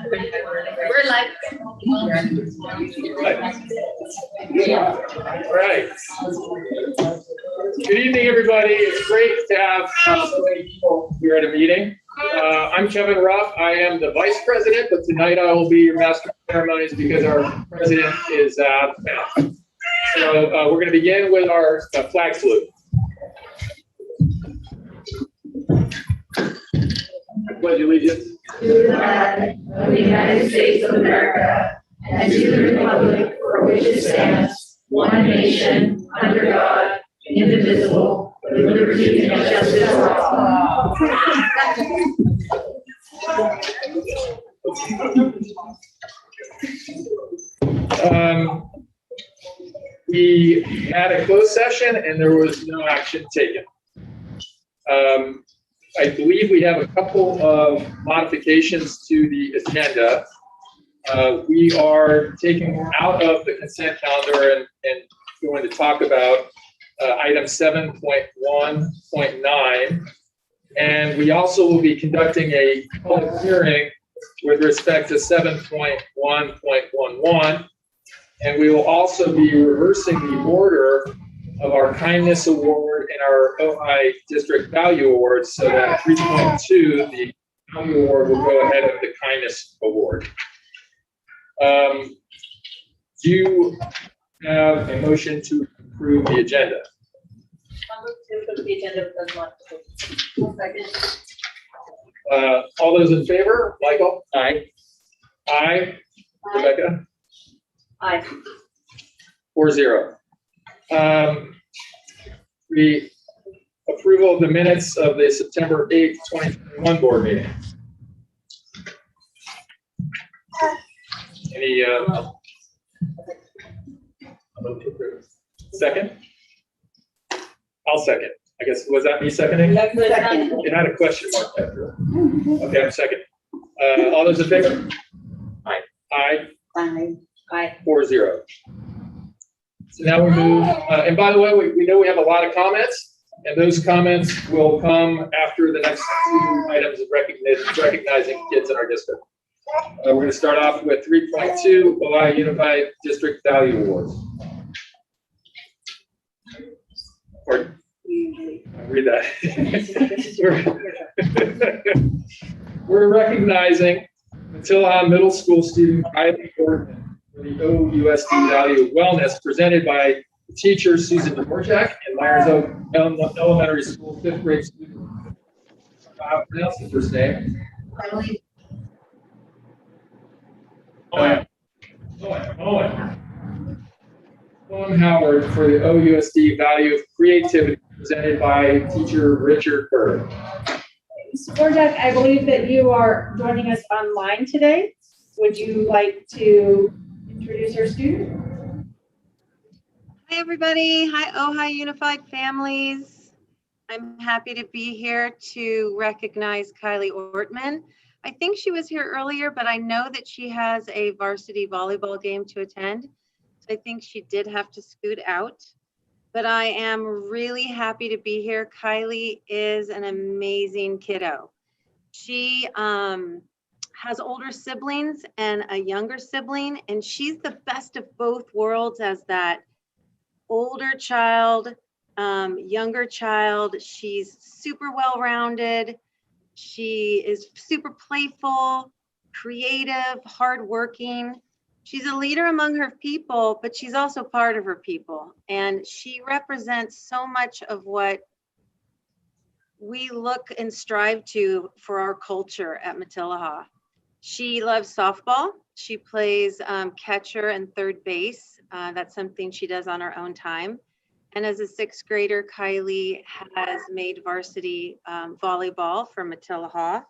We're live. All right. Good evening, everybody. It's great to have so many people here at a meeting. I'm Kevin Ruff. I am the vice president, but tonight I will be your master of ceremonies because our president is out. So we're going to begin with our flag salute. I pledge allegiance To the flag of the United States of America and to the republic for which it stands, one nation, under God, indivisible, with liberty and justice for all. We had a closed session and there was no action taken. I believe we have a couple of modifications to the agenda. We are taking out of the consent calendar and going to talk about item 7.1.9. And we also will be conducting a public hearing with respect to 7.1.11. And we will also be reversing the order of our kindness award and our OI district value awards so that 3.2, the value award, will go ahead of the kindness award. Do you have a motion to approve the agenda? I'll move to approve the agenda with those modifications. All those in favor? Michael? Aye. Aye. Rebecca? Aye. 4-0. The approval of the minutes of the September 8th, 2021 board meeting. Any second? I'll second. I guess, was that me seconding? It had a question mark after. Okay, I'm second. All those in favor? Aye. Aye. Aye. Aye. 4-0. So now we move, and by the way, we know we have a lot of comments, and those comments will come after the next two items of recognizing kids in our district. We're going to start off with 3.2, OI Unified District Value Awards. Or, read that. We're recognizing Untitled Middle School student Ixl for the OUSD Value of Wellness, presented by teacher Susan Dvorak and Myers Oak Elementary School 5th grade student. How pronounce the first name? Owen Howard for the OUSD Value of Creativity, presented by teacher Richard Bird. Mr. Dvorak, I believe that you are joining us online today. Would you like to introduce our student? Hi, everybody. Hi, Ojai Unified Families. I'm happy to be here to recognize Kylie Ortman. I think she was here earlier, but I know that she has a varsity volleyball game to attend. So I think she did have to scoot out. But I am really happy to be here. Kylie is an amazing kiddo. She has older siblings and a younger sibling, and she's the best of both worlds as that older child, younger child. She's super well-rounded. She is super playful, creative, hardworking. She's a leader among her people, but she's also part of her people. And she represents so much of what we look and strive to for our culture at Matilaha. She loves softball. She plays catcher and third base. That's something she does on her own time. And as a 6th grader, Kylie has made varsity volleyball for Matilaha.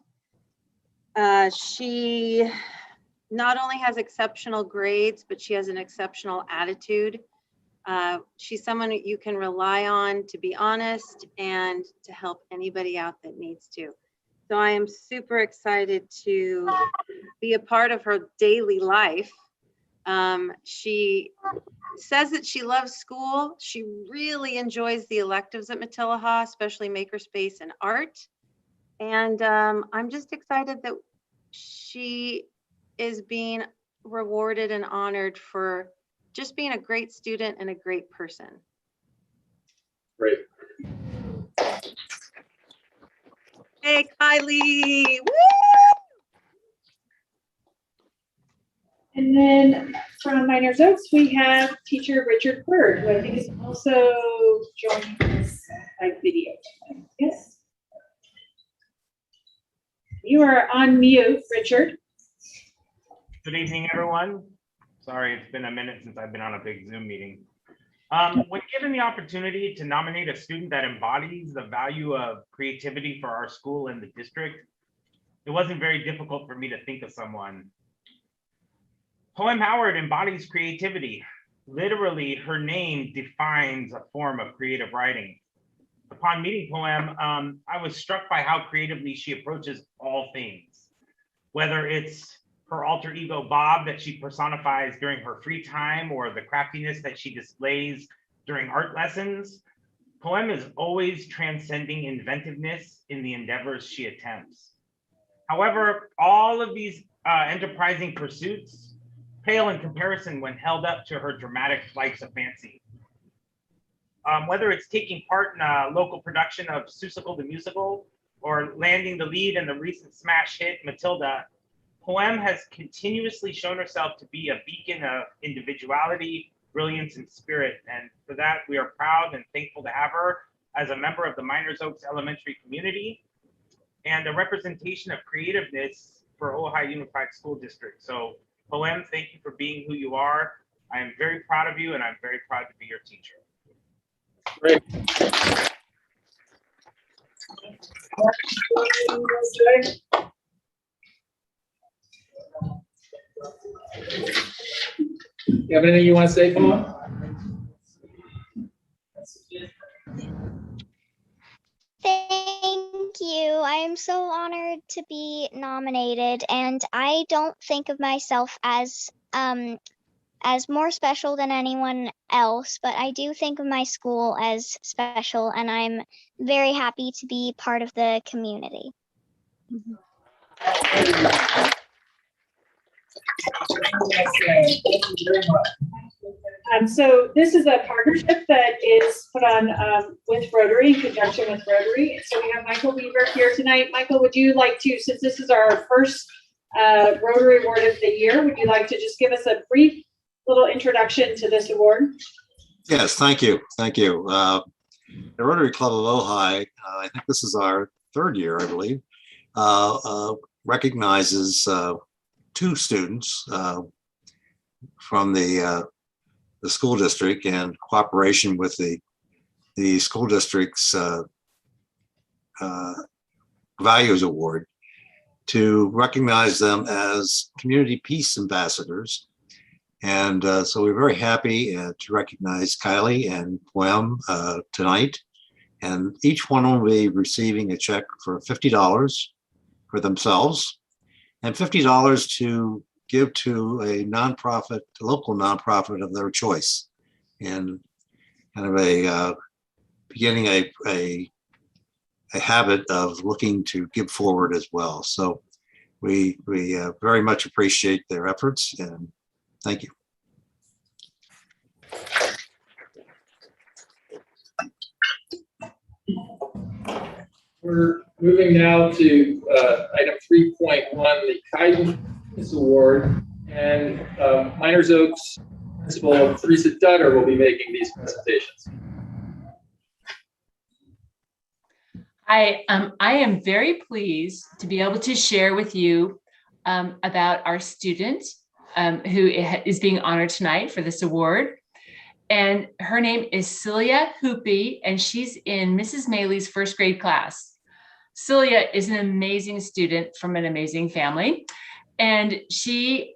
She not only has exceptional grades, but she has an exceptional attitude. She's someone that you can rely on to be honest and to help anybody out that needs to. So I am super excited to be a part of her daily life. She says that she loves school. She really enjoys the electives at Matilaha, especially makerspace and art. And I'm just excited that she is being rewarded and honored for just being a great student and a great person. Great. Hey, Kylie. Woo! And then from Miners Oaks, we have teacher Richard Bird, who I think is also joining us by video. Yes. You are on mute, Richard. Good evening, everyone. Sorry, it's been a minute since I've been on a big Zoom meeting. When given the opportunity to nominate a student that embodies the value of creativity for our school and the district, it wasn't very difficult for me to think of someone. Poem Howard embodies creativity. Literally, her name defines a form of creative writing. Upon meeting Poem, I was struck by how creatively she approaches all things, whether it's her alter ego Bob that she personifies during her free time or the craftiness that she displays during art lessons. Poem is always transcending inventiveness in the endeavors she attempts. However, all of these enterprising pursuits pale in comparison when held up to her dramatic flights of fancy. Whether it's taking part in a local production of Seussical the Musical or landing the lead in the recent smash hit Matilda, Poem has continuously shown herself to be a beacon of individuality, brilliance, and spirit. And for that, we are proud and thankful to have her as a member of the Miners Oaks Elementary community and a representation of creativeness for Ohio Unified School District. So Poem, thank you for being who you are. I am very proud of you, and I'm very proud to be your teacher. Great. You have anything you want to say, Poem? Thank you. I am so honored to be nominated, and I don't think of myself as more special than anyone else, but I do think of my school as special, and I'm very happy to be part of the community. So this is a partnership that is put on with Rotary, in conjunction with Rotary. So we have Michael Weaver here tonight. Michael, would you like to, since this is our first Rotary Award of the year, would you like to just give us a brief little introduction to this award? Yes, thank you. Thank you. The Rotary Club of Ojai, I think this is our third year, I believe, recognizes two students from the school district in cooperation with the school district's Values Award to recognize them as community peace ambassadors. And so we're very happy to recognize Kylie and Poem tonight. And each one will be receiving a check for $50 for themselves and $50 to give to a nonprofit, a local nonprofit of their choice, and kind of a beginning a habit of looking to give forward as well. So we very much appreciate their efforts, and thank you. We're moving now to item 3.1, the Kindness Award, and Miners Oaks Principal Teresa Dutter will be making these presentations. I am very pleased to be able to share with you about our student who is being honored tonight for this award. And her name is Celia Hoopy, and she's in Mrs. Maley's first grade class. Celia is an amazing student from an amazing family, and she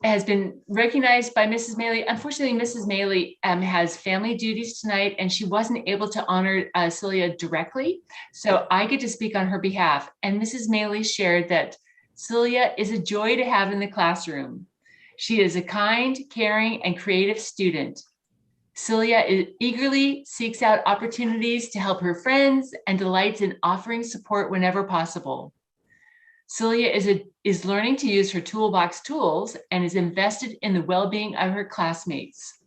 has been recognized by Mrs. Maley. Unfortunately, Mrs. Maley has family duties tonight, and she wasn't able to honor Celia directly. So I get to speak on her behalf. And Mrs. Maley shared that Celia is a joy to have in the classroom. She is a kind, caring, and creative student. Celia eagerly seeks out opportunities to help her friends and delights in offering support whenever possible. Celia is learning to use her toolbox tools and is invested in the well-being of her classmates.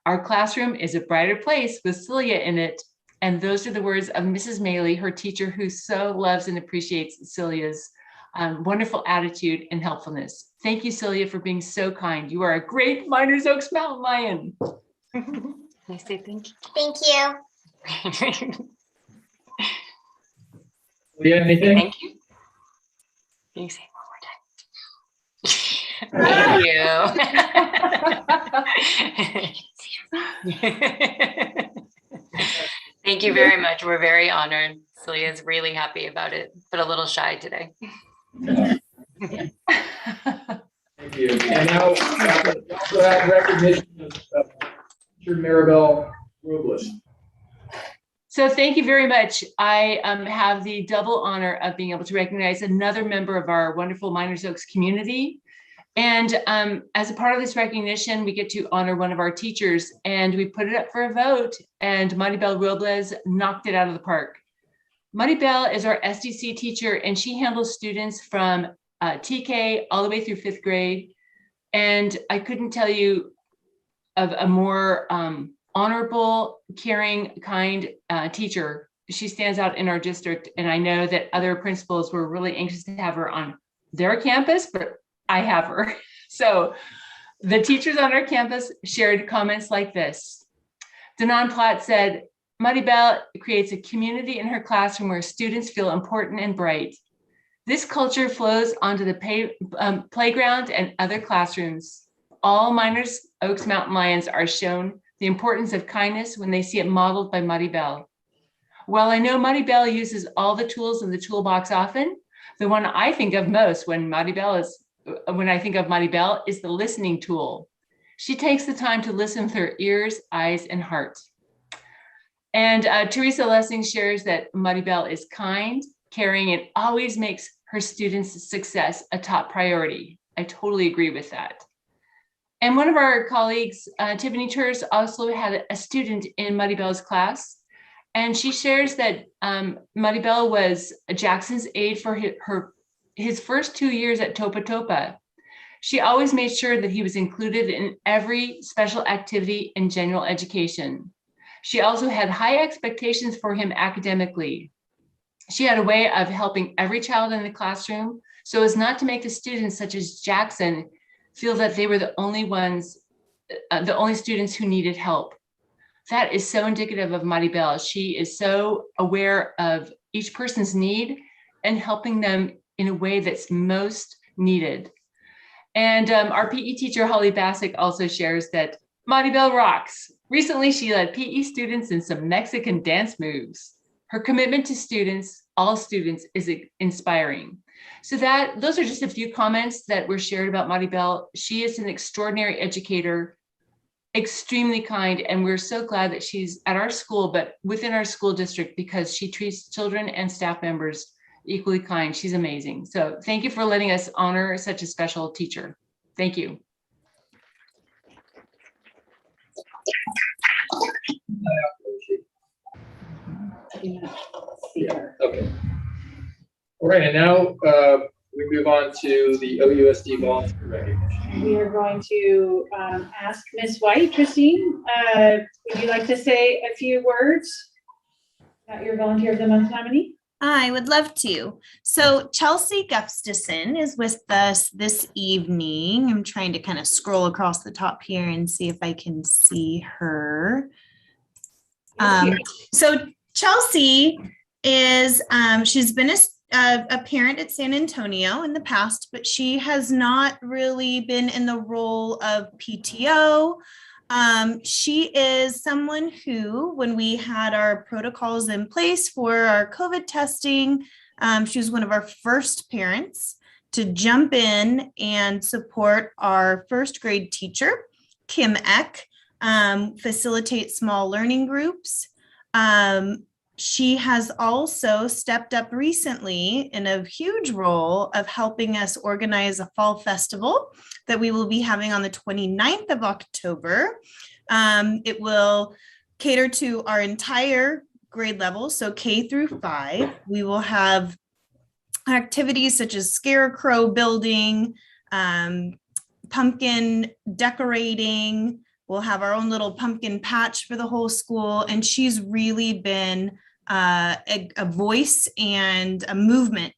Our classroom is a brighter place with Celia in it. And those are the words of Mrs. Maley, her teacher, who so loves and appreciates Celia's wonderful attitude and helpfulness. Thank you, Celia, for being so kind. You are a great Miners Oaks Mountain Lion. I say thank you. Thank you. Leah, anything? Thank you. Can you say it one more time? Thank you. Thank you very much. We're very honored. Celia's really happy about it, but a little shy today. Thank you. And now, also have recognition of Teacher Maribel Robles. So thank you very much. I have the double honor of being able to recognize another member of our wonderful Miners Oaks community. And as a part of this recognition, we get to honor one of our teachers, and we put it up for a vote, and Maribel Robles knocked it out of the park. Maribel is our SDC teacher, and she handles students from TK all the way through 5th grade. And I couldn't tell you of a more honorable, caring, kind teacher. She stands out in our district, and I know that other principals were really anxious to have her on their campus, but I have her. So the teachers on our campus shared comments like this. Danon Platt said, Maribel creates a community in her classroom where students feel important and bright. This culture flows onto the playground and other classrooms. All Miners Oaks Mountain Lions are shown the importance of kindness when they see it modeled by Maribel. While I know Maribel uses all the tools in the toolbox often, the one I think of most when I think of Maribel is the listening tool. She takes the time to listen with her ears, eyes, and heart. And Teresa Lessing shares that Maribel is kind, caring, and always makes her students' success a top priority. I totally agree with that. And one of our colleagues, Tiffany Turs, also had a student in Maribel's class. And she shares that Maribel was Jackson's aide for his first 2 years at Topa Topa. She always made sure that he was included in every special activity in general education. She also had high expectations for him academically. She had a way of helping every child in the classroom so as not to make the students such as Jackson feel that they were the only students who needed help. That is so indicative of Maribel. She is so aware of each person's need and helping them in a way that's most needed. And our PE teacher, Holly Bassick, also shares that Maribel rocks. Recently, she led PE students in some Mexican dance moves. Her commitment to students, all students, is inspiring. So those are just a few comments that were shared about Maribel. She is an extraordinary educator, extremely kind, and we're so glad that she's at our school, but within our school district, because she treats children and staff members equally kind. She's amazing. So thank you for letting us honor such a special teacher. Thank you. Yeah, okay. All right, and now we move on to the OUSD volunteer recognition. We are going to ask Ms. White. Christine, would you like to say a few words about your Volunteer of the Month nominee? I would love to. So Chelsea Gustafson is with us this evening. I'm trying to kind of scroll across the top here and see if I can see her. So Chelsea is, she's been a parent at San Antonio in the past, but she has not really been in the role of PTO. She is someone who, when we had our protocols in place for our COVID testing, she was one of our first parents to jump in and support our first grade teacher, Kim Eck, facilitate small learning groups. She has also stepped up recently in a huge role of helping us organize a fall festival that we will be having on the 29th of October. It will cater to our entire grade level, so K through 5. We will have activities such as scarecrow building, pumpkin decorating. We'll have our own little pumpkin patch for the whole school. And she's really been a voice and a movement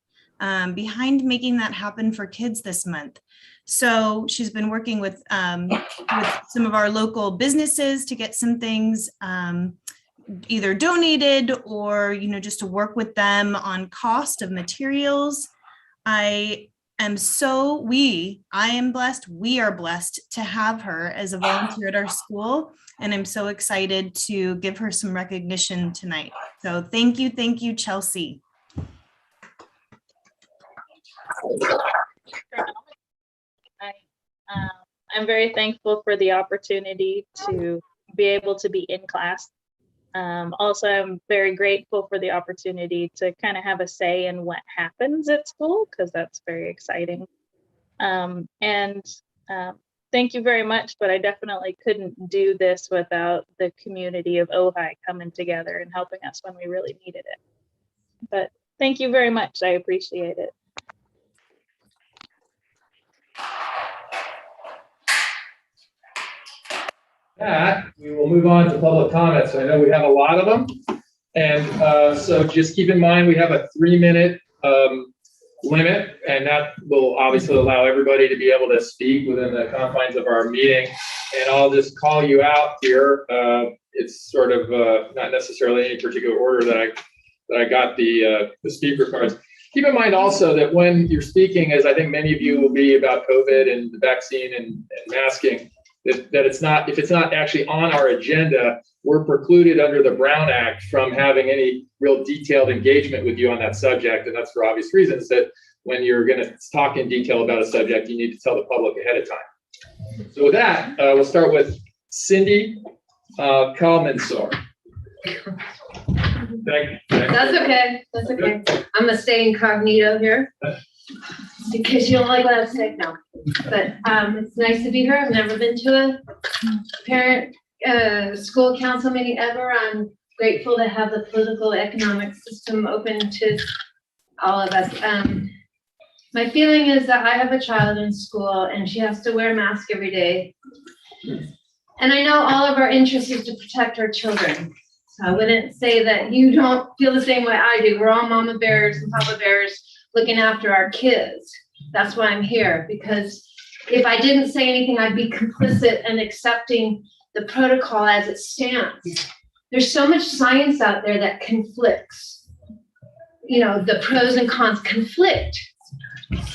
behind making that happen for kids this month. So she's been working with some of our local businesses to get some things either donated or, just to work with them on cost of materials. I am blessed. We are blessed to have her as a volunteer at our school. And I'm so excited to give her some recognition tonight. So thank you, Chelsea. I'm very thankful for the opportunity to be able to be in class. Also, I'm very grateful for the opportunity to kind of have a say in what happens at school, because that's very exciting. Thank you very much, but I definitely couldn't do this without the community of Ojai coming together and helping us when we really needed it. But thank you very much. I appreciate it. That, we will move on to public comments. I know we have a lot of them. And so just keep in mind, we have a 3-minute limit, and that will obviously allow everybody to be able to speak within the confines of our meeting. And I'll just call you out here. It's sort of not necessarily any particular order that I got the speaker cards. Keep in mind also that when you're speaking, as I think many of you will be about COVID and the vaccine and masking, that it's not, if it's not actually on our agenda, we're precluded under the Brown Act from having any real detailed engagement with you on that subject. And that's for obvious reasons, that when you're going to talk in detail about a subject, you need to tell the public ahead of time. So with that, we'll start with Cindy Kalmansor. That's okay. That's okay. I'm gonna stay incognito here because you don't like what I say now. But it's nice to be here. I've never been to a parent school council meeting ever. I'm grateful to have the political economic system open to all of us. My feeling is that I have a child in school and she has to wear a mask every day. And I know all of our interest is to protect our children. So I wouldn't say that you don't feel the same way I do. We're all mama bears and papa bears looking after our kids. That's why I'm here, because if I didn't say anything, I'd be complicit and accepting the protocol as it stands. There's so much science out there that conflicts. You know, the pros and cons conflict.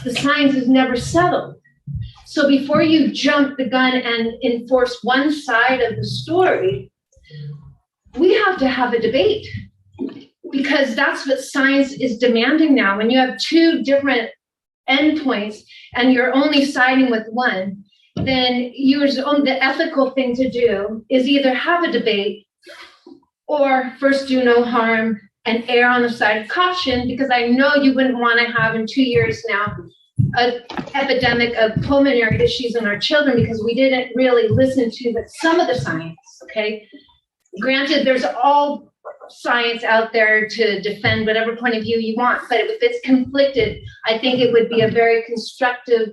The science is never settled. So before you jump the gun and enforce one side of the story, we have to have a debate, because that's what science is demanding now. When you have two different endpoints and you're only siding with one, then the ethical thing to do is either have a debate or first do no harm and err on the side of caution, because I know you wouldn't want to have in 2 years now an epidemic of pulmonary issues in our children because we didn't really listen to some of the science, okay? Granted, there's all science out there to defend whatever point of view you want, but if it's conflicted, I think it would be a very constructive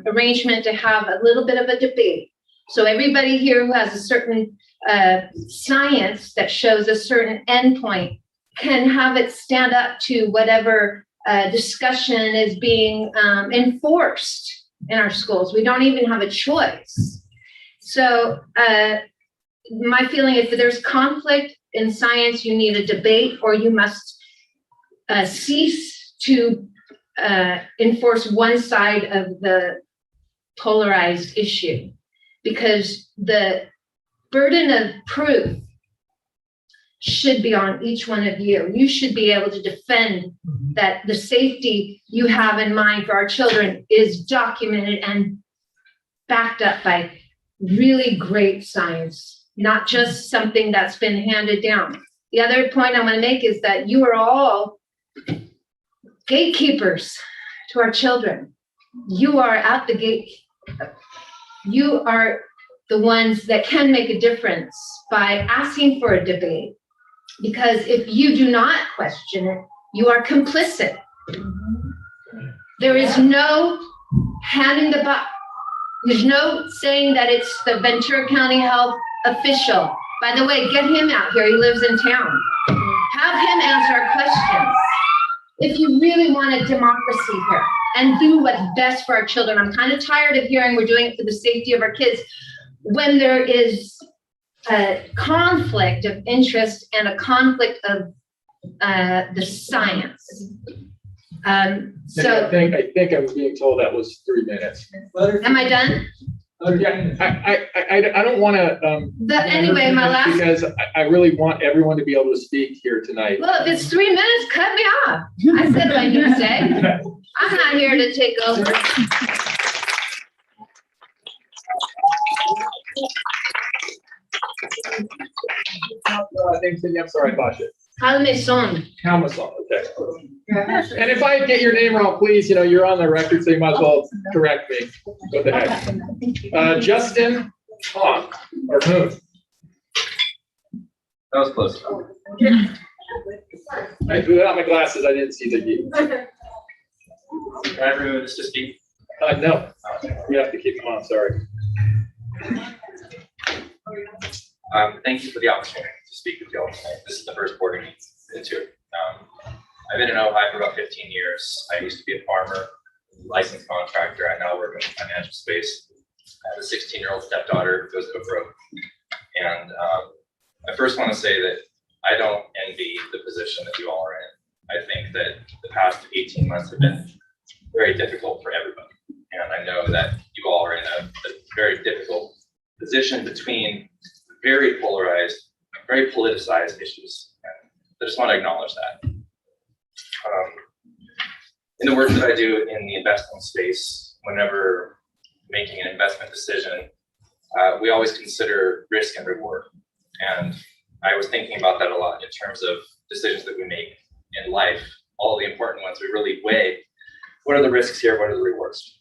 arrangement to have a little bit of a debate. So everybody here who has a certain science that shows a certain endpoint can have it stand up to whatever discussion is being enforced in our schools. We don't even have a choice. So my feeling is that there's conflict in science, you need a debate, or you must cease to enforce one side of the polarized issue, because the burden of proof should be on each one of you. You should be able to defend that the safety you have in mind for our children is documented and backed up by really great science, not just something that's been handed down. The other point I want to make is that you are all gatekeepers to our children. You are at the gate. You are the ones that can make a difference by asking for a debate. Because if you do not question it, you are complicit. There is no handing the buck. There's no saying that it's the Ventura County Health official. By the way, get him out here. He lives in town. Have him answer our questions. If you really want a democracy here and do what's best for our children, I'm kind of tired of hearing we're doing it for the safety of our kids when there is a conflict of interest and a conflict of the science. So I think I'm being told that was 3 minutes. am I done? Yeah, I don't want to. Anyway, my last. Because I really want everyone to be able to speak here tonight. Well, if it's 3 minutes, cut me off. I said what I need to say. I'm not here to take over. I'm sorry, I thought you. Calmason. Calmason, okay. And if I get your name wrong, please, you're on the record, so you might as well correct me. What the heck? Justin Hawk, or whom? That was close. Without my glasses, I didn't see the key. Can I remove this to speak? No, you have to keep them on, sorry. Thank you for the opportunity to speak with you all tonight. This is the first board meeting I've been to. I've been in Ojai for about 15 years. I used to be a farmer, licensed contractor. I now work in the financial space. I have a 16-year-old stepdaughter who goes to Oak And I first want to say that I don't envy the position that you all are in. I think that the past 18 months have been very difficult for everybody. And I know that you all are in a very difficult position between very polarized, very politicized issues. And I just want to acknowledge that. In the work that I do in the investment space, whenever making an investment decision, we always consider risk and reward. And I was thinking about that a lot in terms of decisions that we make in life. All the important ones, we really weigh, what are the risks here, what are the rewards?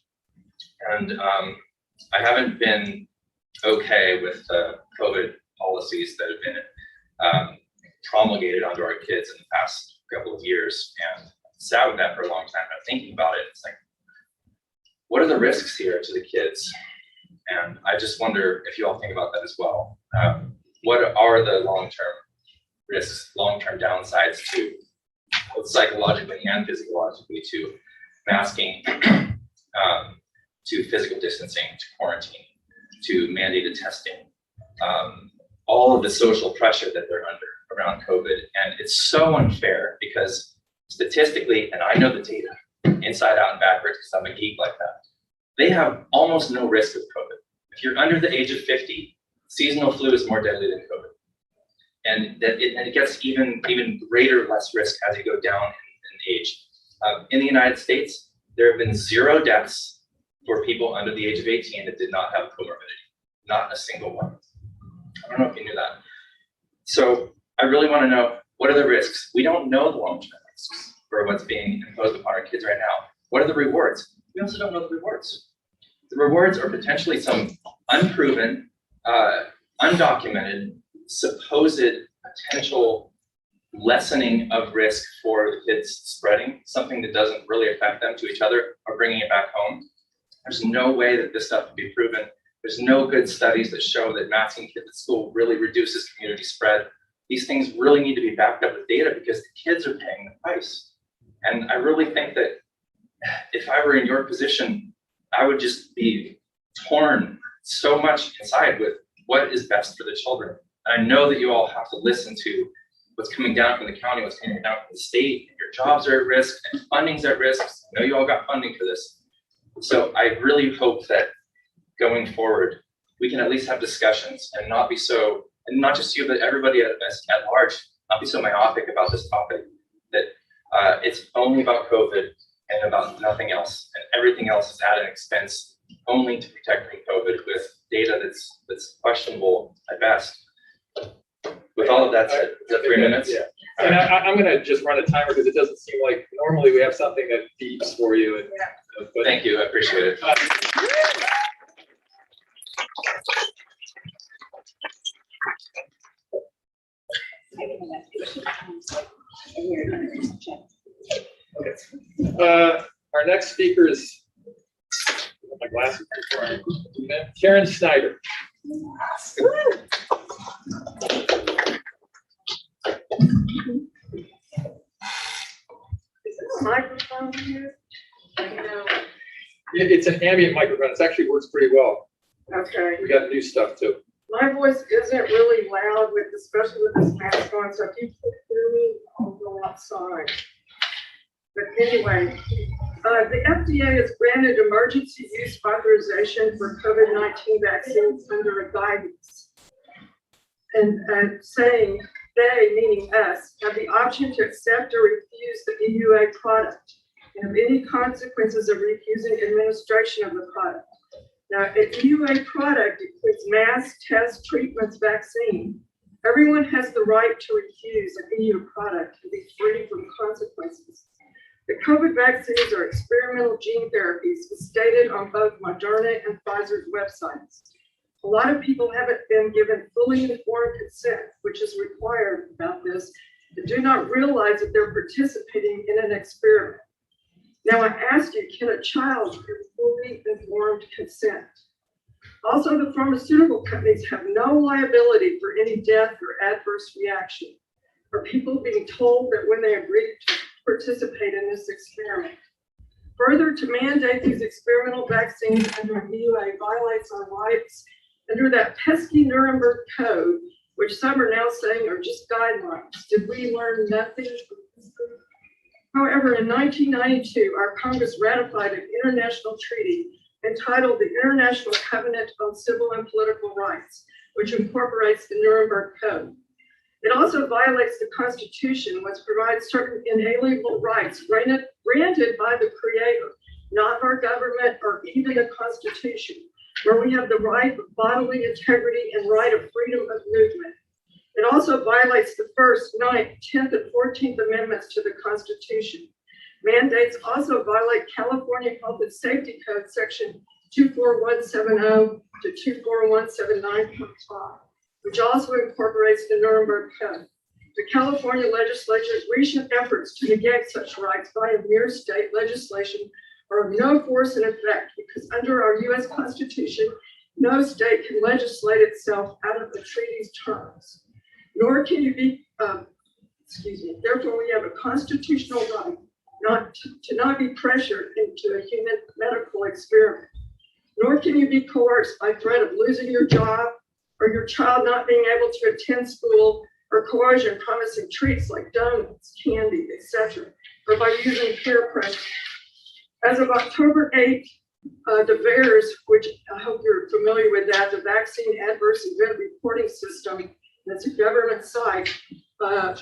And I haven't been okay with the COVID policies that have been promulgated onto our kids in the past couple of years, and sat with that for a long time. I'm thinking about it. It's like, what are the risks here to the kids? And I just wonder if you all think about that as well. What are the long-term risks, long-term downsides to both psychologically and physiologically to masking, to physical distancing, to quarantine, to mandated testing, all of the social pressure that they're under around COVID. And it's so unfair because statistically, and I know the data inside out and backwards because I'm a geek like that, they have almost no risk of COVID. If you're under the age of 50, seasonal flu is more deadly than COVID. And it gets even greater, less risk as you go down in age. In the United States, there have been 0 deaths for people under the age of 18 that did not have comorbidity, not a single one. I don't know if you knew that. So I really want to know, what are the risks? We don't know the long-term risks for what's being imposed upon our kids right now. What are the rewards? We also don't know the rewards. The rewards are potentially some unproven, undocumented, supposed potential lessening of risk for the kids spreading, something that doesn't really affect them to each other or bringing it back home. There's no way that this stuff can be proven. There's no good studies that show that masking kids at school really reduces community spread. These things really need to be backed up with data because the kids are paying the price. And I really think that if I were in your position, I would just be torn so much inside with what is best for the children. And I know that you all have to listen to what's coming down from the county, what's coming down from the state, and your jobs are at risk and funding's at risk. I know you all got funding for this. So I really hope that going forward, we can at least have discussions and not be so, and not just you, but everybody at large, not be so myopic about this topic, that it's only about COVID and about nothing else, and everything else is at an expense only to protect from COVID with data that's questionable at best. With all of that said, is that 3 minutes? Yeah. And I'm going to just run a timer because it doesn't seem like normally we have something that beeps for you. And, but thank you, I appreciate it. All Our next speaker is my glasses before I do that. Karen Snyder. Microphone here? No. It's an ambient microphone. It actually works pretty well. Okay. We got new stuff too. My voice isn't really loud with, especially with this mask on, so if you can hear me, I'll go outside. But anyway, the FDA has granted emergency use authorization for COVID-19 vaccines under a guidance. And saying they, meaning us, have the option to accept or refuse the EUA product and have any consequences of refusing administration of the product. Now, an EUA product includes masks, tests, treatments, vaccine. Everyone has the right to refuse an EU product and be free from consequences. The COVID vaccines are experimental gene therapies, as stated on both Moderna and Pfizer's websites. A lot of people haven't been given fully informed consent, which is required about this, and do not realize that they're participating in an experiment. Now, I ask you, can a child give fully informed consent? Also, the pharmaceutical companies have no liability for any death or adverse reaction, or people being told that when they agreed to participate in this experiment. Further, to mandate these experimental vaccines under an EUA violates our rights under that pesky Nuremberg Code, which some are now saying are just guidelines. Did we learn nothing from this group? However, in 1992, our Congress ratified an international treaty entitled the International Covenant on Civil and Political Rights, which incorporates the Nuremberg Code. It also violates the Constitution, which provides certain inalienable rights granted by the Creator, not our government or even the Constitution, where we have the right of bodily integrity and right of freedom of movement. It also violates the 1st, 9th, 10th, and 14th Amendments to the Constitution. Mandates also violate California Health and Safety Code Section 24170 to 24179.5, which also incorporates the Nuremberg Code. The California legislature's recent efforts to negate such rights by a mere state legislation are of no force in effect because under our U.S. Constitution, no state can legislate itself out of the treaty's terms. Nor can you be, therefore we have a constitutional right to not be pressured into a human medical experiment. Nor can you be coerced by threat of losing your job or your child not being able to attend school or coercion promising treats like donuts, candy, etc., or by using peer pressure. As of October 8th, the VAERS, which I hope you're familiar with that, the Vaccine Adverse Event Reporting System, that's a government site, up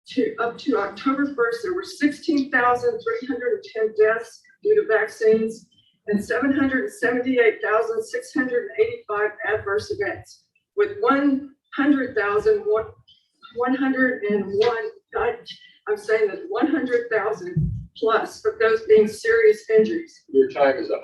to October 1st, there were 16,310 deaths due to vaccines and 778,685 adverse events, with 100,000 plus of those being serious injuries. Your time is up.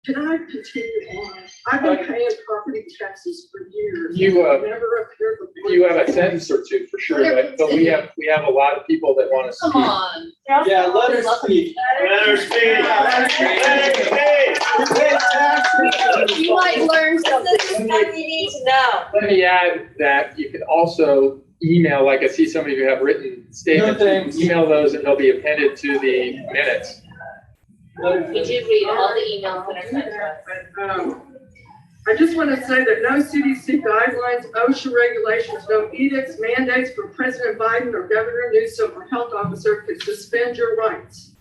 Can I continue on? I've been paying property taxes for years. You never appeared before. you have a sentence or two for sure, but we have a lot of people that want to speak. Come on. Yeah, let her speak. Let her speak. You might learn something. This is what we need to know. Let me add that you can also email, like I see some of you have written statements, email those and they'll be appended to the minutes. We did read all the emails that are sent to us. I just want to say that no CDC guidelines, OSHA regulations, no edicts, mandates from President Biden or Governor Newsom or health officer can suspend your rights.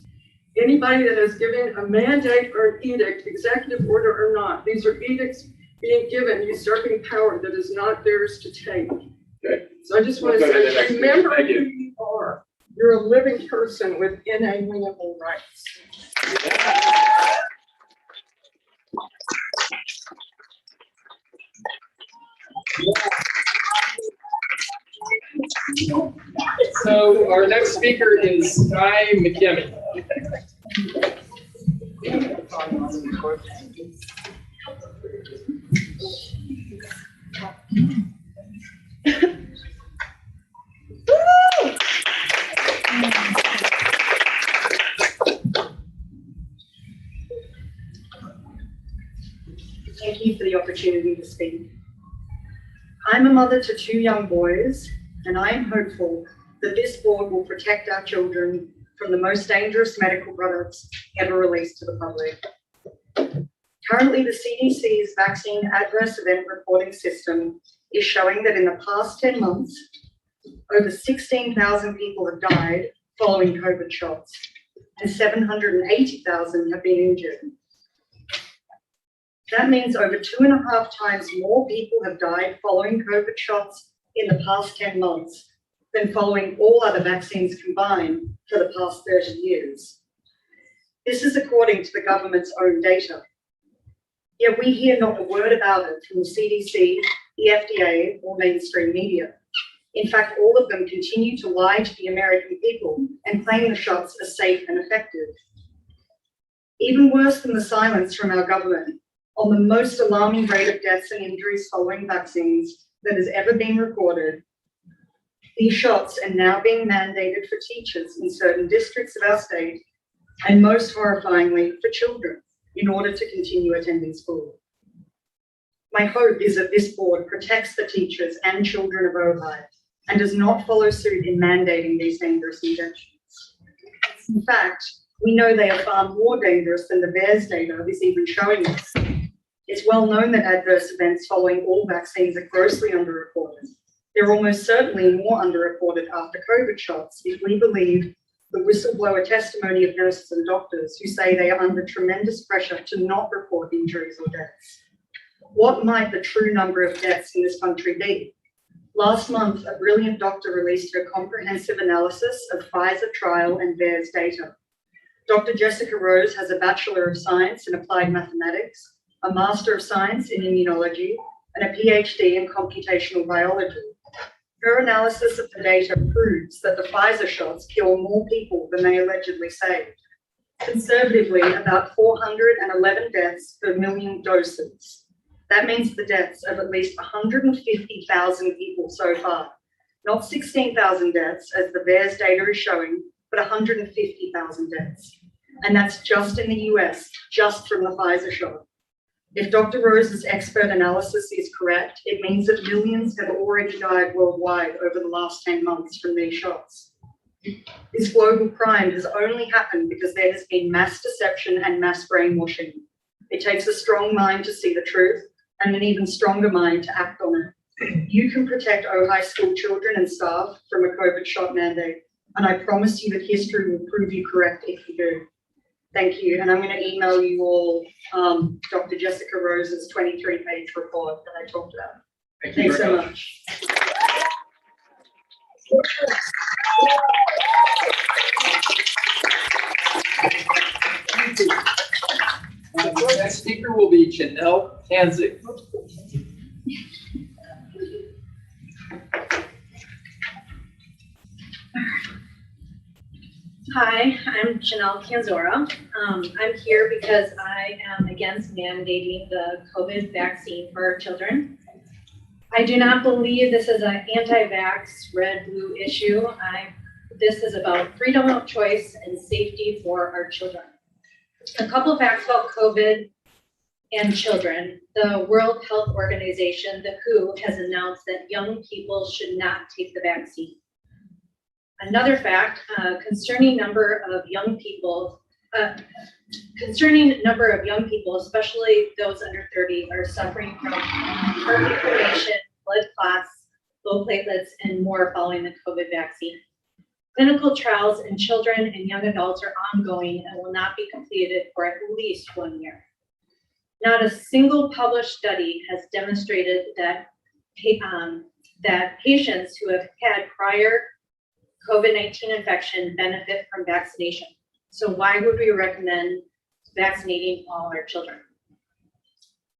Anybody that has given a mandate or an edict, executive order or not, these are edicts being given usurping power that is not theirs to take. Okay. So I just want to say, remember who you are. You're a living person with inalienable rights. So our next speaker is Guy McKimmey. Thank you for the opportunity to speak. I'm a mother to 2 young boys, and I am hopeful that this board will protect our children from the most dangerous medical products ever released to the public. Currently, the CDC's vaccine adverse event reporting system is showing that in the past 10 months, over 16,000 people have died following COVID shots, and 780,000 have been injured. That means over 2.5 times more people have died following COVID shots in the past 10 months than following all other vaccines combined for the past 30 years. This is according to the government's own data. Yet we hear not a word about it from the CDC, the FDA, or mainstream media. In fact, all of them continue to lie to the American people and claim the shots are safe and effective. Even worse than the silence from our government on the most alarming rate of deaths and injuries following vaccines that has ever been recorded, these shots are now being mandated for teachers in certain districts of our state, and most horrifyingly for children, in order to continue attending school. My hope is that this board protects the teachers and children of Ojai and does not follow suit in mandating these dangerous injections. In fact, we know they are far more dangerous than the VAERS data is even showing us. It's well known that adverse events following all vaccines are grossly underreported. They're almost certainly more underreported after COVID shots if we believe the whistleblower testimony of nurses and doctors who say they are under tremendous pressure to not report injuries or deaths. What might the true number of deaths in this country be? Last month, a brilliant doctor released a comprehensive analysis of Pfizer trial and VAERS data. Dr. Jessica Rose has a Bachelor of Science in Applied Mathematics, a Master of Science in Immunology, and a PhD in Computational Biology. Her analysis of the data proves that the Pfizer shots kill more people than they allegedly saved. Conservatively, about 411 deaths per million doses. That means the deaths of at least 150,000 people so far. Not 16,000 deaths, as the VAERS data is showing, but 150,000 deaths. And that's just in the US, just from the Pfizer shot. If Dr. Rose's expert analysis is correct, it means that millions have already died worldwide over the last 10 months from these shots. This global crime has only happened because there has been mass deception and mass brainwashing. It takes a strong mind to see the truth and an even stronger mind to act on it. You can protect Ojai school children and staff from a COVID shot mandate, and I promise you that history will prove you correct if you do. Thank you, and I'm going to email you all Dr. Jessica Rose's 23-page report that I talked about. Thanks so much. The next speaker will be Janelle Hanzik. Hi, I'm Janelle Canzora. I'm here because I am against mandating the COVID vaccine for our children. I do not believe this is an anti-vax red-blue issue. This is about freedom of choice and safety for our children. A couple of facts about COVID and children. The World Health Organization, the WHO, has announced that young people should not take the vaccine. Another fact, concerning number of young people, especially those under 30, are suffering from heart inflammation, blood clots, low platelets, and more following the COVID vaccine. Clinical trials in children and young adults are ongoing and will not be completed for at least 1 year. Not a single published study has demonstrated that patients who have had prior COVID-19 infection benefit from vaccination. So why would we recommend vaccinating all our children?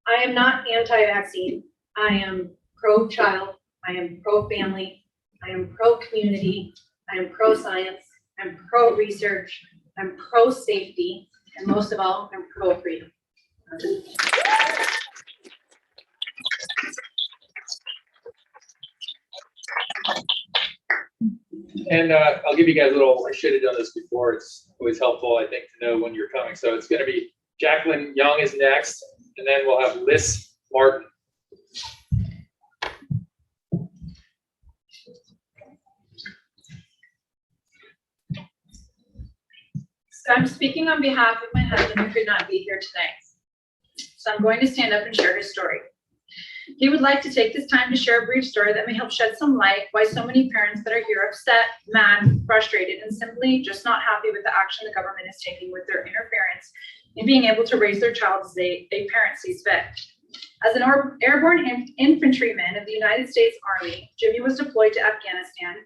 I am not anti-vaccine. I am pro-child. I am pro-family. I am pro-community. I am pro-science. I'm pro-research. I'm pro-safety. And most of all, I'm pro-freedom. And I'll give you guys a little, I should have done this before. It's always helpful, I think, to know when you're coming. So it's going to be Jacqueline Young is next. and then we'll have Liz Martin. So I'm speaking on behalf of my husband who could not be here tonight. So I'm going to stand up and share his story. He would like to take this time to share a brief story that may help shed some light why so many parents that are here upset, mad, frustrated, and simply just not happy with the action the government is taking with their interference in being able to raise their child as a parent sees fit. As an airborne infantryman of the United States Army, Jimmy was deployed to Afghanistan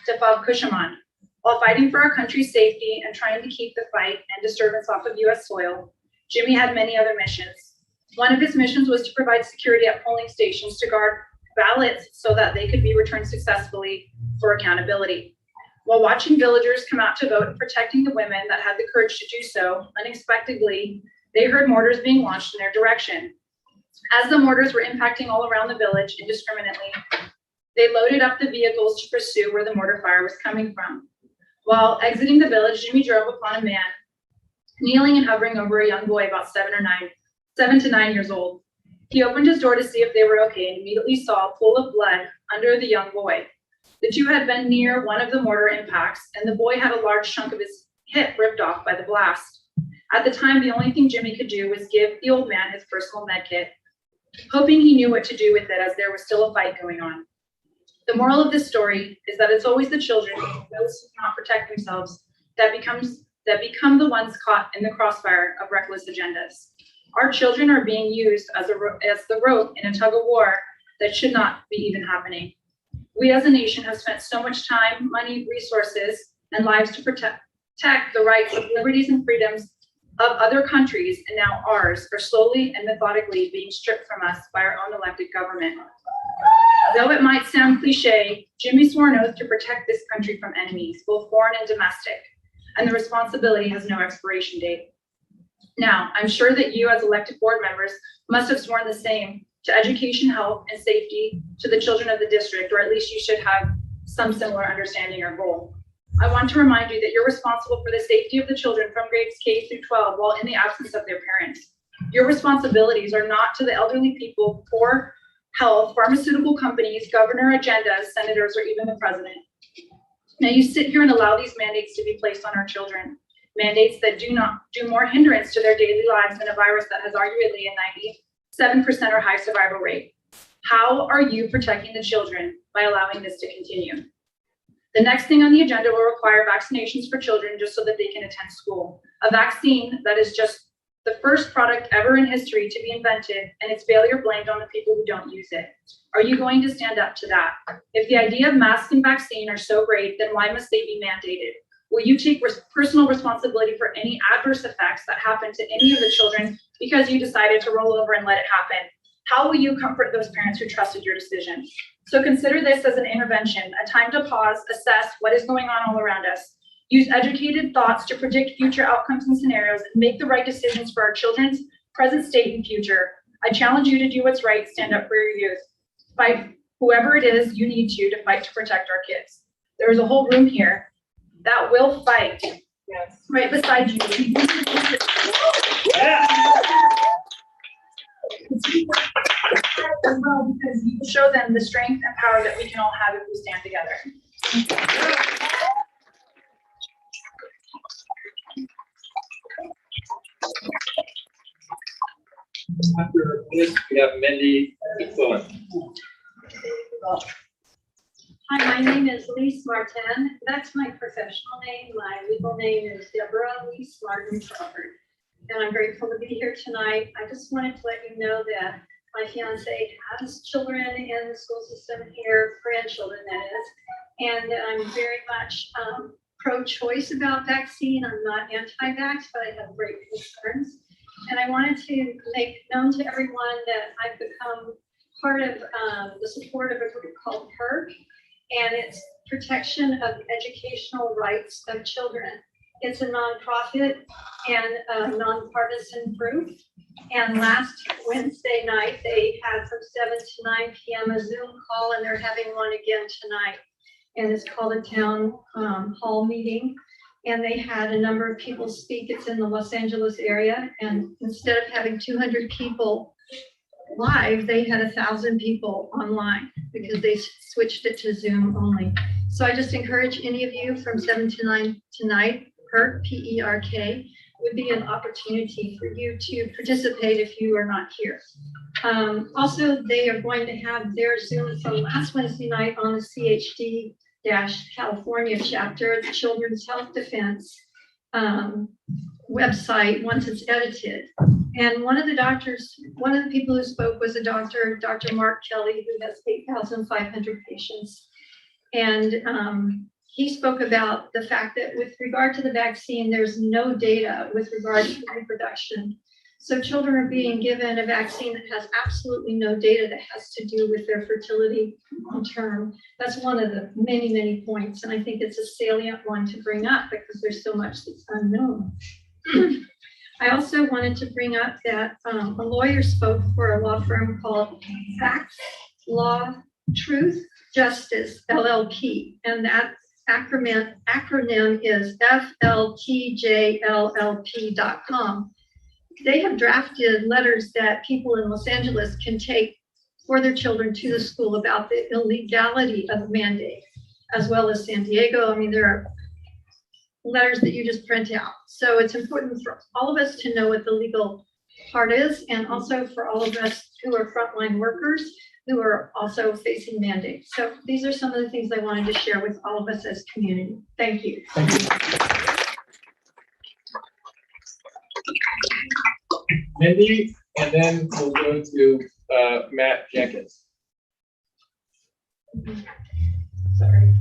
to Fab Kushaman. While fighting for our country's safety and trying to keep the fight and disturbance off of U.S. soil, Jimmy had many other missions. One of his missions was to provide security at polling stations to guard ballots so that they could be returned successfully for accountability. While watching villagers come out to vote and protecting the women that had the courage to do so, unexpectedly, they heard mortars being launched in their direction. As the mortars were impacting all around the village indiscriminately, they loaded up the vehicles to pursue where the mortar fire was coming from. While exiting the village, Jimmy drove upon a man kneeling and hovering over a young boy about 7 to 9 years old. He opened his door to see if they were okay and immediately saw a pool of blood under the young boy. The two had been near one of the mortar impacts, and the boy had a large chunk of his hip ripped off by the blast. At the time, the only thing Jimmy could do was give the old man his personal med kit, hoping he knew what to do with it as there was still a fight going on. The moral of this story is that it's always the children, those who cannot protect themselves, that become the ones caught in the crossfire of reckless agendas. Our children are being used as the rope in a tug of war that should not be even happening. We as a nation have spent so much time, money, resources, and lives to protect the rights of liberties and freedoms of other countries, and now ours are slowly and methodically being stripped from us by our own elected government. Though it might sound cliche, Jimmy swore an oath to protect this country from enemies, both foreign and domestic, and the responsibility has no expiration date. Now, I'm sure that you as elected board members must have sworn the same to education, health, and safety to the children of the district, or at least you should have some similar understanding or goal. I want to remind you that you're responsible for the safety of the children from grades K through 12 while in the absence of their parents. Your responsibilities are not to the elderly people, poor health, pharmaceutical companies, governor agendas, senators, or even the president. Now you sit here and allow these mandates to be placed on our children. Mandates that do more hindrance to their daily lives than a virus that has arguably a 97% or high survival rate. How are you protecting the children by allowing this to continue? The next thing on the agenda will require vaccinations for children just so that they can attend school. A vaccine that is just the first product ever in history to be invented, and its failure blamed on the people who don't use it. Are you going to stand up to that? If the idea of masks and vaccine are so great, then why must they be mandated? Will you take personal responsibility for any adverse effects that happen to any of the children because you decided to roll over and let it happen? How will you comfort those parents who trusted your decision? So consider this as an intervention, a time to pause, assess what is going on all around us. Use educated thoughts to predict future outcomes and scenarios and make the right decisions for our children's present state and future. I challenge you to do what's right, stand up for your youth. Fight whoever it is you need to fight to protect our kids. There is a whole room here that will fight. Yes. Right beside you. Yeah. As well, because you show them the strength and power that we can all have if we stand together. After this, we have Mindy Ixl. Hi, my name is Lise Martin. That's my professional name. My legal name is Deborah Lise Martin Crawford. And I'm grateful to be here tonight. I just wanted to let you know that my fiance has children in the school system here, grandchildren that is, and I'm very much pro-choice about vaccine. I'm not anti-vax, but I have great concerns. And I wanted to make known to everyone that I've become part of the support of a group called PERC, and it's Protection of Educational Rights of Children. It's a nonprofit and nonpartisan group. And last Wednesday night, they had from 7 to 9 p.m. a Zoom call, and they're having one again tonight. And it's called a town hall meeting. and they had a number of people speak. It's in the Los Angeles area, and instead of having 200 people live, they had 1,000 people online because they switched it to Zoom only. So I just encourage any of you from 7 to 9 tonight, PERK, P-E-R-K, would be an opportunity for you to participate if you are not here. Also, they are going to have their Zoom from last Wednesday night on the CHD-California chapter, the Children's Health Defense website once it's edited. And one of the people who spoke was a doctor, Dr. Mark Kelly, who has 8,500 patients. And he spoke about the fact that with regard to the vaccine, there's no data with regard to reproduction. So children are being given a vaccine that has absolutely no data that has to do with their fertility long term. That's one of the many, many points. And I think it's a salient one to bring up because there's so much that's unknown. I also wanted to bring up that a lawyer spoke for a law firm called Facts, Law, Truth, Justice, LLP. And that acronym is FLTJLLP.com. They have drafted letters that people in Los Angeles can take for their children to the school about the illegality of the mandate, as well as San Diego. I mean, there are letters that you just print out. So it's important for all of us to know what the legal part is, and also for all of us who are frontline workers who are also facing mandates. So these are some of the things I wanted to share with all of us as community. Thank you. Thank you. Mindy, and then we'll go to Matt Jenkins. Sorry.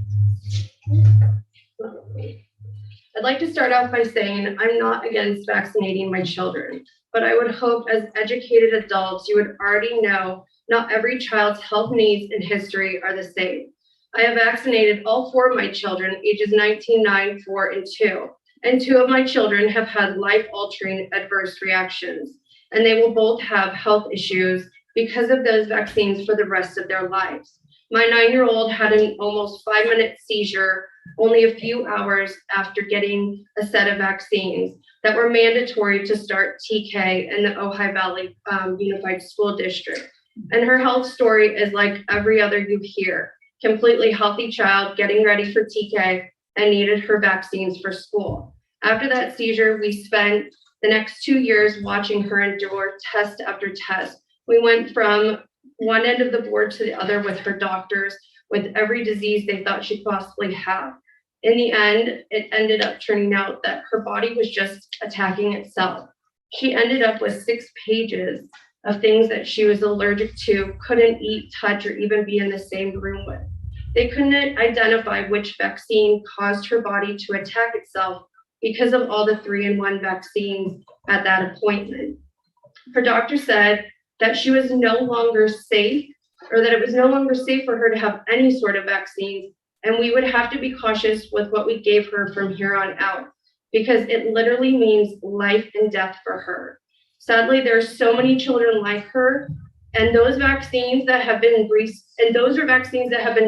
I'd like to start off by saying I'm not against vaccinating my children, but I would hope as educated adults, you would already know not every child's health needs and history are the same. I have vaccinated all 4 of my children, ages 19, 9, 4, and 2. And 2 of my children have had life-altering adverse reactions, and they will both have health issues because of those vaccines for the rest of their lives. My 9-year-old had an almost 5-minute seizure only a few hours after getting a set of vaccines that were mandatory to start TK in the Ojai Valley Unified School District. And her health story is like every other you hear. Completely healthy child getting ready for TK and needed her vaccines for school. After that seizure, we spent the next 2 years watching her endure test after test. We went from one end of the board to the other with her doctors, with every disease they thought she'd possibly have. In the end, it ended up turning out that her body was just attacking itself. She ended up with 6 pages of things that she was allergic to, couldn't eat, touch, or even be in the same room with. They couldn't identify which vaccine caused her body to attack itself because of all the 3-in-1 vaccines at that appointment. Her doctor said that she was no longer safe, or that it was no longer safe for her to have any sort of vaccines, and we would have to be cautious with what we gave her from here on out, because it literally means life and death for her. Sadly, there are so many children like her, and those vaccines that have been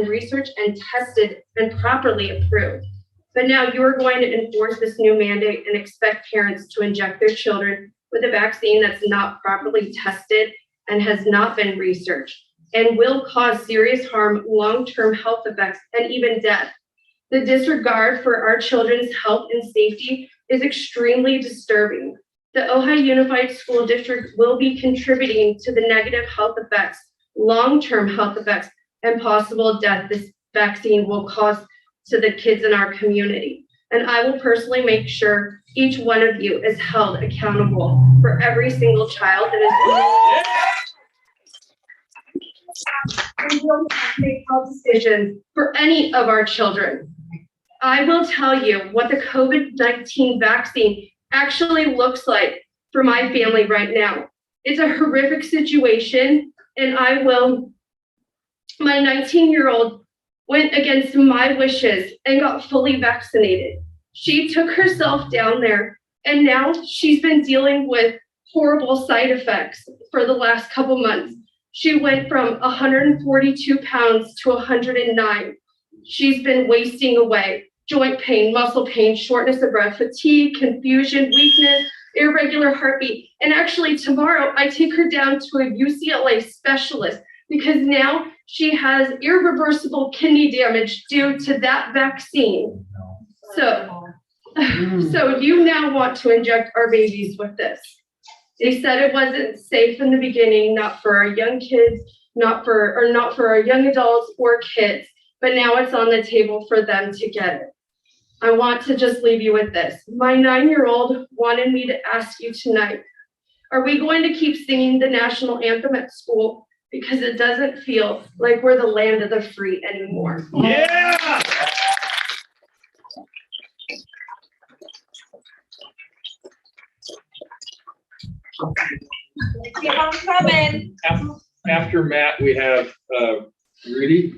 researched and tested and properly approved. But now you are going to enforce this new mandate and expect parents to inject their children with a vaccine that's not properly tested and has not been researched and will cause serious harm, long-term health effects, and even death. The disregard for our children's health and safety is extremely disturbing. The Ojai Unified School District will be contributing to the negative health effects, long-term health effects, and possible death this vaccine will cause to the kids in our community. And I will personally make sure each one of you is held accountable for every single child that is make health decisions for any of our children. I will tell you what the COVID-19 vaccine actually looks like for my family right now. It's a horrific situation, and my 19-year-old went against my wishes and got fully vaccinated. She took herself down there, and now she's been dealing with horrible side effects for the last couple months. She went from 142 pounds to 109. She's been wasting away. joint pain, muscle pain, shortness of breath, fatigue, confusion, weakness, irregular heartbeat. And actually tomorrow I take her down to a UCLA specialist because now she has irreversible kidney damage due to that vaccine. So you now want to inject our babies with this. They said it wasn't safe in the beginning, not for our young kids, not for our young adults or kids, but now it's on the table for them to get it. I want to just leave you with this. My 9-year-old wanted me to ask you tonight, are we going to keep singing the national anthem at school? Because it doesn't feel like we're the land of the free anymore. Yeah! Keep on coming. After Matt, we have Rudy.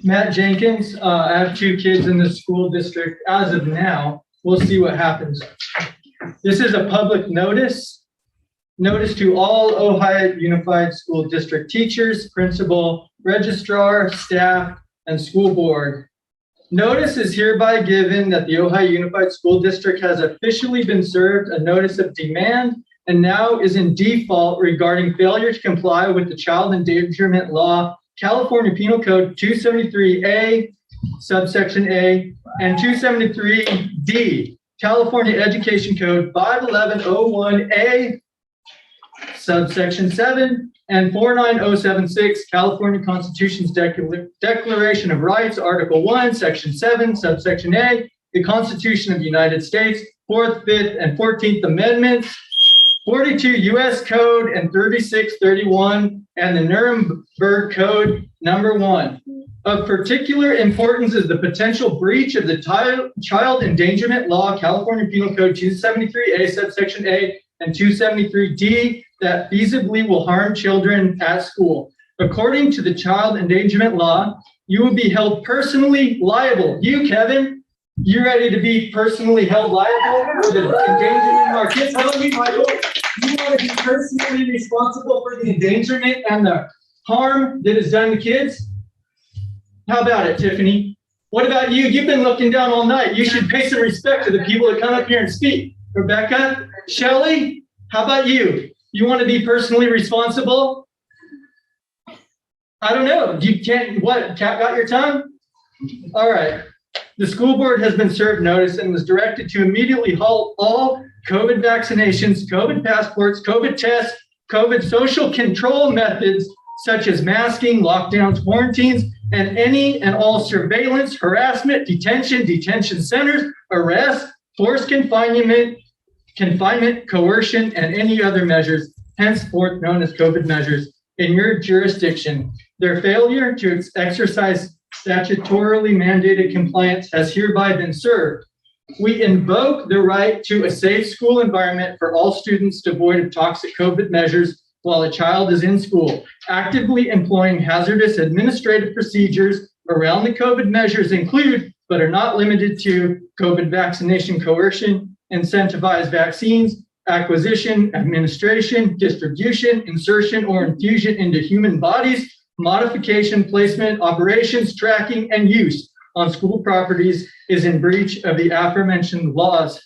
Matt Jenkins. I have 2 kids in the school district. As of now, we'll see what happens. This is a public notice. Notice to all Ohio Unified School District teachers, principal, registrar, staff, and school board. Notice is hereby given that the Ohio Unified School District has officially been served a notice of demand and now is in default regarding failure to comply with the Child Endangerment Law, California Penal Code 273A, subsection A, and 273D, California Education Code 51101A, subsection 7, and 49076, California Constitution's Declaration of Rights, Article 1, Section 7, subsection A, the Constitution of the United States, 4th, 5th, and 14th Amendments, 42 U.S. Code and 3631, and the Nuremberg Code number 1. Of particular importance is the potential breach of the Child Endangerment Law, California Penal Code 273A, subsection A, and 273D that feasibly will harm children at school. According to the Child Endangerment Law, you will be held personally liable. You, Kevin, you ready to be personally held liable for the endangerment of our kids? Tell me, Michael, you want to be personally responsible for the endangerment and the harm that is done to kids? How about it, Tiffany? What about you? You've been looking down all night. You should pay some respect to the people that come up here and speak. Rebecca, Shelley, how about you? You want to be personally responsible? I don't know. You can't, what, cat got your tongue? All right. The school board has been served notice and was directed to immediately halt all COVID vaccinations, COVID passports, COVID tests, COVID social control methods, such as masking, lockdowns, quarantines, and any and all surveillance, harassment, detention centers, arrest, forced confinement, coercion, and any other measures, henceforth known as COVID measures, in your jurisdiction. Their failure to exercise statutorily mandated compliance has hereby been served. We invoke the right to a safe school environment for all students devoid of toxic COVID measures while a child is in school. Actively employing hazardous administrative procedures around the COVID measures include, but are not limited to, COVID vaccination coercion, incentivized vaccines, acquisition, administration, distribution, insertion, or infusion into human bodies, modification, placement, operations, tracking, and use on school properties is in breach of the aforementioned laws.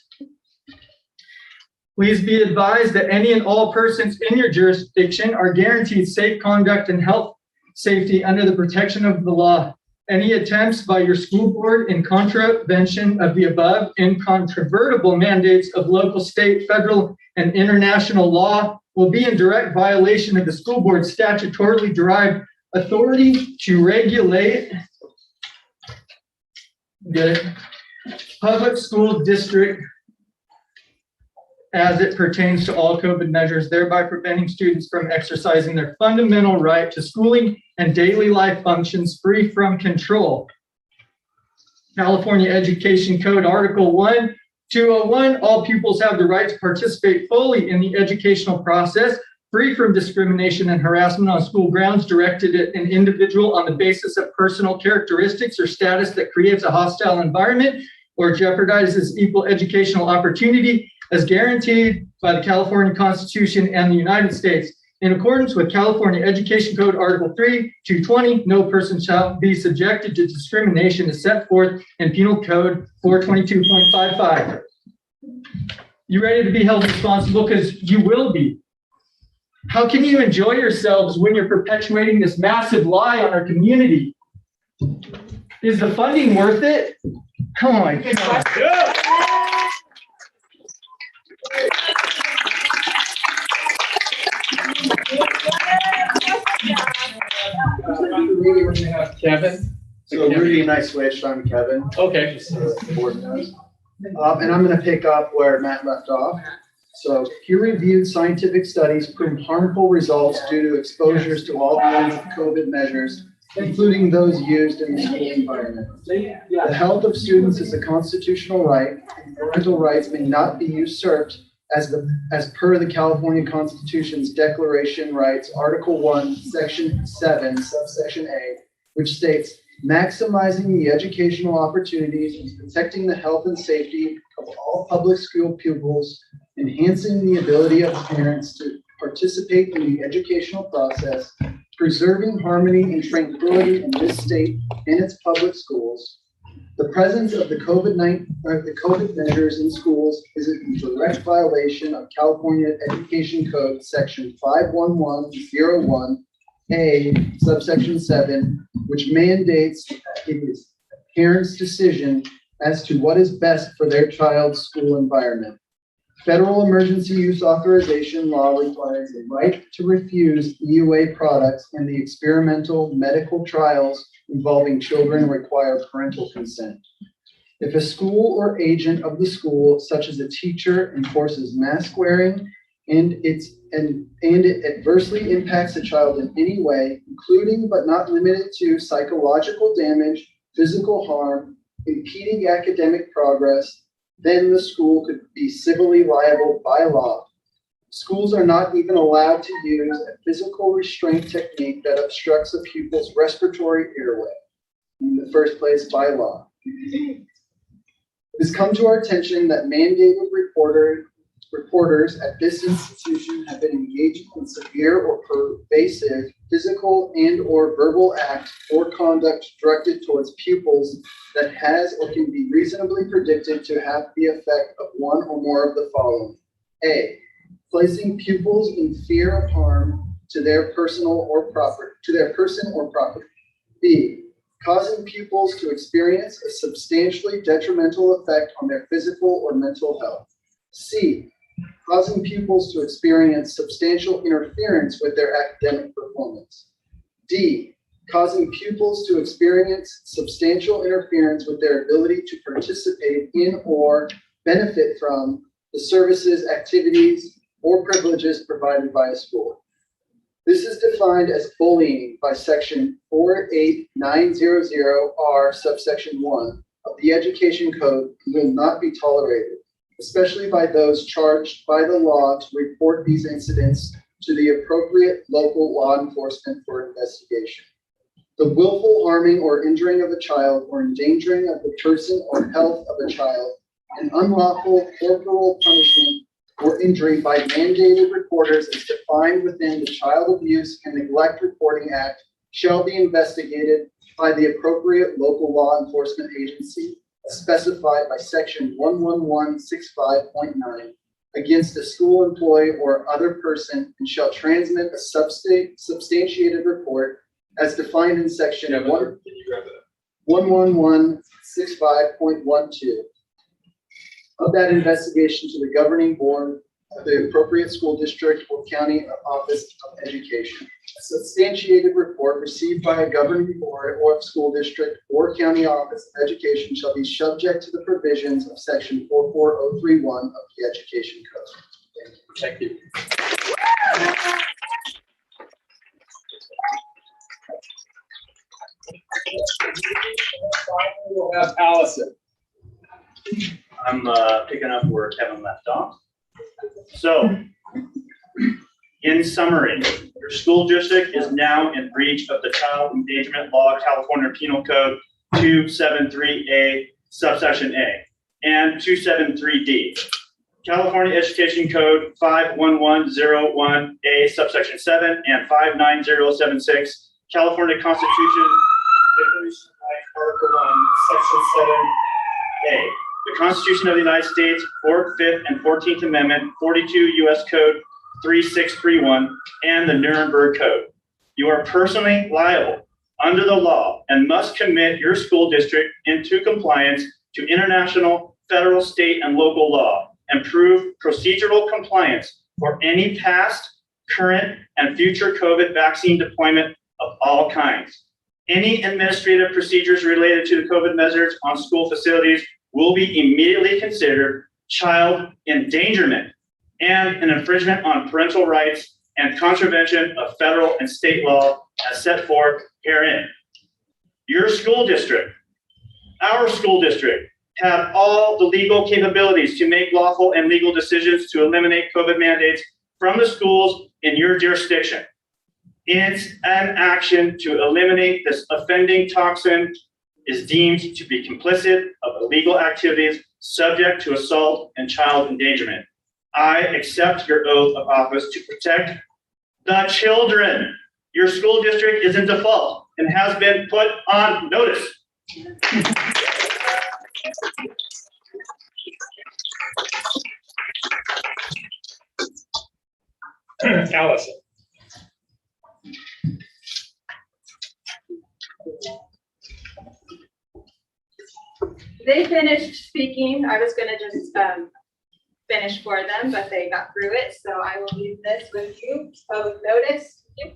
Please be advised that any and all persons in your jurisdiction are guaranteed safe conduct and health safety under the protection of the law. Any attempts by your school board in contravention of the above incontrovertible mandates of local, state, federal, and international law will be in direct violation of the school board's statutorily derived authority to regulate the public school district as it pertains to all COVID measures, thereby preventing students from exercising their fundamental right to schooling and daily life functions free from control. California Education Code Article 1, 201, all pupils have the right to participate fully in the educational process, free from discrimination and harassment on school grounds directed at an individual on the basis of personal characteristics or status that creates a hostile environment or jeopardizes equal educational opportunity as guaranteed by the California Constitution and the United States. In accordance with California Education Code Article 3, 220, no person shall be subjected to discrimination as set forth in Penal Code 422.55. You ready to be held responsible? Because you will be. How can you enjoy yourselves when you're perpetuating this massive lie on our community? Is the funding worth it? Oh my God. Kevin? So Rudy and I switched. I'm Kevin. Okay. So the board knows. And I'm going to pick up where Matt left off. So peer-reviewed scientific studies prove harmful results due to exposures to all kinds of COVID measures, including those used in the school environment. The health of students is a constitutional right, and parental rights may not be usurped as per the California Constitution's Declaration Rights, Article 1, Section 7, subsection A, which states, maximizing the educational opportunities and protecting the health and safety of all public school pupils, enhancing the ability of parents to participate in the educational process, preserving harmony and tranquility in this state and its public schools. The presence of the COVID measures in schools is in direct violation of California Education Code Section 51101A, subsection 7, which mandates it is parents' decision as to what is best for their child's school environment. Federal emergency use authorization law requires the right to refuse EUA products, and the experimental medical trials involving children require parental consent. If a school or agent of the school, such as a teacher, enforces mask wearing and it adversely impacts a child in any way, including but not limited to psychological damage, physical harm, impeding academic progress, then the school could be civilly liable by law. Schools are not even allowed to use a physical restraint technique that obstructs a pupil's respiratory airway, in the first place by law. It has come to our attention that mandated reporters at this institution have been engaged in severe or pervasive physical and or verbal acts or conduct directed towards pupils that has or can be reasonably predicted to have the effect of one or more of the following. A, placing pupils in fear of harm to their person or property. B, causing pupils to experience a substantially detrimental effect on their physical or mental health. C, causing pupils to experience substantial interference with their academic performance. D, causing pupils to experience substantial interference with their ability to participate in or benefit from the services, activities, or privileges provided by a school. This is defined as bullying by section 48900R subsection 1 of the Education Code and will not be tolerated, especially by those charged by the law to report these incidents to the appropriate local law enforcement for investigation. The willful harming or injuring of a child or endangering of the person or health of a child, and unlawful corporal punishment or injury by mandated reporters as defined within the Child Abuse and Neglect Reporting Act shall be investigated by the appropriate local law enforcement agency as specified by section 11165.9 against a school employee or other person, and shall transmit a substantiated report as defined in section 11165.12 of that investigation to the governing board of the appropriate school district or county office of education. A substantiated report received by a governing board or school district or county office of education shall be subject to the provisions of section 44031 of the Education Code. Thank you. We'll have Allison. I'm picking up where Kevin left off. So, in summary, your school district is now in breach of the Child Endangerment Law, California Penal Code 273A, subsection A, and 273D. California Education Code 51101A subsection 7 and 59076, California Constitution, Article 1, Section 7A. The Constitution of the United States, 4th, 5th, and 14th Amendment, 42 U.S. Code 3631, and the Nuremberg Code. You are personally liable under the law and must commit your school district into compliance to international, federal, state, and local law and prove procedural compliance for any past, current, and future COVID vaccine deployment of all kinds. Any administrative procedures related to the COVID measures on school facilities will be immediately considered child endangerment and an infringement on parental rights and contravention of federal and state law as set forth herein. Your school district, our school district, have all the legal capabilities to make lawful and legal decisions to eliminate COVID mandates from the schools in your jurisdiction. It's an action to eliminate this offending toxin is deemed to be complicit of illegal activities subject to assault and child endangerment. I accept your oath of office to protect the children. Your school district is in default and has been put on notice. Allison. They finished speaking. I was gonna just finish for them, but they got through it. So I will leave this with you. Public notice. It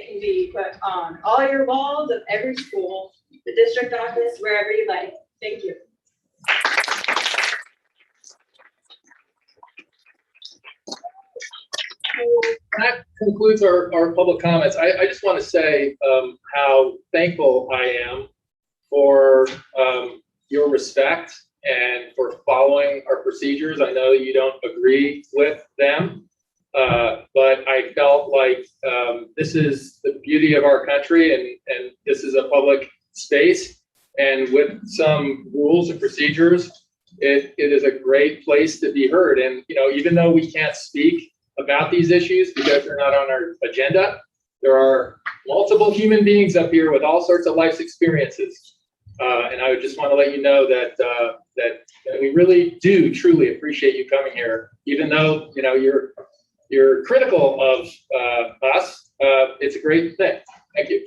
can be put on all your walls of every school, the district office, wherever you like. Thank you. That concludes our public comments. I just want to say how thankful I am for your respect and for following our procedures. I know you don't agree with them, but I felt like this is the beauty of our country, and this is a public space. And with some rules and procedures, it is a great place to be heard. And even though we can't speak about these issues because they're not on our agenda, there are multiple human beings up here with all sorts of life's experiences. And I would just want to let you know that we really do truly appreciate you coming here, even though you're critical of us. It's a great thing. Thank you.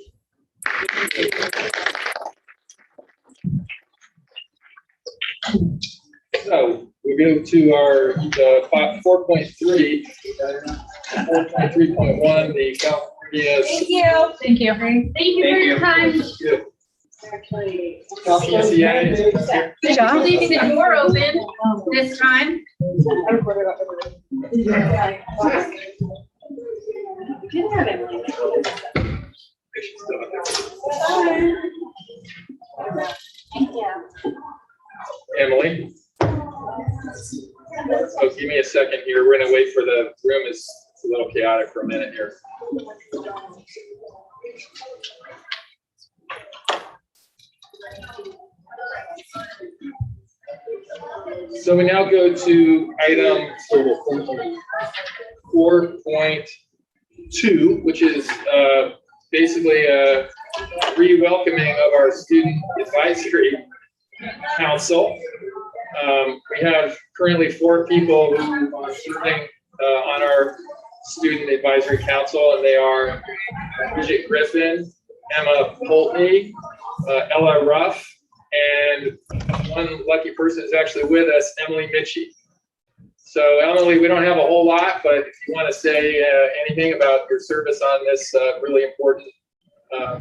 So we go to our 4.3, 4.3.1, the California. Thank you. Thank you. Thank you for your time. Actually, Good job. Leaving the door open this time. Emily. Oh, give me a second here. We're gonna wait for the room is a little chaotic for a minute here. So we now go to item 4.2, which is basically a re-welcoming of our Student Advisory Council. We have currently 4 people who are serving on our Student Advisory Council, and they are Bridget Griffin, Emma Poltney, Ella Ruff, and one lucky person is actually with us, Emily Mitchie. So Emily, we don't have a whole lot, but if you want to say anything about your service on this really important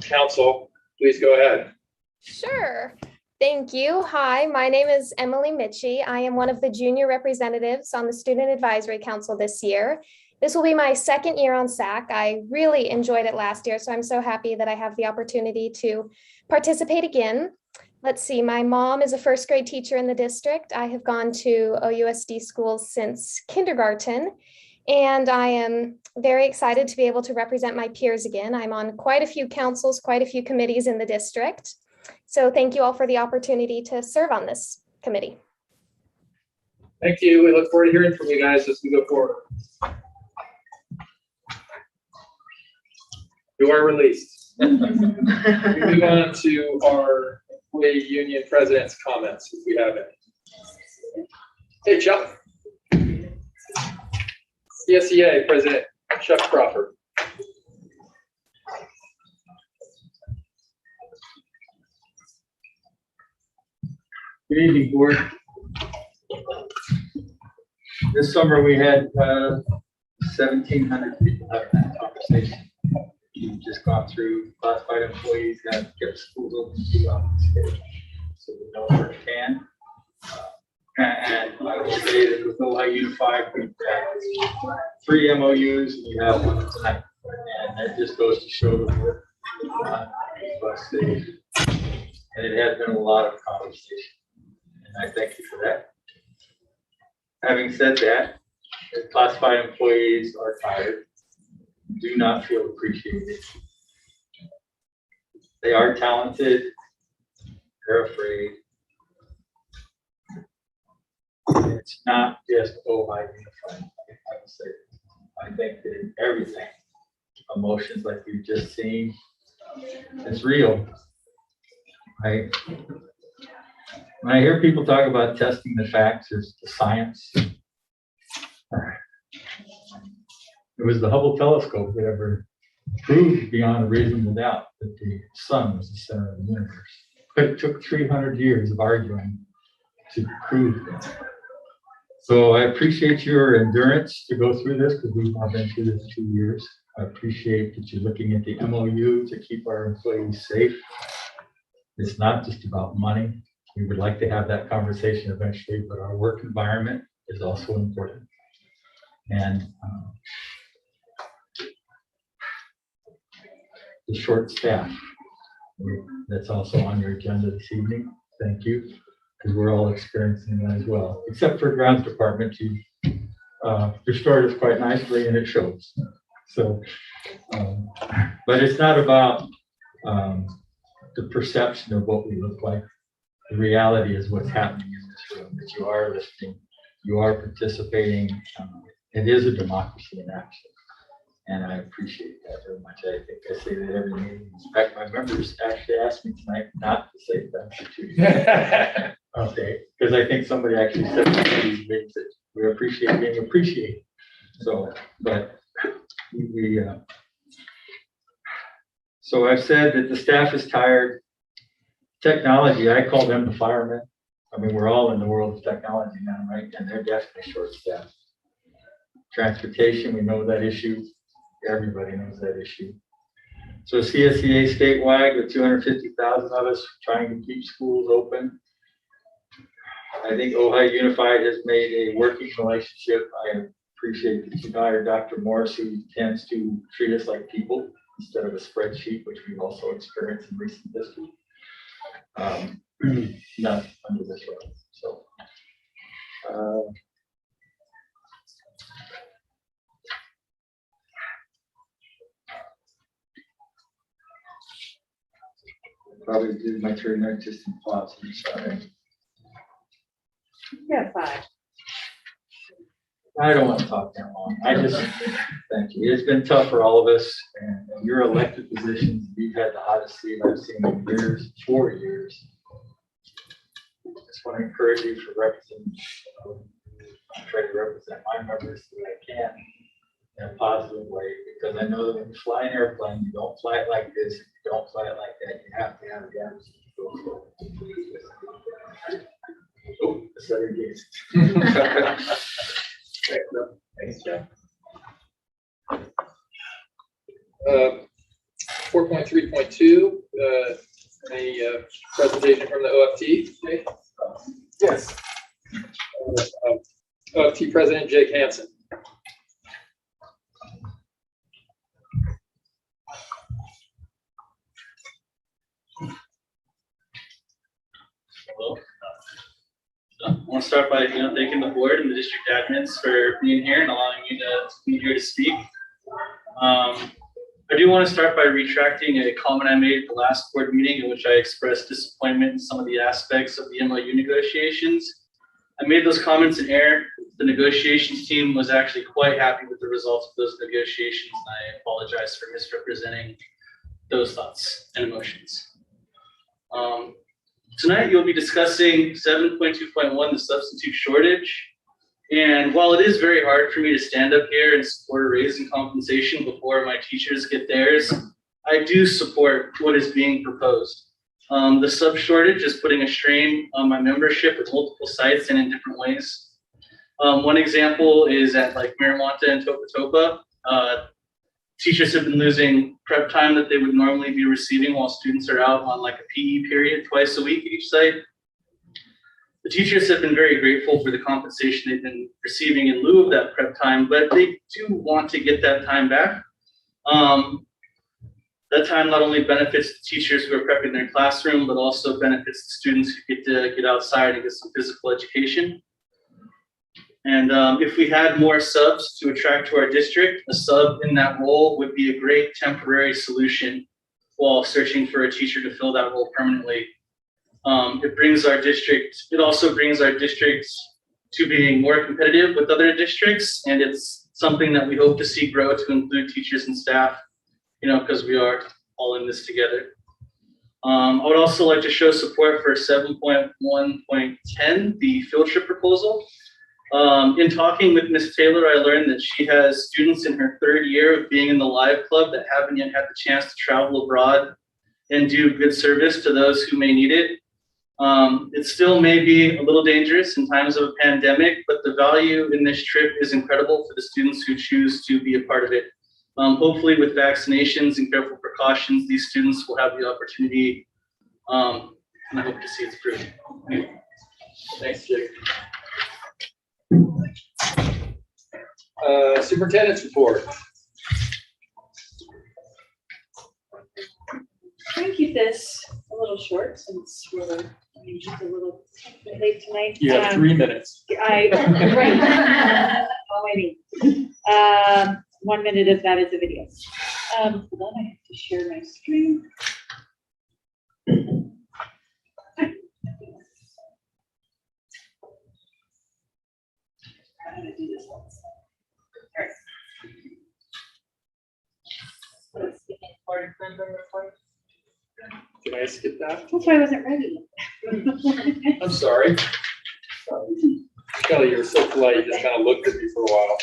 council, please go ahead. Sure. Thank you. Hi, my name is Emily Mitchie. I am one of the junior representatives on the Student Advisory Council this year. This will be my 2nd year on SAC. I really enjoyed it last year, so I'm so happy that I have the opportunity to participate again. Let's see, my mom is a 1st grade teacher in the district. I have gone to OUSD schools since kindergarten, and I am very excited to be able to represent my peers again. I'm on quite a few councils, quite a few committees in the district. So thank you all for the opportunity to serve on this committee. Thank you. We look forward to hearing from you guys as we go forward. You are released. We move on to our employee union president's comments, if we have any. Hey, Chuck. CSEA President Chuck Crawford. Good evening, board. This summer we had 1,700 people having that conversation. We've just gone through classified employees that kept schools open throughout the state, so we know firsthand. And I will say that with OUSD Unified, we've had 3 MOUs, and we have one tonight. And that just goes to show the work on bus stage. And it has been a lot of conversation. And I thank you for that. Having said that, if classified employees are tired, do not feel appreciated. They are talented, they're afraid. It's not just OUSD Unified. I would say, I think that in everything, emotions like we've just seen, it's real. When I hear people talk about testing the facts or the science, it was the Hubble telescope that ever proved beyond a reasonable doubt that the sun was the center of the universe. But it took 300 years of arguing to prove that. So I appreciate your endurance to go through this, because we've now been through this 2 years. I appreciate that you're looking at the MOU to keep our employees safe. It's not just about money. We would like to have that conversation eventually, but our work environment is also important. And the short staff, that's also on your agenda this evening. Thank you, because we're all experiencing that as well. Except for grounds department, you restored us quite nicely, and it shows. So, but it's not about the perception of what we look like. The reality is what's happening in this room, that you are listening, you are participating. It is a democracy in action. And I appreciate that very much. I think I say that every meeting. In fact, my members actually asked me tonight not to say thank you to you. Okay, because I think somebody actually said these meetings that we appreciate being appreciated. So, but so I've said that the staff is tired. Technology, I call them the firemen. I mean, we're all in the world of technology now, right? And they're definitely short-staffed. Transportation, we know that issue. Everybody knows that issue. So CSEA statewide, with 250,000 of us trying to keep schools open. I think OUSD Unified has made a working relationship. I appreciate that you hired Dr. Morris, who tends to treat us like people instead of a spreadsheet, which we've also experienced in recent history. Not under this one. So, probably did my turn there just in pause. I'm sorry. Yeah, 5. I don't want to talk that long. I just thank you. It's been tough for all of us, and your elected positions, we've had the hottest seat I've seen in years, 4 years. I just want to encourage you for representing. I try to represent my members that I can in a positive way, because I know that when you fly an airplane, you don't fly it like this, you don't fly it like that. You have to have the attitude to go for it. Oh, that's other gaze. Thanks, Jeff. 4.3.2, a presentation from the OFT. Okay. Yes. OFT President Jake Hansen. Hello. I want to start by thanking the board and the district admins for being here and allowing me to be here to speak. I do want to start by retracting a comment I made at the last board meeting in which I expressed disappointment in some of the aspects of the MOU negotiations. I made those comments in air. The negotiations team was actually quite happy with the results of those negotiations. And I apologize for misrepresenting those thoughts and emotions. Tonight, you'll be discussing 7.2.1, the substitute shortage. And while it is very hard for me to stand up here and support a raise in compensation before my teachers get theirs, I do support what is being proposed. The sub shortage is putting a strain on my membership at multiple sites and in different ways. One example is at like Miramonte and Topa Topa. Teachers have been losing prep time that they would normally be receiving while students are out on like a PE period twice a week at each site. The teachers have been very grateful for the compensation they've been receiving in lieu of that prep time, but they do want to get that time back. That time not only benefits the teachers who are prepping their classroom, but also benefits the students who get to get outside and get some physical education. And if we had more subs to attract to our district, a sub in that role would be a great temporary solution while searching for a teacher to fill that role permanently. It also brings our district to being more competitive with other districts, and it's something that we hope to see grow to include teachers and staff, because we are all in this together. I would also like to show support for 7.1.10, the field trip proposal. In talking with Ms. Taylor, I learned that she has students in her third year of being in the Live Club that haven't yet had the chance to travel abroad and do good service to those who may need it. It still may be a little dangerous in times of a pandemic, but the value in this trip is incredible for the students who choose to be a part of it. Hopefully with vaccinations and careful precautions, these students will have the opportunity, and I hope to see it through. Thanks, Jake. Superintendents report. Try to keep this a little short since we're just a little late tonight. You have 3 minutes. Right. All I need. 1 minute of that is a video. Hold on, I have to share my screen. I'm gonna do this once. All right. Can I skip that? That's why I wasn't ready. I'm sorry. Kelly, you're so polite. You just kind of looked at me for a while.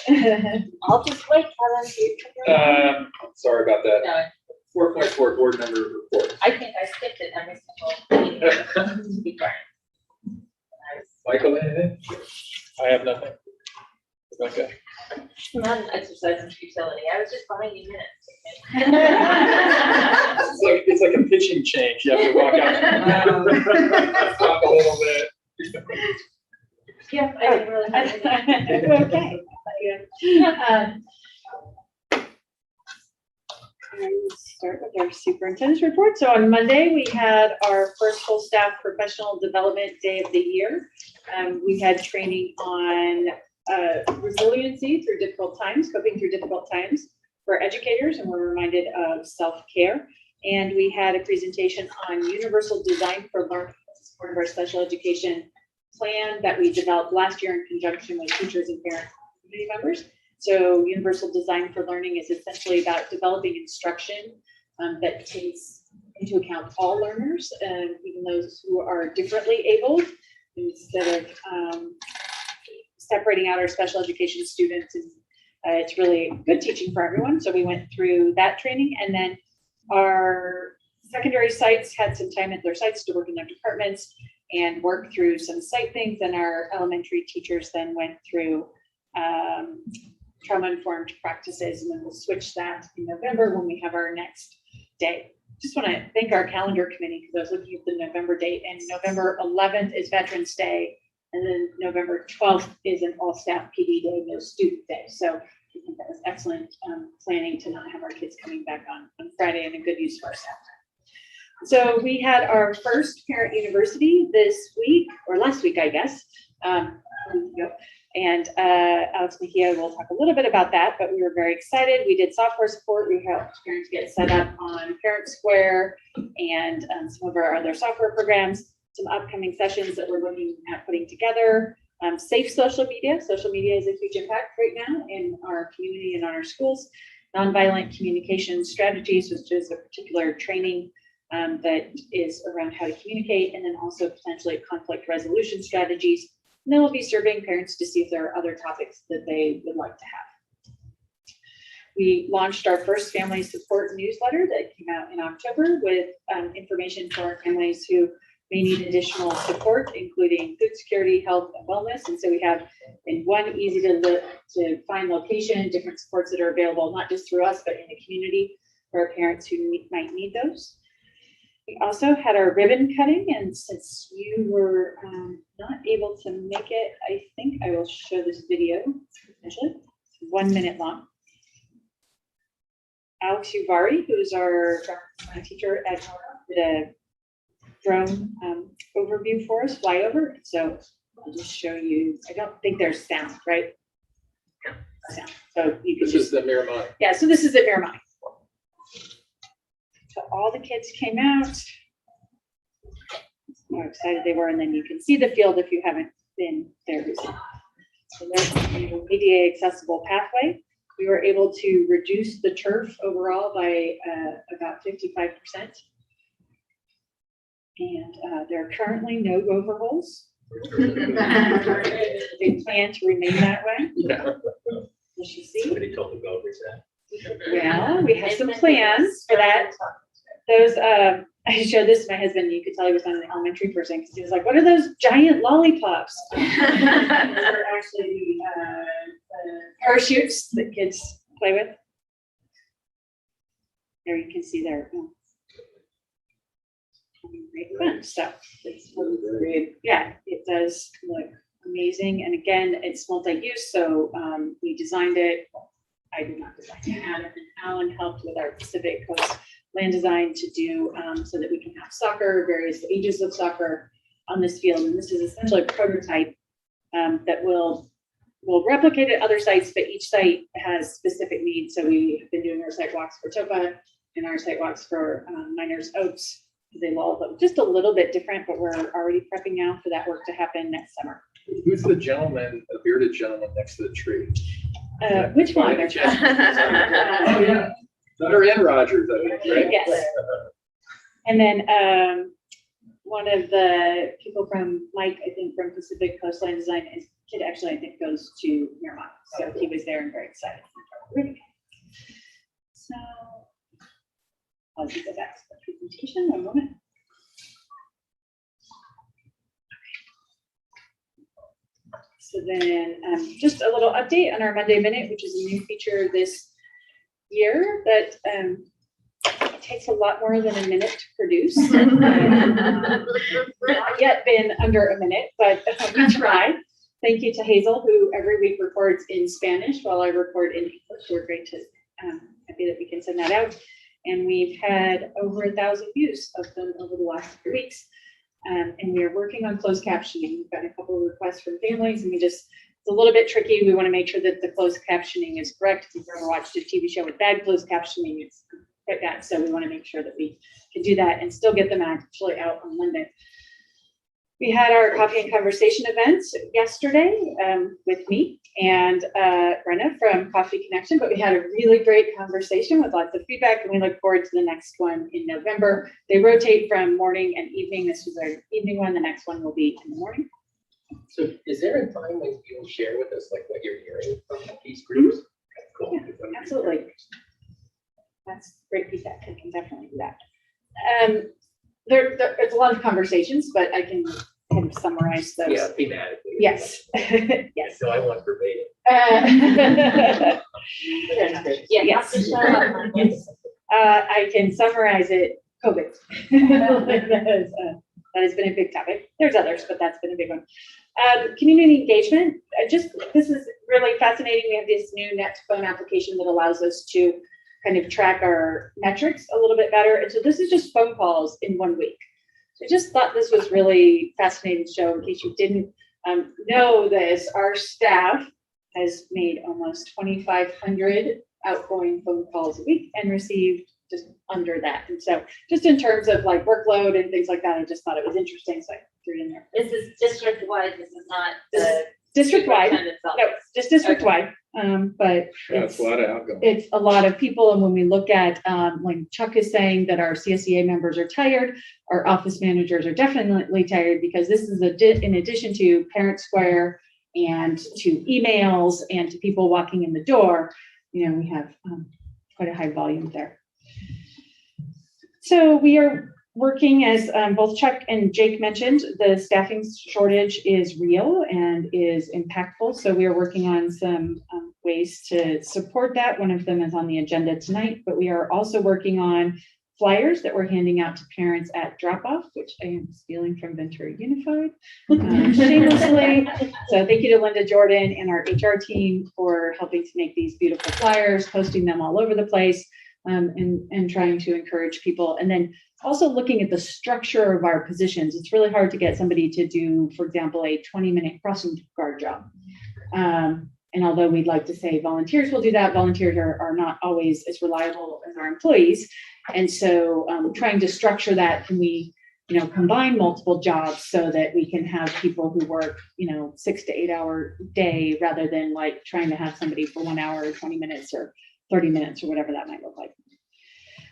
I'll just wait, Kevin. Sorry about that. 4.4 board member report. I think I skipped it every single meeting. Be quiet. Michael, anything? I have nothing. Okay. Not an exercise in futility. I was just buying you minutes. It's like a pitching change. You have to walk out. Talk a little bit. Yeah, I didn't really have anything. Okay. Start with our superintendent's report. So on Monday, we had our first full staff professional development day of the year. We had training on resiliency through difficult times, coping through difficult times for educators, and we're reminded of self-care. And we had a presentation on universal design for learning as part of our special education plan that we developed last year in conjunction with teachers and parent community members. So universal design for learning is essentially about developing instruction that takes into account all learners, even those who are differently abled, instead of separating out our special education students. And it's really good teaching for everyone. So we went through that training, and then our secondary sites had some time at their sites to work in their departments and work through some site things. And our elementary teachers then went through trauma-informed practices, and then we'll switch that in November when we have our next day. Just want to thank our calendar committee, because I was looking at the November date, and November 11th is Veterans Day, and then November 12th is an all-staff PD day, no student day. So I think that was excellent planning to not have our kids coming back on Friday, and a good use of our staff time. So we had our first parent university this week, or last week, I guess. And Alex Mejia will talk a little bit about that, but we were very excited. We did software support. We helped parents get set up on Parent Square and some of our other software programs, some upcoming sessions that we're looking at putting together. Safe social media. Social media is a huge impact right now in our community and on our schools. Nonviolent communication strategies, which is a particular training that is around how to communicate, and then also potentially conflict resolution strategies. And then we'll be surveying parents to see if there are other topics that they would like to have. We launched our first family support newsletter that came out in October with information for our families who may need additional support, including food security, health, and wellness. And so we have in one easy to find location, different supports that are available, not just through us, but in the community for our parents who might need those. We also had our ribbon cutting, and since you were not able to make it, I think I will show this video. Actually, it's 1 minute long. Alex Uvari, who's our teacher at did a drone overview for us, flyover. So I'll just show you. I don't think there's sound, right? Sound. So you can. This is the Miramani. Yeah. So this is at Miramani. So all the kids came out. How excited they were, and then you can see the field if you haven't been there recently. So there's the ADA accessible pathway. We were able to reduce the turf overall by about 55%. And there are currently no rover holes. They plan to remain that way. Yeah. As you see. Somebody told the governors that. Well, we have some plans for that. Those, I showed this to my husband. You could tell he was not an elementary person because he was like, "What are those giant lollipops?" Those are actually parachutes that kids play with. There you can see there. Great fun stuff. Yeah, it does look amazing. And again, it's multi-use. So we designed it. I did not design it. Alan helped with our Pacific Coast land design to do so that we can have soccer, various ages of soccer on this field. And this is essentially a prototype that will replicate at other sites, but each site has specific needs. So we have been doing our site walks for Topa and our site walks for Miners Oaks. They all look just a little bit different, but we're already prepping now for that work to happen next summer. Who's the gentleman, the bearded gentleman next to the tree? Which one? Thunder and Rogers, I think, right? Yes. And then one of the people from Mike, I think from Pacific Coastline Design, his kid actually, I think, goes to Miramont. So he was there and very excited. So I'll do the back to the presentation in a moment. So then just a little update on our Monday Minute, which is a new feature this year that it takes a lot more than a minute to produce. Not yet been under a minute, but we tried. Thank you to Hazel, who every week records in Spanish while I record in English. We're great to happy that we can send that out. And we've had over 1,000 views of them over the last 3 weeks. And we are working on closed captioning. We've got a couple of requests from families, and it's a little bit tricky. We want to make sure that the closed captioning is correct. If you've ever watched a TV show with bad closed captioning, it's quite bad. So we want to make sure that we can do that and still get them actually out on Monday. We had our coffee and conversation event yesterday with me and Brenna from Coffee Connection, but we had a really great conversation with lots of feedback, and we look forward to the next one in November. They rotate from morning and evening. This was our evening one. The next one will be in the morning. So is there a time when you'll share with us like what you're hearing from these groups? Cool. Yeah, absolutely. That's great feedback. I can definitely do that. It's a lot of conversations, but I can kind of summarize those. Yeah, thematically. Yes. Yes. So I want verbatim. Yes. I can summarize it. COVID. That has been a big topic. There's others, but that's been a big one. Community engagement. This is really fascinating. We have this new Net phone application that allows us to kind of track our metrics a little bit better. And so this is just phone calls in 1 week. So I just thought this was really fascinating to show in case you didn't know this. Our staff has made almost 2,500 outgoing phone calls a week and received just under that. And so just in terms of like workload and things like that, I just thought it was interesting, so I threw it in there. This is district-wide, this is not the. District-wide, superintendent's office. no, just district-wide, but Yeah, it's a lot of outgoing. it's a lot of people, and when we look at, like Chuck is saying that our CSEA members are tired, our office managers are definitely tired, because this is in addition to Parent Square and to emails and to people walking in the door, you know, we have quite a high volume there. So we are working, as both Chuck and Jake mentioned, the staffing shortage is real and is impactful. So we are working on some ways to support that. One of them is on the agenda tonight, but we are also working on flyers that we're handing out to parents at drop-off, which I am stealing from Ventura Unified shamelessly. So thank you to Linda Jordan and our HR team for helping to make these beautiful flyers, posting them all over the place, and trying to encourage people. And then also looking at the structure of our positions. It's really hard to get somebody to do, for example, a 20-minute crossing guard job. And although we'd like to say volunteers will do that, volunteers are not always as reliable as our employees. And so trying to structure that, can we, you know, combine multiple jobs so that we can have people who work, you know, 6 to 8 hour day, rather than like trying to have somebody for 1 hour or 20 minutes or 30 minutes or whatever that might look like.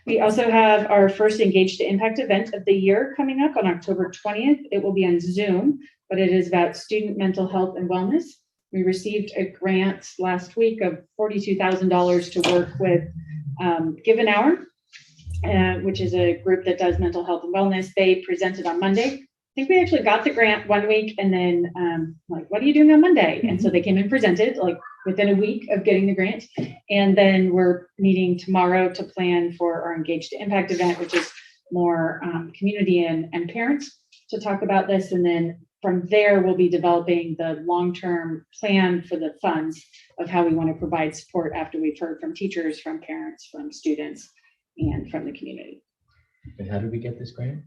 We also have our first Engage to Impact event of the year coming up on October 20th. It will be on Zoom, but it is about student mental health and wellness. We received a grant last week of $42,000 to work with Give an Hour, which is a group that does mental health and wellness. They presented on Monday. I think we actually got the grant one week, and then like, what are you doing on Monday? And so they came and presented like within a week of getting the grant. And then we're meeting tomorrow to plan for our Engage to Impact event, which is more community and parents to talk about this. And then from there, we'll be developing the long-term plan for the funds of how we want to provide support after we've heard from teachers, from parents, from students, and from the community. And how did we get this grant?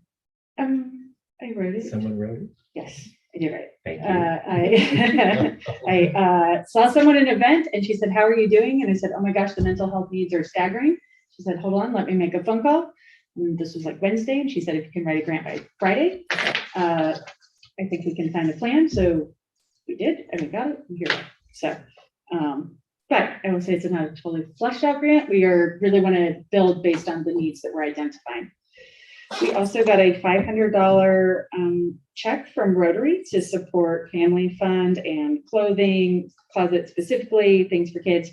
I wrote it. Someone wrote it? Yes, I did write Thank it. I saw someone at an event, and she said, "How are you doing?" And I said, "Oh my gosh, the mental health needs are staggering." She said, "Hold on, let me make a phone call." And this was like Wednesday, and she said, "If you can write a grant by Friday, I think we can find a plan." So we did, and we got it. And here we are. So, but I will say it's not a totally fleshed out grant. We really want to build based on the needs that we're identifying. We also got a $500 check from Rotary to support Family Fund and clothing, closet specifically, things for kids.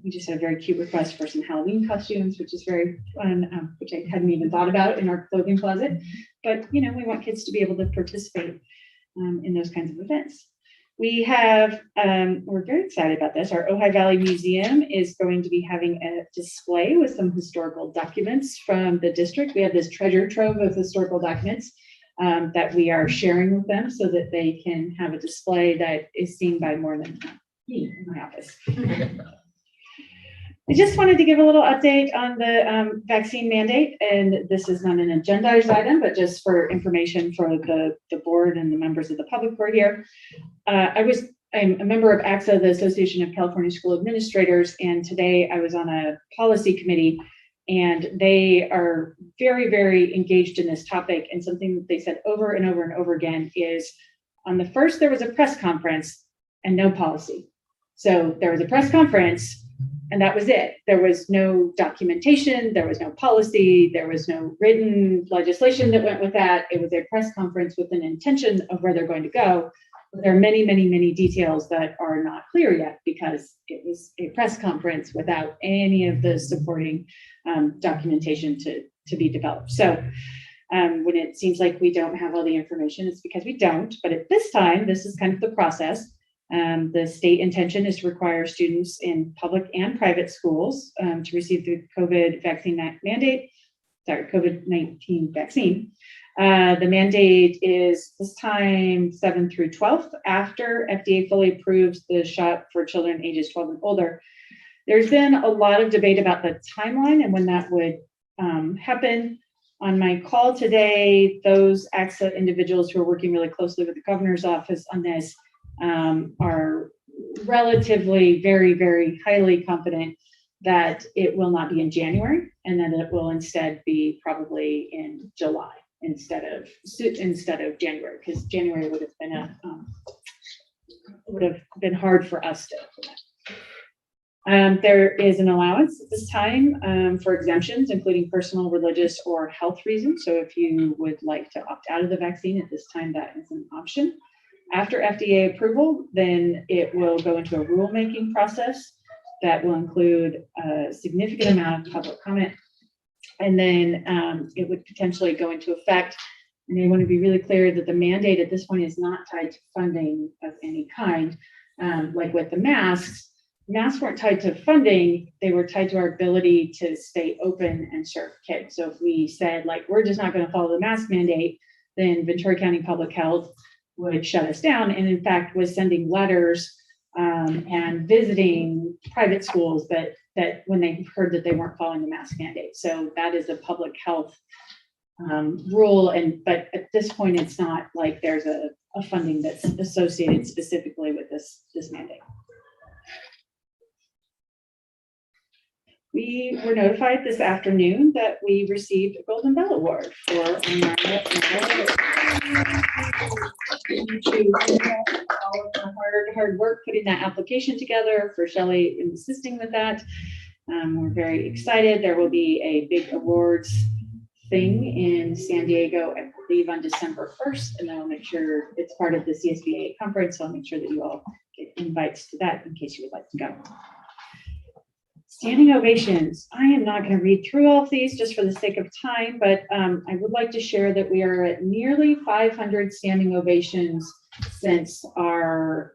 We just had a very cute request for some Halloween costumes, which is very fun, which I hadn't even thought about in our clothing closet. But, you know, we want kids to be able to participate in those kinds of events. We have, we're very excited about this. Our Ojai Valley Museum is going to be having a display with some historical documents from the district. We have this treasure trove of historical documents that we are sharing with them so that they can have a display that is seen by more than me in my office. I just wanted to give a little update on the vaccine mandate, and this is not an agendized item, but just for information for the board and the members of the public who are here. I'm a member of AXA, the Association of California School Administrators, and today I was on a policy committee, and they are very, very engaged in this topic. And something that they said over and over and over again is, on the first, there was a press conference and no policy. So there was a press conference, and that was it. There was no documentation, there was no policy, there was no written legislation that went with that. It was a press conference with an intention of where they're going to go. But there are many, many, many details that are not clear yet because it was a press conference without any of the supporting documentation to be developed. So when it seems like we don't have all the information, it's because we don't. But at this time, this is kind of the process. The state intention is to require students in public and private schools to receive the COVID COVID-19 vaccine. The mandate is this time 7th through 12th after FDA fully approves the shot for children ages 12 and older. There's been a lot of debate about the timeline and when that would happen. On my call today, those AXA individuals who are working really closely with the governor's office on this are relatively very, very highly confident that it will not be in January, and that it will instead be probably in July instead of January, because January would have been hard for us to implement. There is an allowance at this time for exemptions, including personal, religious, or health reasons. So if you would like to opt out of the vaccine at this time, that is an option. After FDA approval, then it will go into a rulemaking process that will include a significant amount of public comment. And then it would potentially go into effect. And I want to be really clear that the mandate at this point is not tied to funding of any kind. Like with the masks weren't tied to funding, they were tied to our ability to stay open and serve kids. So if we said, like, we're just not going to follow the mask mandate, then Ventura County Public Health would shut us down, and in fact was sending letters and visiting private schools that when they heard that they weren't following the mask mandate. So that is a public health rule, but at this point, it's not like there's a funding that's associated specifically with this mandate. We were notified this afternoon that we received a Golden Bell Award for all of the hard work putting that application together, for Shelley in assisting with that. We're very excited. There will be a big awards thing in San Diego, I believe on December 1st, and I'll make sure it's part of the CSBA conference. So I'll make sure that you all get invites to that in case you would like to go. Standing ovations. I am not going to read through all of these just for the sake of time, but I would like to share that we are at nearly 500 standing ovations since the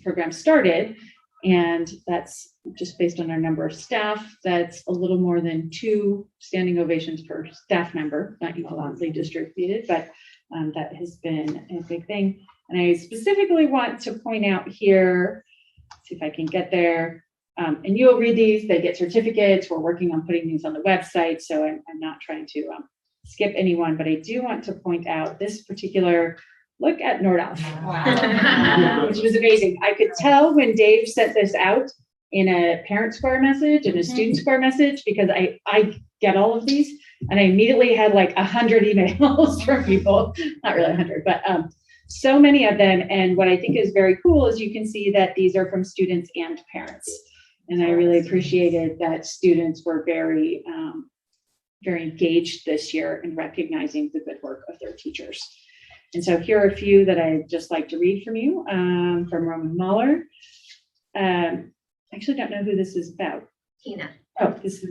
program started, and that's just based on our number of staff. That's a little more than 2 standing ovations per staff member, not equally distributed, but that has been a big thing. And I specifically want to point out here, see if I can get there. And you'll read these, they get certificates. We're working on putting these on the website, so I'm not trying to skip anyone, but I do want to point out this particular look at Nordhoff, which was amazing. I could tell when Dave sent this out in a parent square message and a student square message, because I get all of these, and I immediately had like 100 emails from people, not really 100, but so many of them. And what I think is very cool is you can see that these are from students and parents. And I really appreciated that students were very, very engaged this year in recognizing the good work of their teachers. And so here are a few that I'd just like to read from you, from Roman Mahler. I actually don't know who this is about. Tina. Oh, that's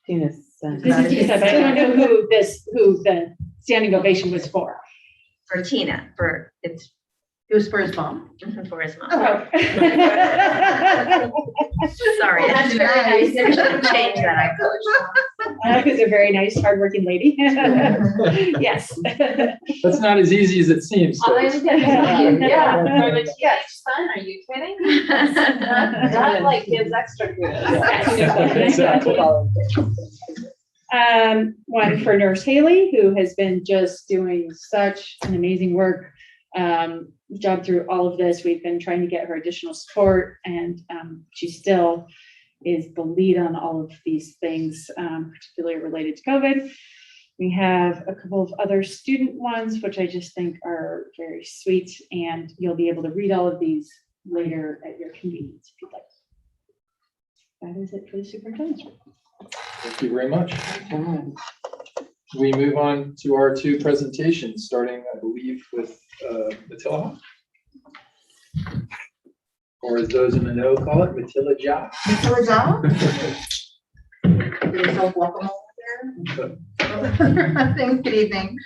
Tina's. This is Tina, but I don't know who the standing ovation was for. For Tina, It was for his mom. For his mom. Oh. Sorry, Well, that's I very nice. should change that. Who's a very nice, hardworking lady. Yes. That's not as easy as it seems. folks. Yeah, from a teenage son, are you kidding? That like gives extra kudos. Exactly. One for Nurse Haley, who has been just doing such an amazing work job through all of this. We've been trying to get her additional support, and she still is the lead on all of these things, particularly related to COVID. We have a couple of other student ones, which I just think are very sweet, and you'll be able to read all of these later at your convenience if you'd like. That is it for the superintendent's report. Thank you very much. We move on to our 2 presentations, starting, I believe, with Matilda. Or as those in the know call it, Matilda Ja. Matilda Ja? Give yourself welcome over there. Thanks, good evening.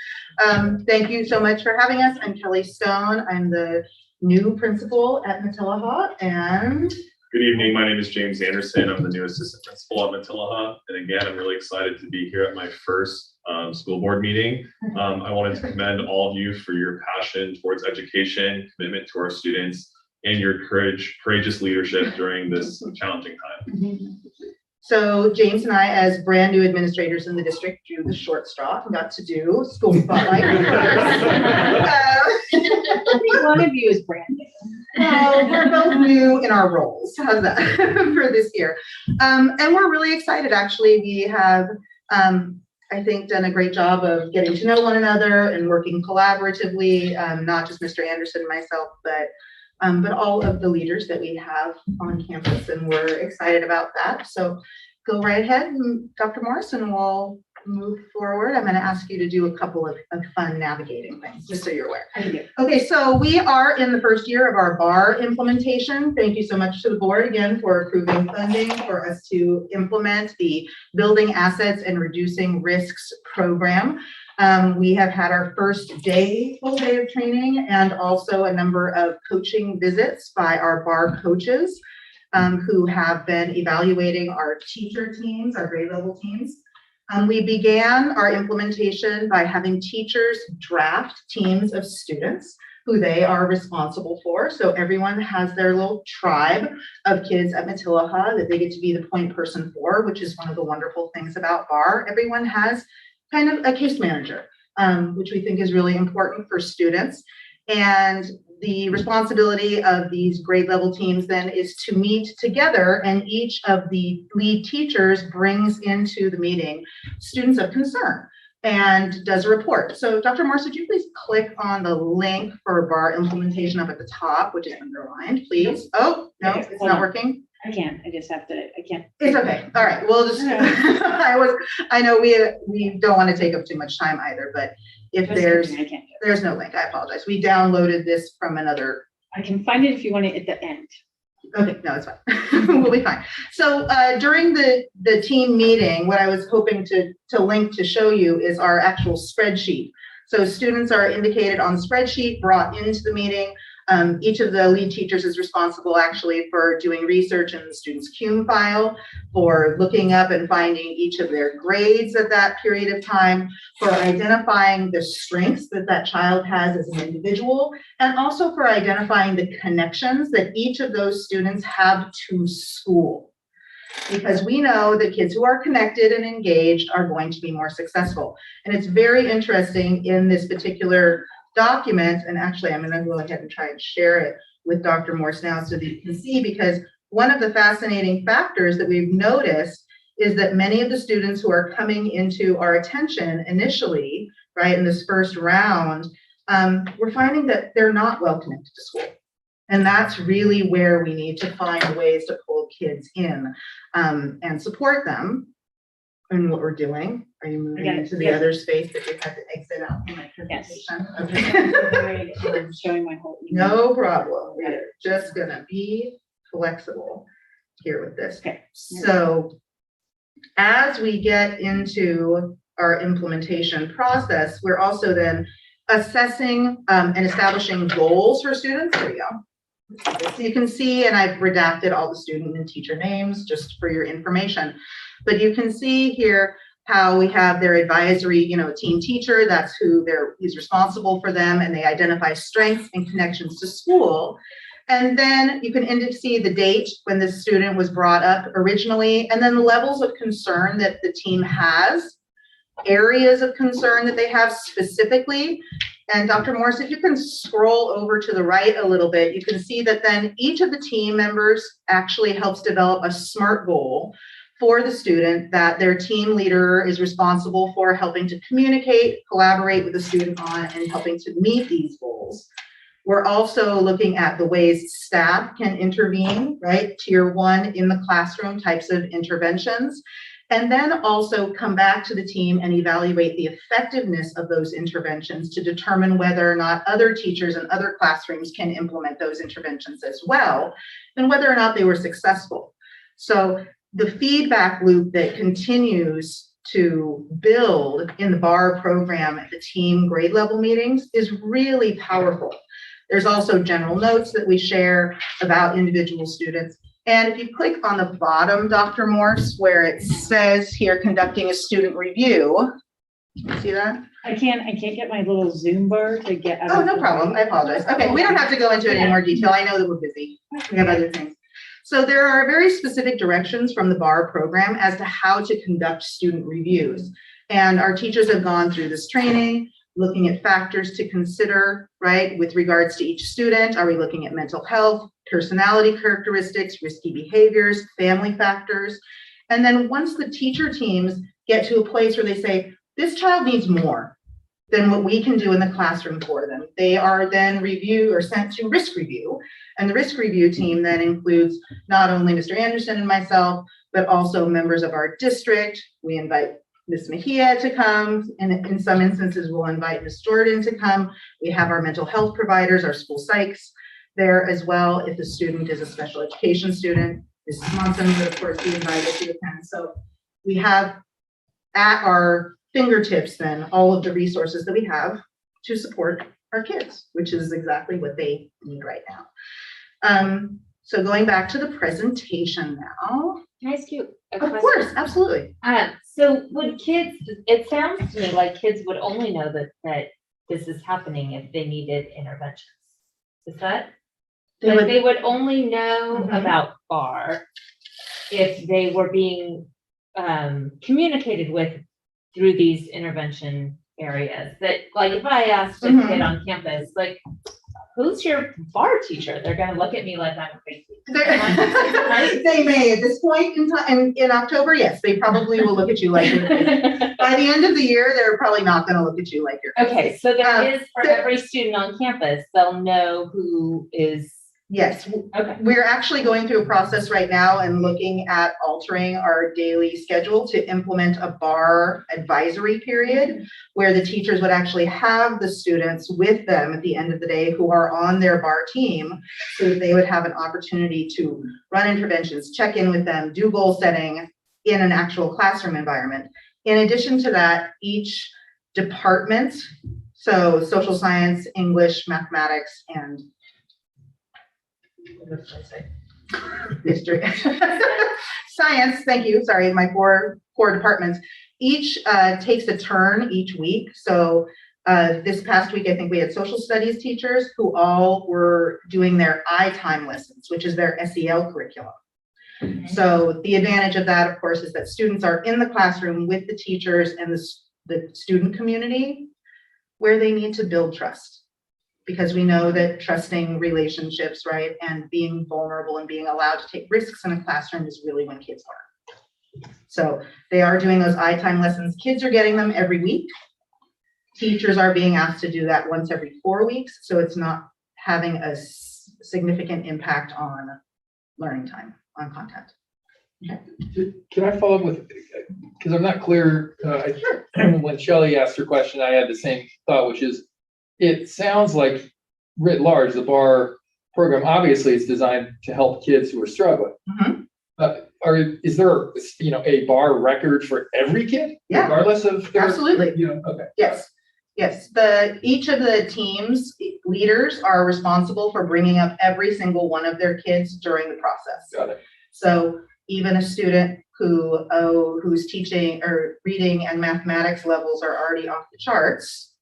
Thank you so much for having us. I'm Kelly Stone. I'm the new principal at Matillaha, and good evening. My name is James Anderson. I'm the new assistant principal at Matillaha. And again, I'm really excited to be here at my first school board meeting. I wanted to commend all of you for your passion towards education, commitment to our students, and your courageous leadership during this challenging time. so James and I, as brand new administrators in the district, drew the short straw and got to do school spotlight. I think one of you is brand new. Well, we're both new in our roles. How's that for this year? And we're really excited. Actually, we have, I think, done a great job of getting to know one another and working collaboratively. Not just Mr. Anderson and myself, but all of the leaders that we have on campus, and we're excited about that. So go right ahead, Dr. Morris, and we'll move forward. I'm going to ask you to do a couple of fun navigating things, just so you're aware. Okay, so we are in the first year of our BAR implementation. Thank you so much to the board again for approving funding for us to implement the Building Assets and Reducing Risks program. We have had our first full day of training, and also a number of coaching visits by our BAR coaches who have been evaluating our teacher teams, our grade level teams. We began our implementation by having teachers draft teams of students who they are responsible for. So everyone has their little tribe of kids at Matilaha that they get to be the point person for, which is one of the wonderful things about BAR. Everyone has kind of a case manager, which we think is really important for students. And the responsibility of these grade level teams then is to meet together, and each of the lead teachers brings into the meeting students of concern and does a report. So Dr. Morris, would you please click on the link for BAR implementation up at the top, which is underlined, please. Oh, no, it's not working. I can't. I just have to. I can't. It's okay. All right. We'll just. I know we don't want to take up too much time either, but if there's no link, I apologize. We downloaded this from another. I can find it if you want it at the end. Okay, no, it's fine. We'll be fine. So during the team meeting, what I was hoping to link to show you is our actual spreadsheet. So students are indicated on the spreadsheet, brought into the meeting. Each of the lead teachers is responsible actually for doing research in the student's CUME file, for looking up and finding each of their grades at that period of time, for identifying the strengths that that child has as an individual, and also for identifying the connections that each of those students have to school. Because we know that kids who are connected and engaged are going to be more successful. And it's very interesting in this particular document, and actually I'm going to go ahead and try and share it with Dr. Morse now so that you can see, because one of the fascinating factors that we've noticed is that many of the students who are coming into our attention initially, right, in this first round, we're finding that they're not well connected to school. And that's really where we need to find ways to pull kids in and support them in what we're doing. Are you moving into the other space that you had to exit out from my presentation? Okay. I'm showing my whole email. No problem. We're just gonna be flexible here with this. Okay. So as we get into our implementation process, we're also then assessing and establishing goals for students. There we go. So you can see, and I've redacted all the student and teacher names just for your information, but you can see here how we have their advisory, team teacher, that's who's responsible for them, and they identify strengths and connections to school. And then you can see the date when the student was brought up originally, and then the levels of concern that the team has, areas of concern that they have specifically. And Dr. Morris, if you can scroll over to the right a little bit, you can see that then each of the team members actually helps develop a SMART goal for the student that their team leader is responsible for helping to communicate, collaborate with the student on, and helping to meet these goals. We're also looking at the ways staff can intervene, right? Tier 1 in the classroom types of interventions. And then also come back to the team and evaluate the effectiveness of those interventions to determine whether or not other teachers and other classrooms can implement those interventions as well, and whether or not they were successful. So the feedback loop that continues to build in the BAR program at the team grade level meetings is really powerful. There's also general notes that we share about individual students. And if you click on the bottom, Dr. Morse, where it says here, conducting a student review, see that? I can't get my little Zoom bar to get out. Oh, no problem. I apologize. Okay, we don't have to go into it in more detail. I know that we're busy. We have other things. So there are very specific directions from the BAR program as to how to conduct student reviews. And our teachers have gone through this training. looking at factors to consider, right, with regards to each student. Are we looking at mental health, personality characteristics, risky behaviors, family factors? And then once the teacher teams get to a place where they say, this child needs more than what we can do in the classroom for them, they are then reviewed or sent to risk review. And the risk review team then includes not only Mr. Anderson and myself, but also members of our district. We invite Ms. Mejia to come, and in some instances, we'll invite Ms. Jordan to come. We have our mental health providers, our school psychs there as well. If the student is a special education student, Ms. Monson would of course be invited to attend. So we have at our fingertips then all of the resources that we have to support our kids, which is exactly what they need right now. So going back to the presentation now. Can I ask you a Of question? course, absolutely. So would kids, it sounds to me like kids would only know that this is happening if they needed interventions. Is that? They would only know about BAR if they were being communicated with through these intervention areas. That, like, if I asked a kid on campus, like, who's your BAR teacher? They're gonna look at me like I'm crazy. They may at this point in time, in October, yes, they probably will look at you like you're crazy. By the end of the year, they're probably not gonna look at you like you're crazy. Okay, so there is for every student on campus, they'll know who is. Yes. Okay. We're actually going through a process right now and looking at altering our daily schedule to implement a BAR advisory period where the teachers would actually have the students with them at the end of the day who are on their BAR team, so that they would have an opportunity to run interventions, check in with them, do goal setting in an actual classroom environment. In addition to that, each department, so social science, English, mathematics, and history, science, thank you, sorry, my four core departments, each takes a turn each week. So this past week, I think we had social studies teachers who all were doing their I-time lessons, which is their SEL curriculum. So the advantage of that, of course, is that students are in the classroom with the teachers and the student community where they need to build trust. Because we know that trusting relationships, right, and being vulnerable and being allowed to take risks in a classroom is really when kids learn. So they are doing those I-time lessons. Kids are getting them every week. Teachers are being asked to do that once every 4 weeks. So it's not having a significant impact on learning time, on content. Okay. Can I follow up with, because I'm not clear, when Shelley asked her question, I had the same thought, which is, it sounds like writ large, the BAR program, obviously is designed to help kids who are struggling. Is there, a BAR record for every kid? Yeah. Regardless of their, absolutely. Okay. Yes. Yes. Each of the teams leaders are responsible for bringing up every single one of their kids during the process. Got it. So even a student whose teaching or reading and mathematics levels are already off the charts,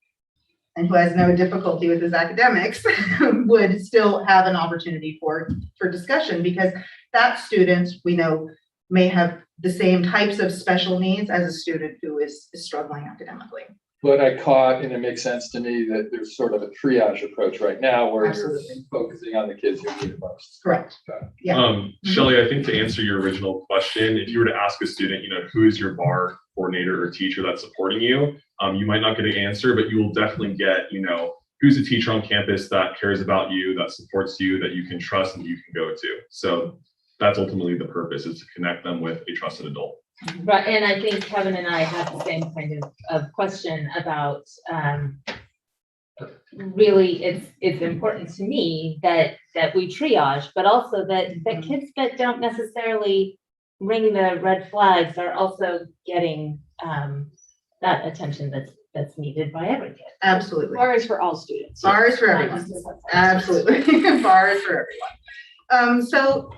and who has no difficulty with his academics would still have an opportunity for discussion, because that student, we know, may have the same types of special needs as a student who is struggling academically. But I caught, and it makes sense to me, that there's sort of a triage approach right now where Absolutely. you're focusing on the kids who need it most. Correct. Yeah. Shelley, I think to answer your original question, if you were to ask a student, who is your BAR coordinator or teacher that's supporting you, you might not get an answer, but you will definitely get, who's a teacher on campus that cares about you, that supports you, that you can trust and you can go to. So that's ultimately the purpose, is to connect them with a trusted adult. Right, and I think Kevin and I have the same kind of question about, really, it's important to me that we triage, but also that kids that don't necessarily ring the red flags are also getting that attention that's needed by every kid. Absolutely. BAR is for all students. BAR is for everyone. Absolutely. BAR is for everyone. So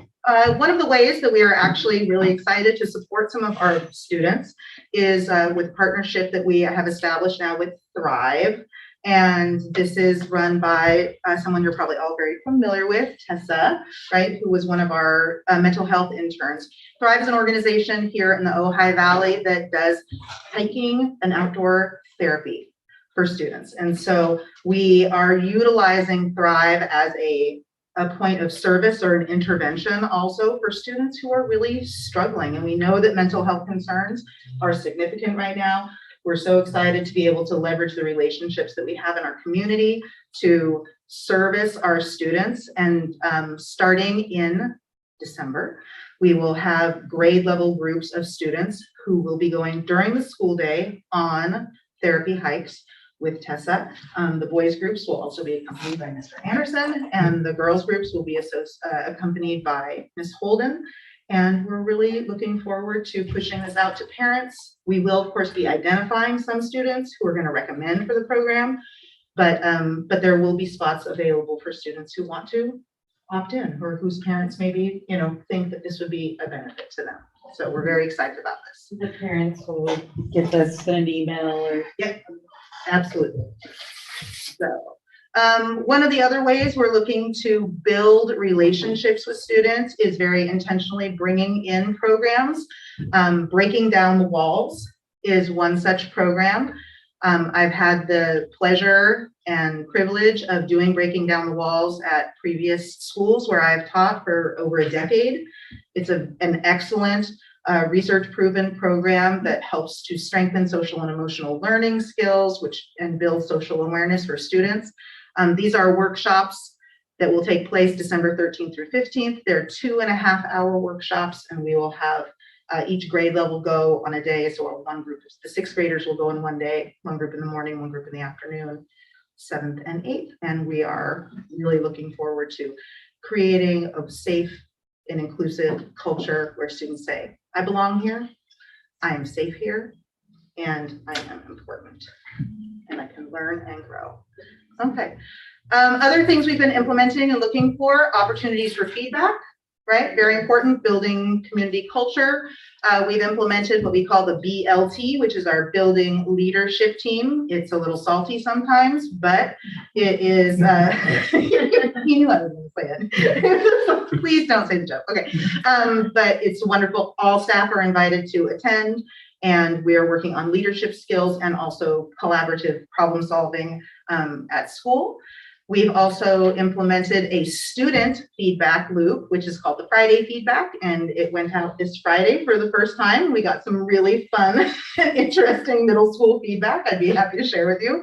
one of the ways that we are actually really excited to support some of our students is with partnership that we have established now with Thrive. And this is run by someone you're probably all very familiar with, Tessa, right, who was one of our mental health interns. Thrive is an organization here in the Ojai Valley that does hiking and outdoor therapy for students. And so we are utilizing Thrive as a point of service or an intervention also for students who are really struggling. And we know that mental health concerns are significant right now. We're so excited to be able to leverage the relationships that we have in our community to service our students. And starting in December, we will have grade level groups of students who will be going during the school day on therapy hikes with Tessa. The boys groups will also be accompanied by Mr. Anderson, and the girls groups will be accompanied by Ms. Holden. And we're really looking forward to pushing this out to parents. We will, of course, be identifying some students who are going to recommend for the program, but there will be spots available for students who want to opt in or whose parents maybe, think that this would be a benefit to them. So we're very excited about this. The parents will get us, send an email or. Yep, absolutely. So one of the other ways we're looking to build relationships with students is very intentionally bringing in programs. Breaking Down the Walls is one such program. I've had the pleasure and privilege of doing Breaking Down the Walls at previous schools where I've taught for over a decade. It's an excellent research-proven program that helps to strengthen social and emotional learning skills, and build social awareness for students. These are workshops that will take place December 13th through 15th. They're 2.5-hour workshops, and we will have each grade level go on a day. So one group, the 6th graders will go in one day, one group in the morning, one group in the afternoon, 7th and 8th. And we are really looking forward to creating a safe and inclusive culture where students say, I belong here, I am safe here, and I am important, and I can learn and grow. Okay. Other things we've been implementing and looking for, opportunities for feedback, right? Very important, building community culture. We've implemented what we call the BLT, which is our building leadership team. It's a little salty sometimes, but it is, you knew I was going to say it. Please don't say the joke. Okay. But it's wonderful. All staff are invited to attend, and we are working on leadership skills and also collaborative problem solving at school. We've also implemented a student feedback loop, which is called the Friday feedback, and it went out this Friday for the first time. We got some really fun, interesting middle school feedback I'd be happy to share with you.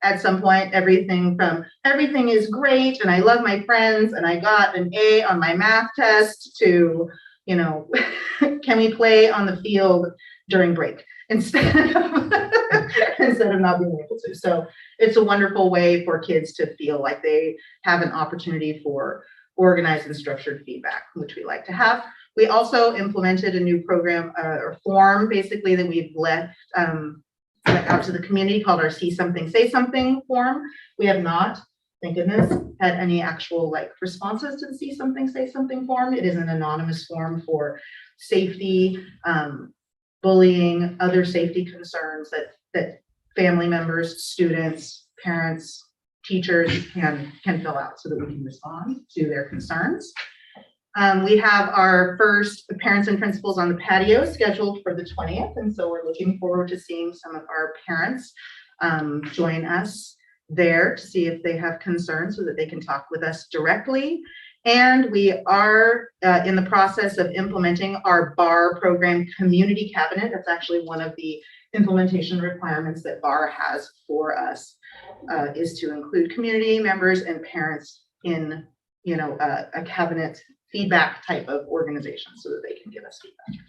At some point, everything from everything is great and I love my friends and I got an A on my math test to, can we play on the field during break instead of not being able to. So it's a wonderful way for kids to feel like they have an opportunity for organized and structured feedback, which we like to have. We also implemented a new program or form basically that we've left out to the community called our See Something, Say Something form. We have not, thank goodness, had any actual responses to the See Something, Say Something form. It is an anonymous form for safety, bullying, other safety concerns that family members, students, parents, teachers can fill out so that we can respond to their concerns. We have our first parents and principals on the patio scheduled for the 20th, and so we're looking forward to seeing some of our parents join us there to see if they have concerns so that they can talk with us directly. And we are in the process of implementing our BAR program community cabinet. That's actually one of the implementation requirements that BAR has for us, is to include community members and parents in a cabinet feedback type of organization so that they can give us feedback.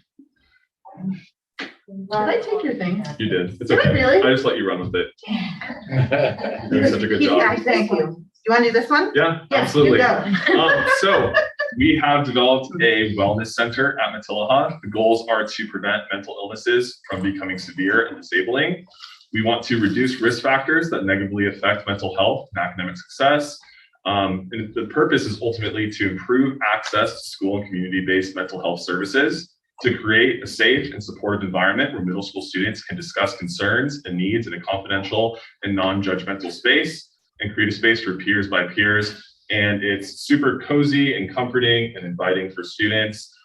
Did I take your thing? You did. It's Did I okay. really? I just let you run with it. You're doing such a good job. Thank you. Do you want to do this one? Yeah, Yes, absolutely. you go. So we have developed a wellness center at Matilaha. The goals are to prevent mental illnesses from becoming severe and disabling. We want to reduce risk factors that negatively affect mental health and academic success. And the purpose is ultimately to improve access to school and community-based mental health services, to create a safe and supportive environment where middle school students can discuss concerns and needs in a confidential and non-judgmental space, and create a space for peers by peers. And it's super cozy and comforting and inviting for students.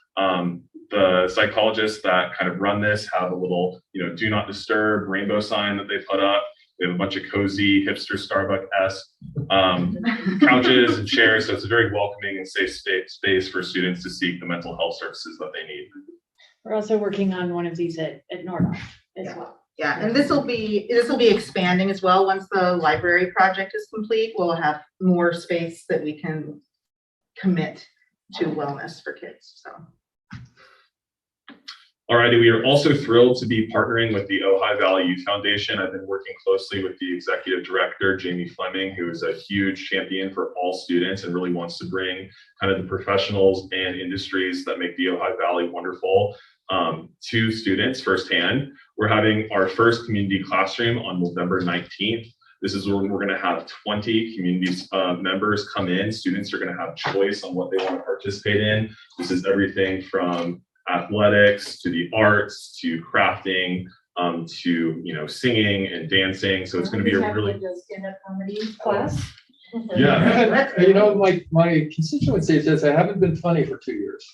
The psychologists that kind of run this have a little, do not disturb rainbow sign that they put up. We have a bunch of cozy hipster Starbucks-esque couches and chairs. So it's a very welcoming and safe space for students to seek the mental health services that they need. We're also working on one of these at Nordoff as well. Yeah, and this will be expanding as well. Once the library project is complete, we'll have more space that we can commit to wellness for kids, so. Alrighty, we are also thrilled to be partnering with the Ojai Valley Youth Foundation. I've been working closely with the executive director, Jamie Fleming, who is a huge champion for all students and really wants to bring kind of the professionals and industries that make the Ojai Valley wonderful to students firsthand. We're having our first community classroom on November 19th. This is when we're going to have 20 community members come in. Students are going to have choice on what they want to participate in. This is everything from athletics to the arts to crafting to singing and dancing. So it's going to be a really stand-up comedy class. yeah. My constituency says I haven't been funny for 2 years.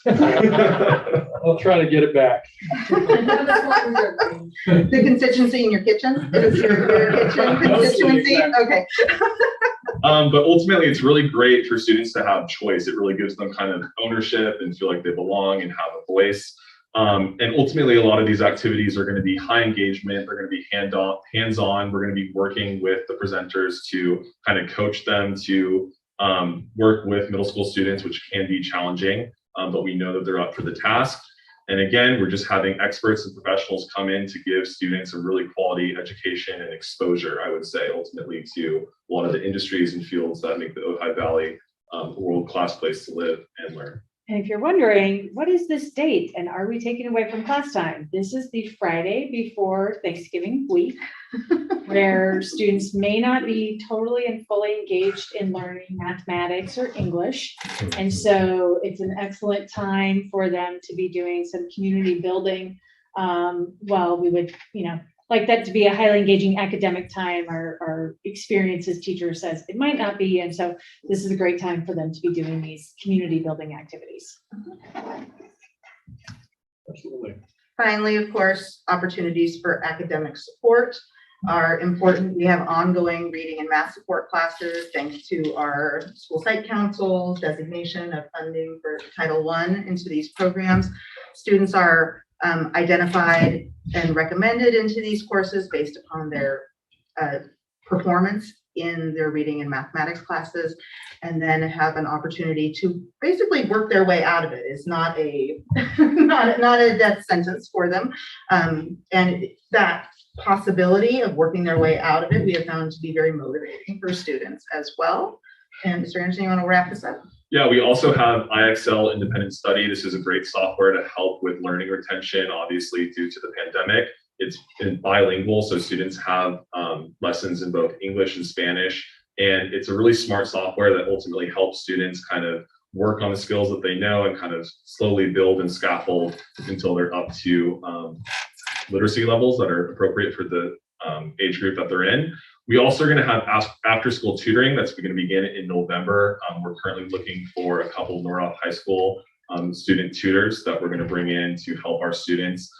I'll try to get it back. The constituency in your kitchen? Is your kitchen constituency? Okay. But ultimately, it's really great for students to have choice. It really gives them kind of ownership and feel like they belong and have a voice. And ultimately, a lot of these activities are going to be high engagement. They're going to be hands-on. We're going to be working with the presenters to kind of coach them to work with middle school students, which can be challenging, but we know that they're up for the task. And again, we're just having experts and professionals come in to give students a really quality education and exposure, I would say, ultimately to a lot of the industries and fields that make the Ojai Valley a world-class place to live and learn. And if you're wondering, what is this date and are we taking away from class time? This is the Friday before Thanksgiving week, where students may not be totally and fully engaged in learning mathematics or English. And so it's an excellent time for them to be doing some community building. Well, we would, like that to be a highly engaging academic time. Our experience as teacher says it might not be. And so this is a great time for them to be doing these community building activities. Absolutely. Finally, of course, opportunities for academic support are important. We have ongoing reading and math support classes thanks to our school site council designation of funding for Title I into these programs. Students are identified and recommended into these courses based upon their performance in their reading and mathematics classes, and then have an opportunity to basically work their way out of it. It's not a not a death sentence for them, and that possibility of working their way out of it we have found to be very motivating for students as well. And Mr. Anderson, you want to wrap this up? Yeah, we also have Ixl Independent Study. This is a great software to help with learning retention, obviously due to the pandemic. It's bilingual, so students have lessons in both English and Spanish. And it's a really smart software that ultimately helps students kind of work on the skills that they know and kind of slowly build and scaffold until they're up to literacy levels that are appropriate for the age group that they're in. We also are going to have after-school tutoring that's going to begin in November. We're currently looking for a couple of Nordoff High School student tutors that we're going to bring in to help our students,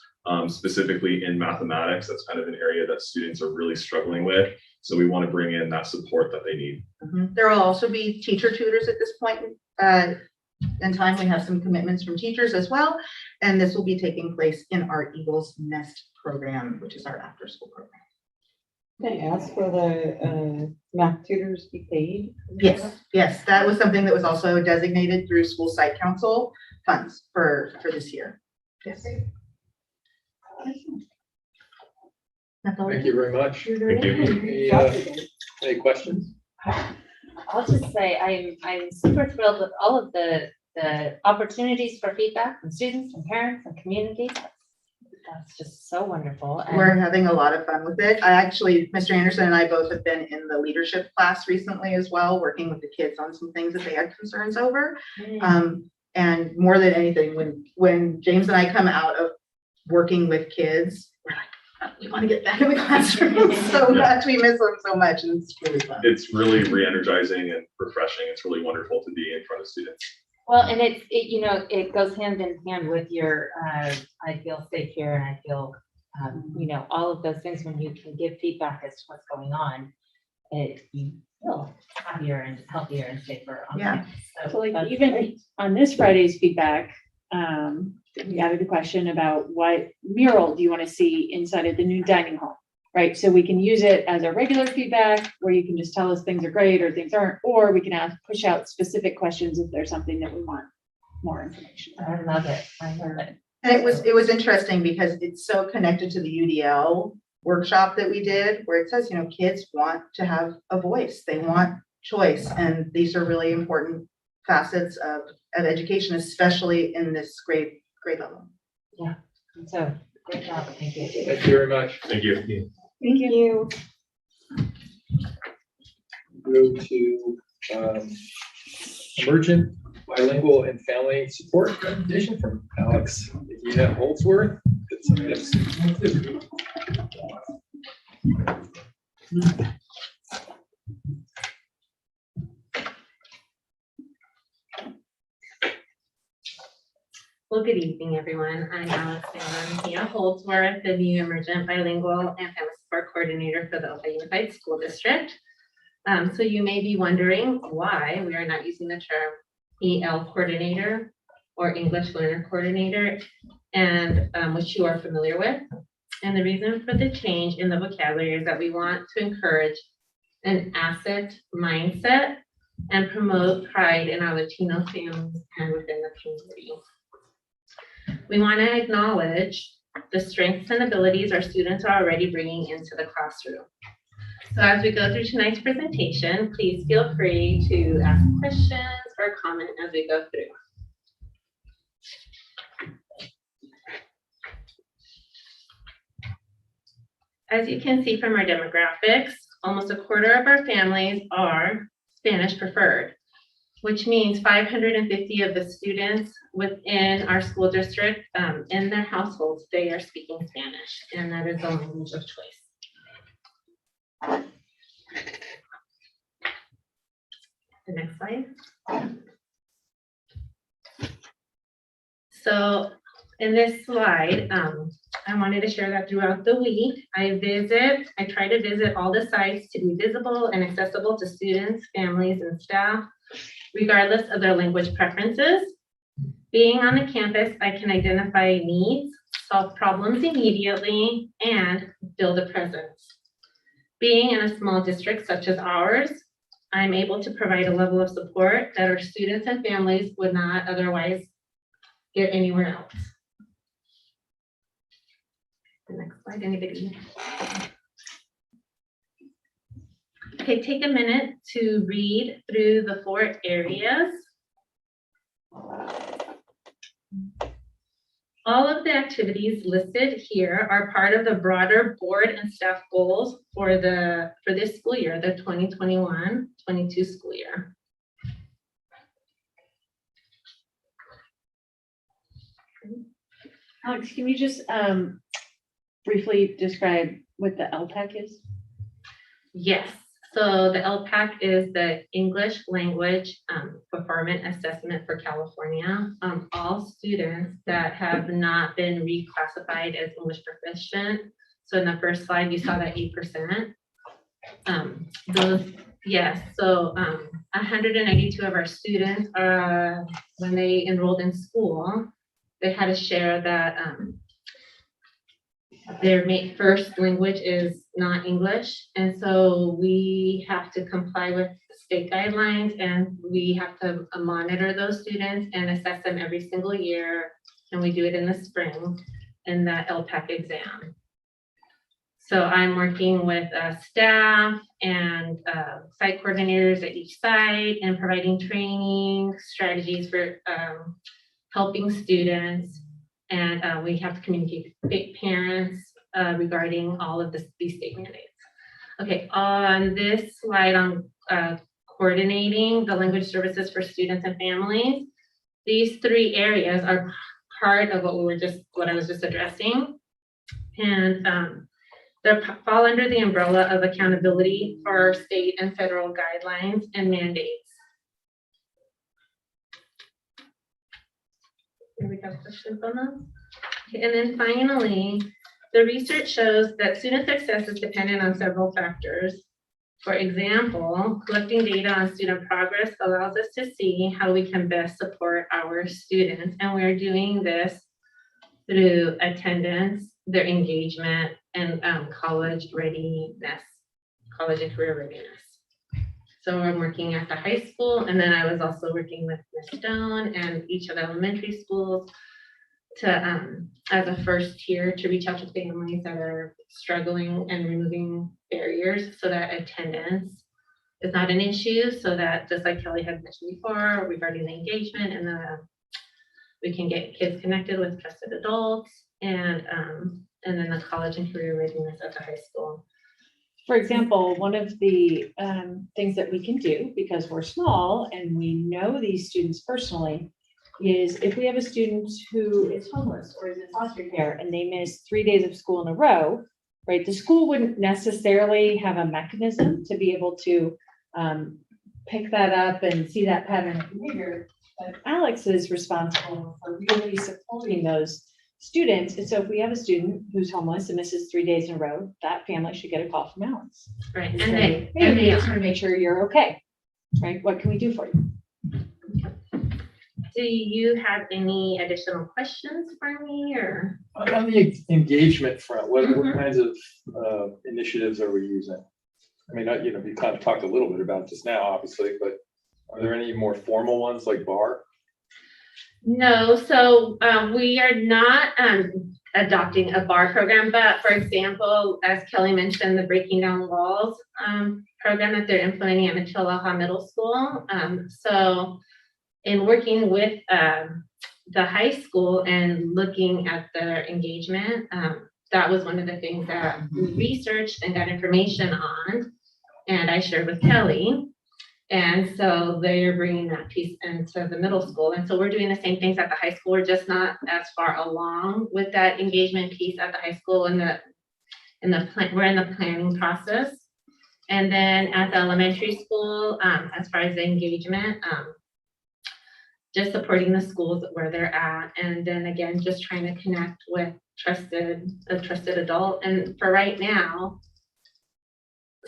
specifically in mathematics. That's kind of an area that students are really struggling with. So we want to bring in that support that they need. There will also be teacher tutors at this point in time. We have some commitments from teachers as well. And this will be taking place in our Eagles Nest program, which is our after-school program. Can I ask for the math tutors be paid? Yes, that was something that was also designated through school site council funds for this year. Yes. Thank you very much. Thank you. Any questions? I'll just say I'm super thrilled with all of the opportunities for feedback from students and parents and community. That's just so wonderful. And we're having a lot of fun with it. Mr. Anderson and I both have been in the leadership class recently as well, working with the kids on some things that they had concerns over. And more than anything, when James and I come out of working with kids, we're like, we want to get back in the classroom so much. We miss them so much, and it's really fun. It's really re-energizing and refreshing. It's really wonderful to be in front of students. Well, and it goes hand in hand with your I feel safe here and I feel You know, all of those things, when you can give feedback as to what's going on, you feel happier and healthier and safer on Yeah. campus. So like that's even great. on this Friday's feedback, we added a question about what mural do you want to see inside of the new dining hall, right? So we can use it as a regular feedback where you can just tell us things are great or things aren't, or we can push out specific questions if there's something that we want more information. I love it. I love it. And it was interesting because it's so connected to the UDL workshop that we did, where it says, you know, kids want to have a voice, they want choice, and these are really important facets of education, especially in this grade level. Yeah, so great job. Thank you. Thank you very much. Thank you. Thank you. Go to Emergent, Bilingual, and Family Support presentation from Alex Holdsworth. Well, good evening, everyone. I'm Alexandra Holdsworth, the new Emergent Bilingual and Family Support Coordinator for the Ojai Unified School District. So you may be wondering why we are not using the term EL Coordinator or English Learner Coordinator, and which you are familiar with. And the reason for the change in the vocabulary is that we want to encourage an asset mindset and promote pride in our Latino families and within the community. We want to acknowledge the strengths and abilities our students are already bringing into the classroom. So as we go through tonight's presentation, please feel free to ask questions or comment as we go through. As you can see from our demographics, almost a quarter of our families are Spanish preferred, which means 550 of the students within our school district, in their households, they are speaking Spanish, and that is the language of choice. The next slide. So in this slide, I wanted to share that throughout the week, I try to visit all the sites to be visible and accessible to students, families, and staff, regardless of their language preferences. Being on the campus, I can identify needs, solve problems immediately, and build a presence. Being in a small district such as ours, I'm able to provide a level of support that our students and families would not otherwise get anywhere else. The next slide, anybody? Okay, take a minute to read through the 4 areas. All of the activities listed here are part of the broader board and staff goals for this school year, the 2021-22 school year. Alex, can you just briefly describe what the LPAC is? Yes, so the LPAC is the English Language Performance Assessment for California. All students that have not been reclassified as English proficient. So in the first slide, you saw that 8%. So 192 of our students, when they enrolled in school, they had to share that their first language is not English. And so we have to comply with state guidelines, and we have to monitor those students and assess them every single year. And we do it in the spring in the LPAC exam. So I'm working with staff and site coordinators at each site and providing training strategies for helping students. And we have to communicate with parents regarding all of these state mandates. Okay, on this slide on coordinating the language services for students and families, these 3 areas are part of what I was just addressing. And they fall under the umbrella of accountability for state and federal guidelines and mandates. Here we have questions on that. Okay, and then finally, The research shows that student success is dependent on several factors. For example, collecting data on student progress allows us to see how we can best support our students. And we're doing this through attendance, their engagement, and college readiness, college and career readiness. So I'm working at the high school, and then I was also working with Ms. Stone and each of the elementary schools to, as a first tier, to reach out to families that are struggling and removing barriers so that attendance is not an issue, so that, just like Kelly had mentioned before, regarding the engagement, and we can get kids connected with trusted adults, and then the college and career readiness at the high school. For example, one of the things that we can do, because we're small and we know these students personally, is if we have a student who is homeless or is in foster care and they miss 3 days of school in a row, right? The school wouldn't necessarily have a mechanism to be able to pick that up and see that pattern of behavior. But Alex is responsible for really supporting those students. And so if we have a student who's homeless and misses 3 days in a row, that family should get a call from Alex. Right. And And say, they, hey, and we they just want are. to make sure you're okay. Right? What can we do for you? Do you have any additional questions for me, or? On the engagement front, what kinds of initiatives are we using? I mean, you know, you kind of talked a little bit about this now, obviously, but are there any more formal ones like BAR? No, so we are not adopting a BAR program, but for example, as Kelly mentioned, the Breaking Down Walls program that they're implementing at Machalaha Middle School. So in working with the high school and looking at their engagement, that was one of the things that we researched and got information on, and I shared with Kelly. And so they're bringing that piece into the middle school. And so we're doing the same things at the high school. We're just not as far along with that engagement piece at the high school. We're in the planning process. And then at the elementary school, as far as the engagement, just supporting the schools where they're at. And then again, just trying to connect with a trusted adult. And for right now,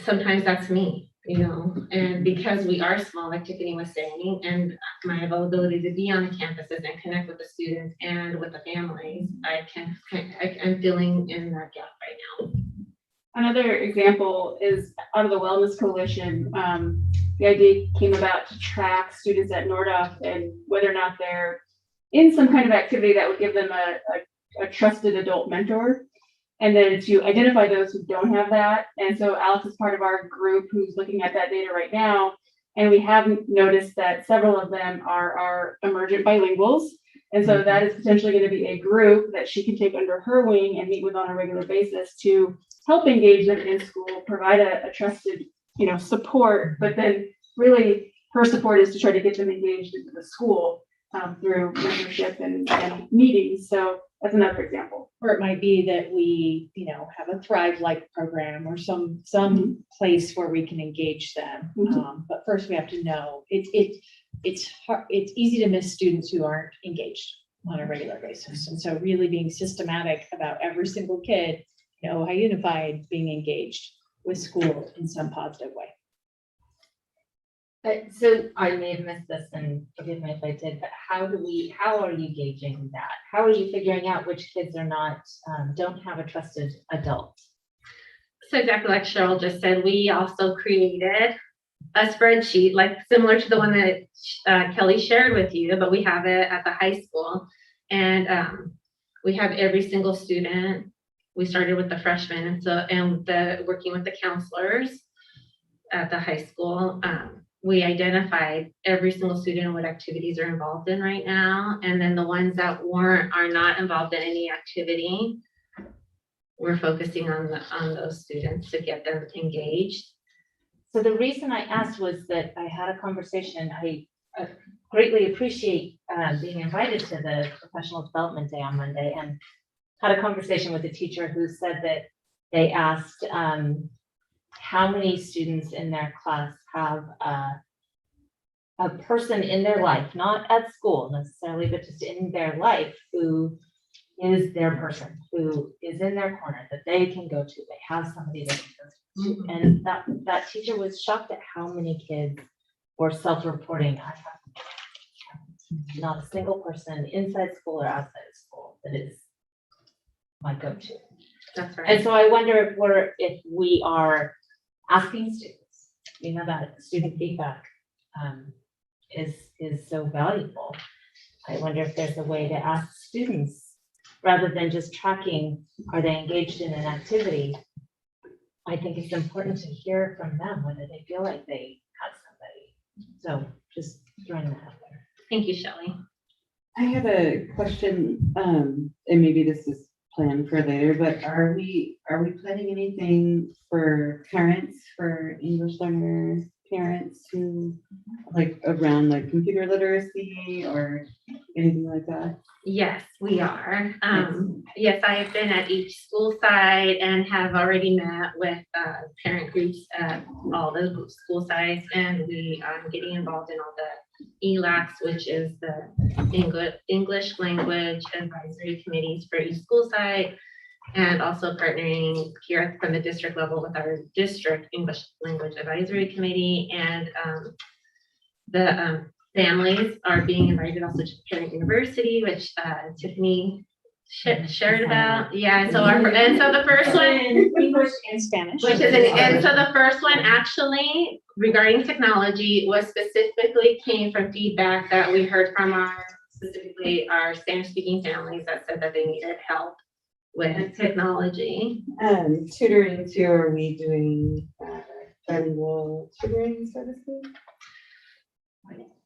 sometimes that's me. You know, and because we are small, like Tiffany was saying, and my availability to be on the campuses and connect with the students and with the families, I'm feeling in that gap right now. Another example is out of the Wellness Coalition. The idea came about to track students at Nordhoff and whether or not they're in some kind of activity that would give them a trusted adult mentor. And then to identify those who don't have that. And so Alex is part of our group who's looking at that data right now. And we have noticed that several of them are emergent bilinguals. And so that is potentially going to be a group that she can take under her wing and meet with on a regular basis to help engage them in school, provide a trusted, support. But then really her support is to try to get them engaged into the school through mentorship and meetings. So that's another example. Or it might be that we, have a Thrive-like program or some place where we can engage them. But first we have to know it's hard, it's easy to miss students who aren't engaged on a regular basis. And so really being systematic about every single kid, Ohio Unified being engaged with school in some positive way. So I may have missed this, and forgive me if I did, but how are you gauging that? How are you figuring out which kids are not, don't have a trusted adult? So exactly like Cheryl just said, we also created a spreadsheet, like similar to the one that Kelly shared with you, but we have it at the high school. And we have every single student. We started with the freshmen, and working with the counselors at the high school. We identified every single student and what activities are involved in right now. And then the ones that are not involved in any activity, we're focusing on those students to get them engaged. So the reason I asked was that I had a conversation. I greatly appreciate being invited to the Professional Development Day on Monday, and had a conversation with a teacher who said that they asked how many students in their class have a person in their life, not at school necessarily, but just in their life, who is their person who is in their corner that they can go to. They have somebody they can go to. And that teacher was shocked at how many kids were self-reporting. I have not a single person inside school or outside of school that is my go-to. That's right. And so I wonder if we are asking students, that student feedback is so valuable. I wonder if there's a way to ask students, rather than just tracking, are they engaged in an activity? I think it's important to hear from them whether they feel like they have somebody. So just throwing that out there. Thank you, Shelley. I have a question, and maybe this is planned for later, but are we planning anything for parents, for English learners, parents who like around like computer literacy or anything like that? Yes, we are. Yes, I have been at each school site and have already met with parent groups at all the school sites, and we are getting involved in all the ELACs, which is the English Language Advisory Committees for each school site, and also partnering here from the district level with our district English Language Advisory Committee, and the families are being invited also to Parent University, which Tiffany shared about. Yeah, so the first one, English and Spanish. which is and so the first one actually regarding technology was specifically came from feedback that we heard from specifically our Spanish speaking families that said that they needed help with technology. Tutoring too, are we doing bilingual tutoring services?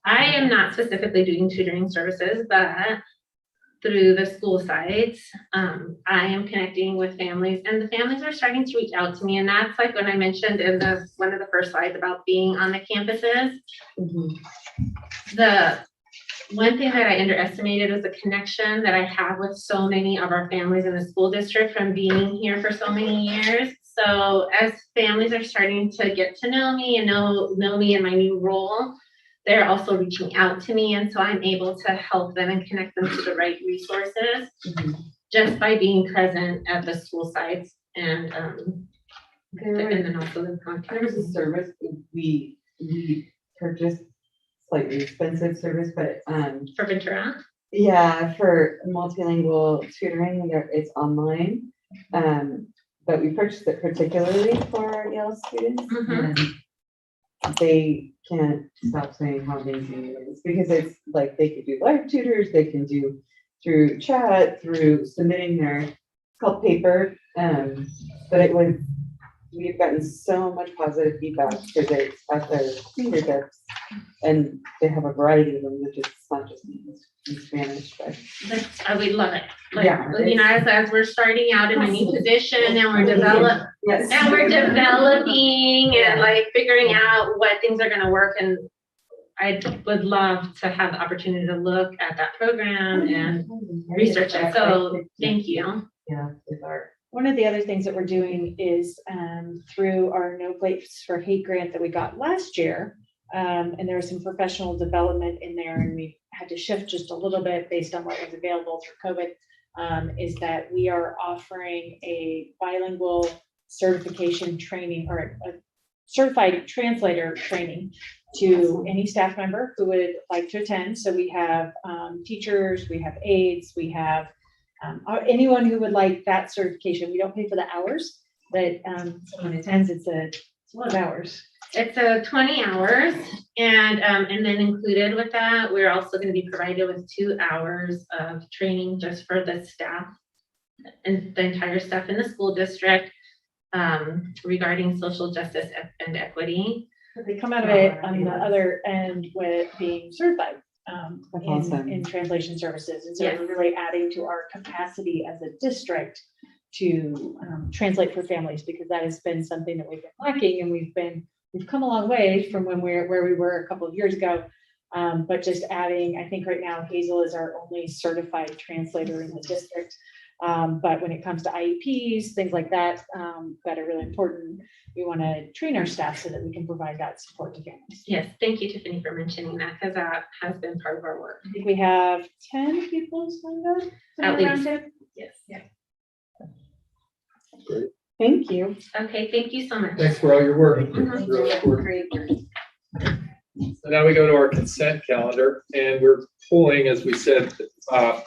I am not specifically doing tutoring services, but through the school sites, I am connecting with families, and the families are starting to reach out to me. And that's like when I mentioned in one of the first slides about being on the campuses. The one thing that I underestimated was the connection that I have with so many of our families in the school district from being here for so many years. So as families are starting to get to know me and know me in my new role, they're also reaching out to me, and so I'm able to help them and connect them to the right resources just by being present at the school sites and then also the contact. There was a service we purchased, slightly expensive service, but for Ventura. Yeah, for multilingual tutoring, it's online, but we purchased it particularly for Yale students, and they can't stop saying how amazing it is, because it's like they could do live tutors, they can do through chat, through submitting it's called paper, but we've gotten so much positive feedback because it's at their fingertips, and they have a variety of them, which is not just in Spanish, but we love it. Yeah, as we're starting out in a new position and we're developing and like figuring out what things are going to work, and I would love to have the opportunity to look at that program and research it. So thank you. Yeah, with our One of the other things that we're doing is through our No Place for Hate grant that we got last year, and there was some professional development in there, and we had to shift just a little bit based on what was available through COVID, is that we are offering a bilingual certification training, or a certified translator training to any staff member who would like to attend. So we have teachers, we have aides, we have anyone who would like that certification. We don't pay for the hours, but someone attends, it's a lot of hours. It's 20 hours, and then included with that, we're also going to be provided with 2 hours of training just for the staff and the entire staff in the school district regarding social justice and equity. They come out of it on the other end with being certified in translation services, and so Yes. we're really adding to our capacity as a district to translate for families, because that has been something that we've been lacking, and we've come a long way from where we were a couple of years ago. But just adding, I think right now Hazel is our only certified translator in the district. But when it comes to IEPs, things like that, that are really important, we want to train our staff so that we can provide that support to families. Yes, thank you, Tiffany, for mentioning that, because that has been part of our work. I think we have 10 people signed up. At least. Yes. Yeah. Great. Thank you. Okay, thank you so much. Thanks for all your work. Mhm. Really important. Great. So now we go to our consent calendar, and we're pulling, as we said, at the top,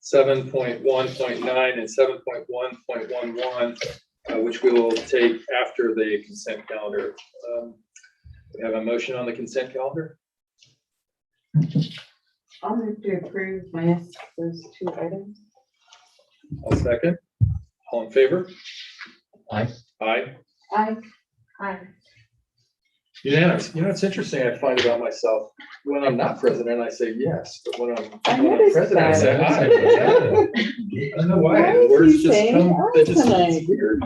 7.1.9 and 7.1.11, which we will take after the consent calendar. We have a motion on the consent calendar. I'll move to approve minus those two items. I'll second. All in favor? Aye. Aye. Aye. Unanimous. You know, it's interesting I find about myself. When I'm not president, I say yes, but when I'm noticed president, I say that. aye. I don't know why. Why The is words he just saying come, they aye just, tonight? it's weird.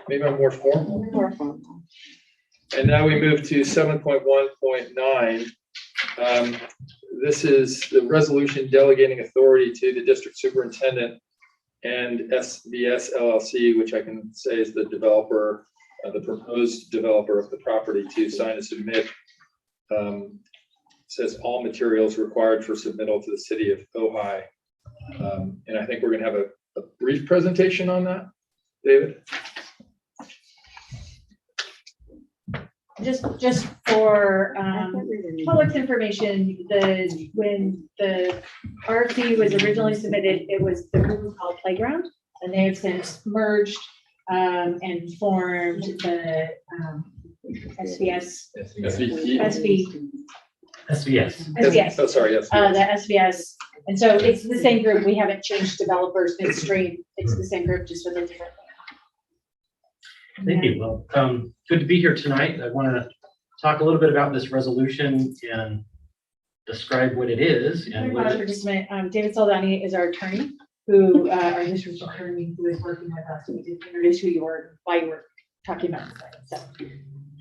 Maybe I'm more formal. More formal. And now we move to 7.1.9. This is the resolution delegating authority to the district superintendent and SVS LLC, which I can say is the developer, the proposed developer of the property, to sign and submit. Says all materials required for submittal to the city of Ojai. And I think we're going to have a brief presentation on that, David. Just for public's information, when the RFP was originally submitted, it was the group was called Playground, and they have since merged and formed the SVS. SVS. Oh, sorry, yes. The SVS. And so it's the same group. We haven't changed developers midstream. It's the same group, just with a different. Thank you. Well, good to be here tonight. I want to talk a little bit about this resolution and describe what it is. And what For just a minute, David Saldani is our attorney, who, our district attorney, who is working with us. We did introduce who you were, why you were talking about this. So.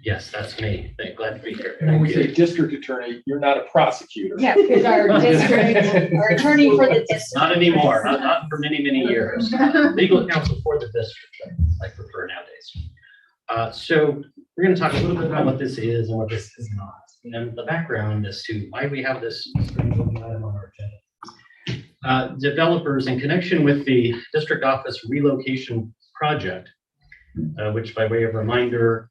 Yes, that's me. Glad to be here. And when we say district attorney, you're not a prosecutor. Yeah, because our district, our attorney for the district. Not anymore, not for many, many years. Legal counsel for the district, I prefer nowadays. So we're going to talk a little bit about what this is and what this is not, and the background as to why we have this item on our agenda. Developers, in connection with the district office relocation project, which by way of reminder,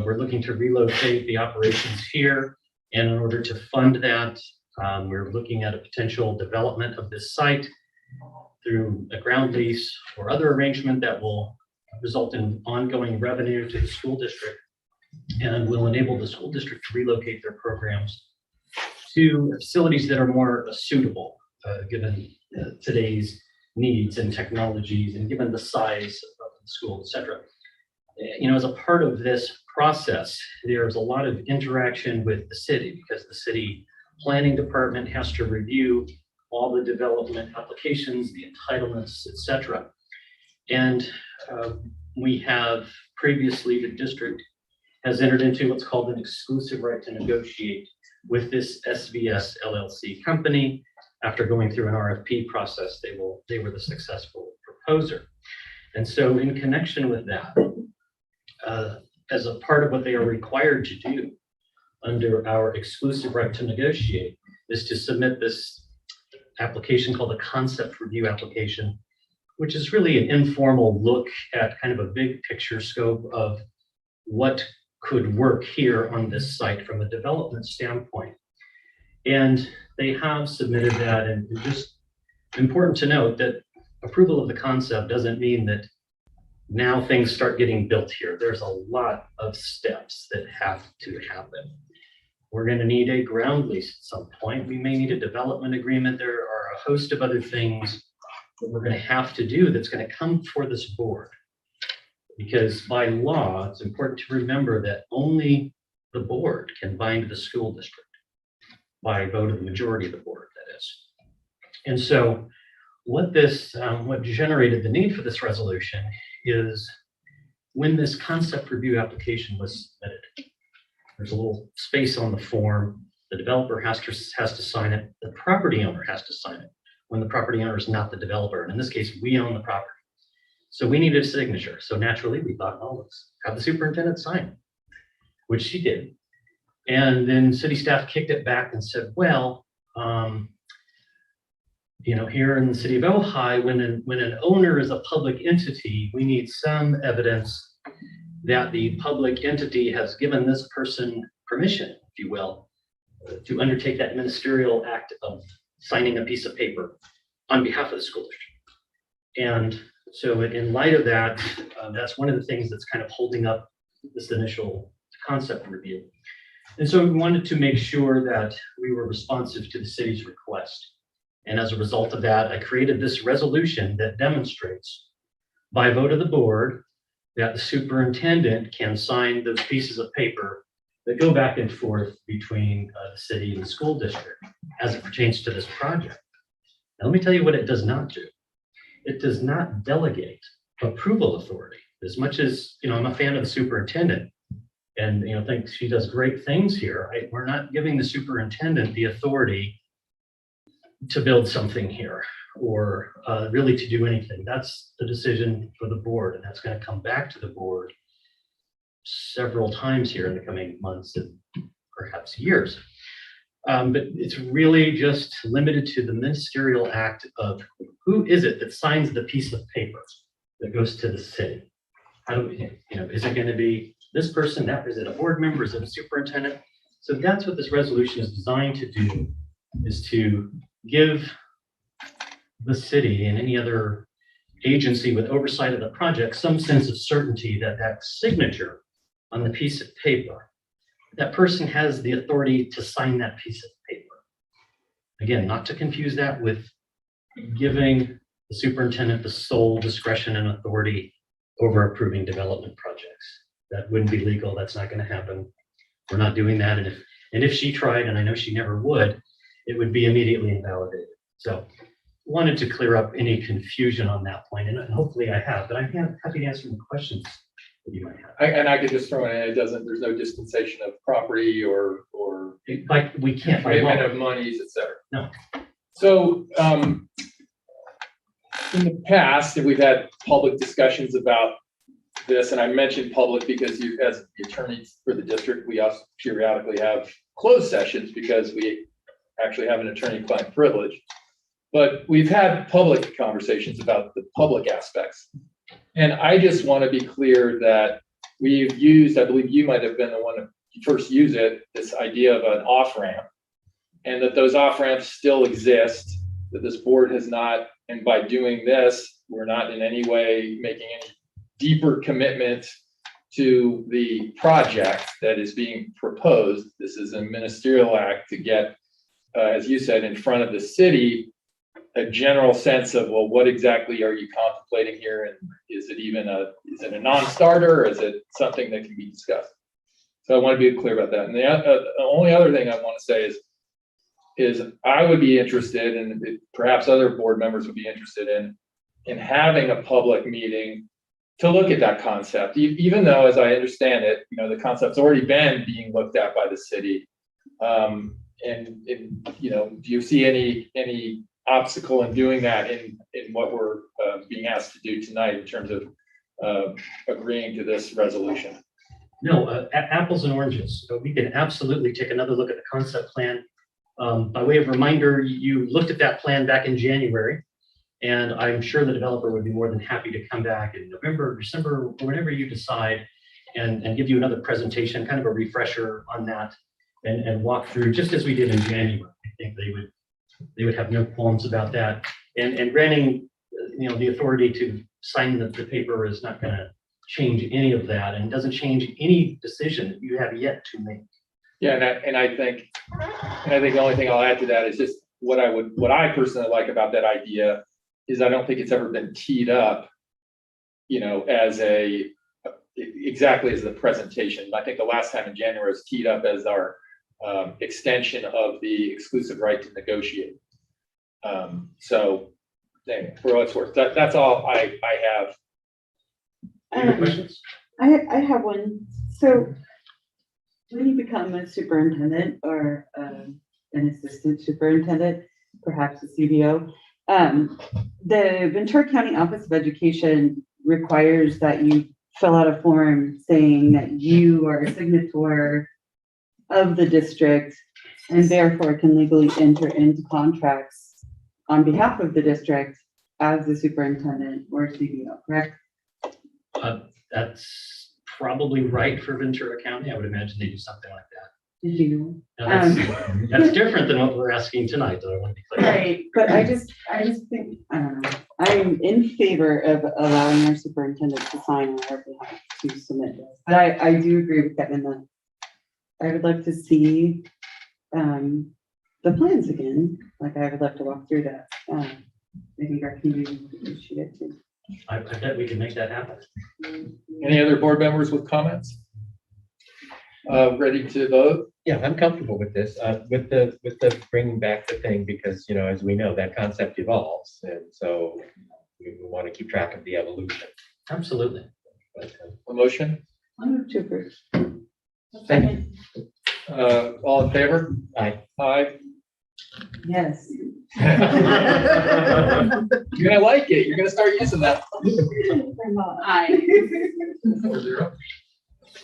we're looking to relocate the operations here. And in order to fund that, we're looking at a potential development of this site through a ground lease or other arrangement that will result in ongoing revenue to the school district and will enable the school district to relocate their programs to facilities that are more suitable, given today's needs and technologies and given the size of the school, et cetera. You know, as a part of this process, there's a lot of interaction with the city because the city planning department has to review all the development applications, the entitlements, et cetera. And we have previously, the district has entered into what's called an exclusive right to negotiate with this SVS LLC company. After going through an RFP process, they were the successful proposer. And so in connection with that, as a part of what they are required to do under our exclusive right to negotiate is to submit this application called a concept review application, which is really an informal look at kind of a big picture scope of what could work here on this site from a development standpoint. And they have submitted that, and just important to note that approval of the concept doesn't mean that now things start getting built here. There's a lot of steps that have to happen. We're going to need a ground lease at some point. We may need a development agreement. There are a host of other things that we're going to have to do that's going to come before this board. Because by law, it's important to remember that only the board can bind the school district by vote of the majority of the board, that is. And so what generated the need for this resolution is when this concept review application was submitted, there's a little space on the form. The developer has to sign it. The property owner has to sign it when the property owner is not the developer. And in this case, we own the property. So we needed a signature. So naturally, we thought, oh, let's have the superintendent sign it, which she did. And then city staff kicked it back and said, well, You know, here in the city of Ojai, when an owner is a public entity, we need some evidence that the public entity has given this person permission, if you will, to undertake that ministerial act of signing a piece of paper on behalf of the school district. And so in light of that, that's one of the things that's kind of holding up this initial concept review. And so we wanted to make sure that we were responsive to the city's request. And as a result of that, I created this resolution that demonstrates by vote of the board that the superintendent can sign those pieces of paper that go back and forth between the city and the school district as it pertains to this project. Now, let me tell you what it does not do. It does not delegate approval authority. As much as, you know, I'm a fan of the superintendent and, you know, think she does great things here, we're not giving the superintendent the authority to build something here or really to do anything. That's the decision for the board, and that's going to come back to the board several times here in the coming months and perhaps years. But it's really just limited to the ministerial act of who is it that signs the piece of paper that goes to the city? How do we, you know, is it going to be this person? That is it a board member? Is it a superintendent? So that's what this resolution is designed to do, is to give the city and any other agency with oversight of the project some sense of certainty that that signature on the piece of paper, that person has the authority to sign that piece of paper. Again, not to confuse that with giving the superintendent the sole discretion and authority over approving development projects. That wouldn't be legal. That's not going to happen. We're not doing that. And if she tried, and I know she never would, it would be immediately invalidated. So wanted to clear up any confusion on that point, and hopefully I have, but I'm happy to answer any questions that you might have. And I could just throw in, there's no dispensation of property or like we can't by law. Payment of monies, et cetera. No. So in the past, we've had public discussions about this, and I mentioned public because you, as the attorneys for the district, we also periodically have closed sessions because we actually have an attorney-client privilege. But we've had public conversations about the public aspects. And I just want to be clear that we've used, I believe you might have been the one to first use it, this idea of an off-ramp, and that those off-ramps still exist, that this board has not, and by doing this, we're not in any way making any deeper commitment to the project that is being proposed. This is a ministerial act to get, as you said, in front of the city, a general sense of, well, what exactly are you contemplating here? And is it even is it a non-starter, or is it something that can be discussed? So I want to be clear about that. And the only other thing I want to say is I would be interested, and perhaps other board members would be interested in having a public meeting to look at that concept, even though, as I understand it, you know, the concept's already been being looked at by the city. And you know, do you see any obstacle in doing that in what we're being asked to do tonight in terms of agreeing to this resolution? No, apples and oranges. So we can absolutely take another look at the concept plan. By way of reminder, you looked at that plan back in January, and I'm sure the developer would be more than happy to come back in November, December, or whenever you decide, and give you another presentation, kind of a refresher on that, and walk through, just as we did in January. I think they would have no qualms about that. And granting, you know, the authority to sign the paper is not going to change any of that, and doesn't change any decision that you have yet to make. Yeah, and I think the only thing I'll add to that is just what I personally like about that idea is I don't think it's ever been teed up, you know, as exactly as the presentation. I think the last time in January was teed up as our extension of the exclusive right to negotiate. So anyway, for what it's worth, that's all I have. Any questions? I have one. So when you become a superintendent or an assistant superintendent, perhaps a CBO, the Ventura County Office of Education requires that you fill out a form saying that you are a signator of the district and therefore can legally enter into contracts on behalf of the district as the superintendent or CEO, correct? That's probably right for Ventura County. I would imagine they do something like that. Did you know? Now, that's different than what we're asking tonight, though. I want to be clear. Right, but I just think, I don't know, I'm in favor of allowing our superintendent to sign on our behalf to submit this. But I do agree with Kevin that I would like to see the plans again. Like I would like to walk through that. Maybe our community would appreciate it too. I bet we can make that happen. Any other board members with comments? Ready to vote? Yeah, I'm comfortable with this, with the bringing back the thing, because, you know, as we know, that concept evolves. And so we want to keep track of the evolution. Absolutely. But, A motion? I'm going to approve. Second. All in favor? Aye. Aye. Yes. You're gonna like it. You're gonna start using that. Aye. 4-0.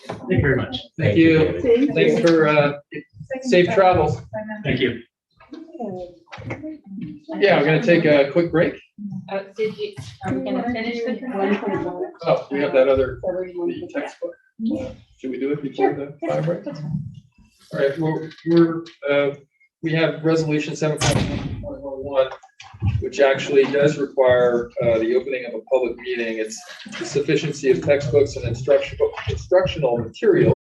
Thank you very much. Thank you. Thanks for safe travels. Thank you. Yeah, we're gonna take a quick break. Are we gonna finish with the? Oh, we have that other the textbook. Should we do it before the time break? All right, we have resolution 7.1, which actually does require the opening of a public meeting. It's the sufficiency of textbooks and instructional material.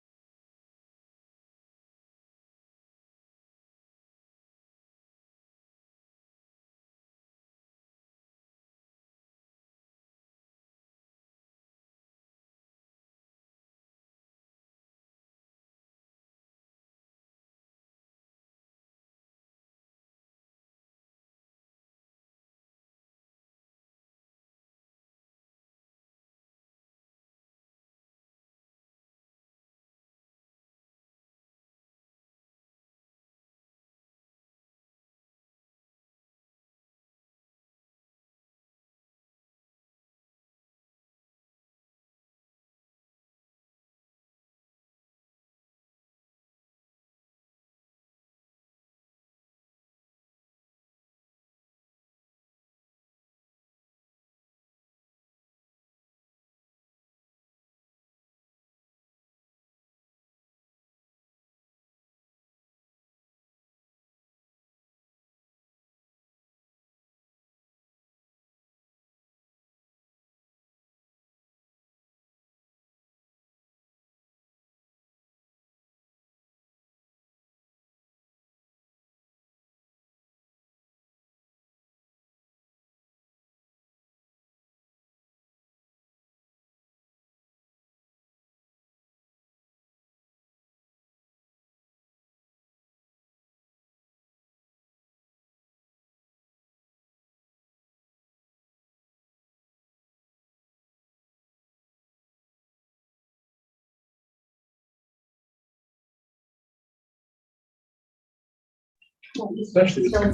Especially Come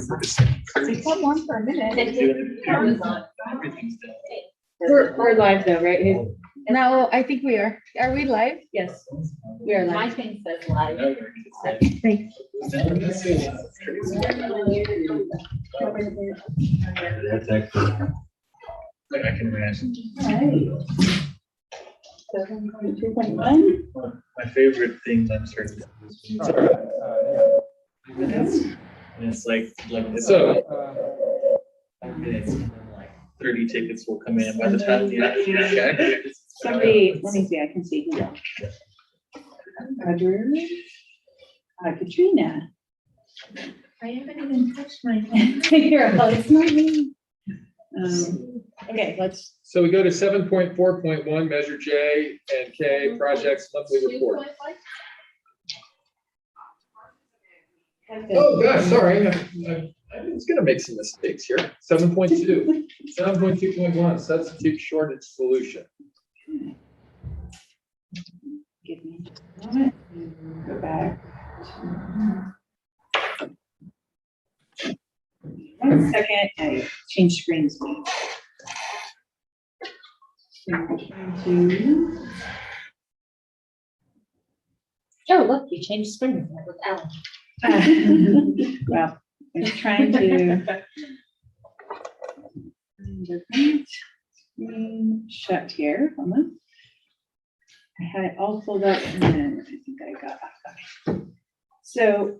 on for a minute. We're We're live though, right? No, I think we are. Are we live? Yes, we are My live. thing says live. Thanks. That's excellent. I can imagine. 7.2.1. My favorite thing, I'm sorry. And it's like So- 5 minutes, and then like 30 tickets will come in by the time the actual check. Somebody, let me see, I can see who. Roger. Katrina. I haven't even touched my. Here, it's not me. Okay, let's. So we go to 7.4.1, measure J and K, projects monthly report. Oh, gosh, sorry. I was gonna make some mistakes here. 7.2, 7.2.1, substitute shortage solution. Give me a moment. Go back. 1 second, I changed screens. Oh, look, you changed screen. That was Ellen. Well, I'm trying to. Shut here, hold on. I had it all pulled up and then I think I got off. So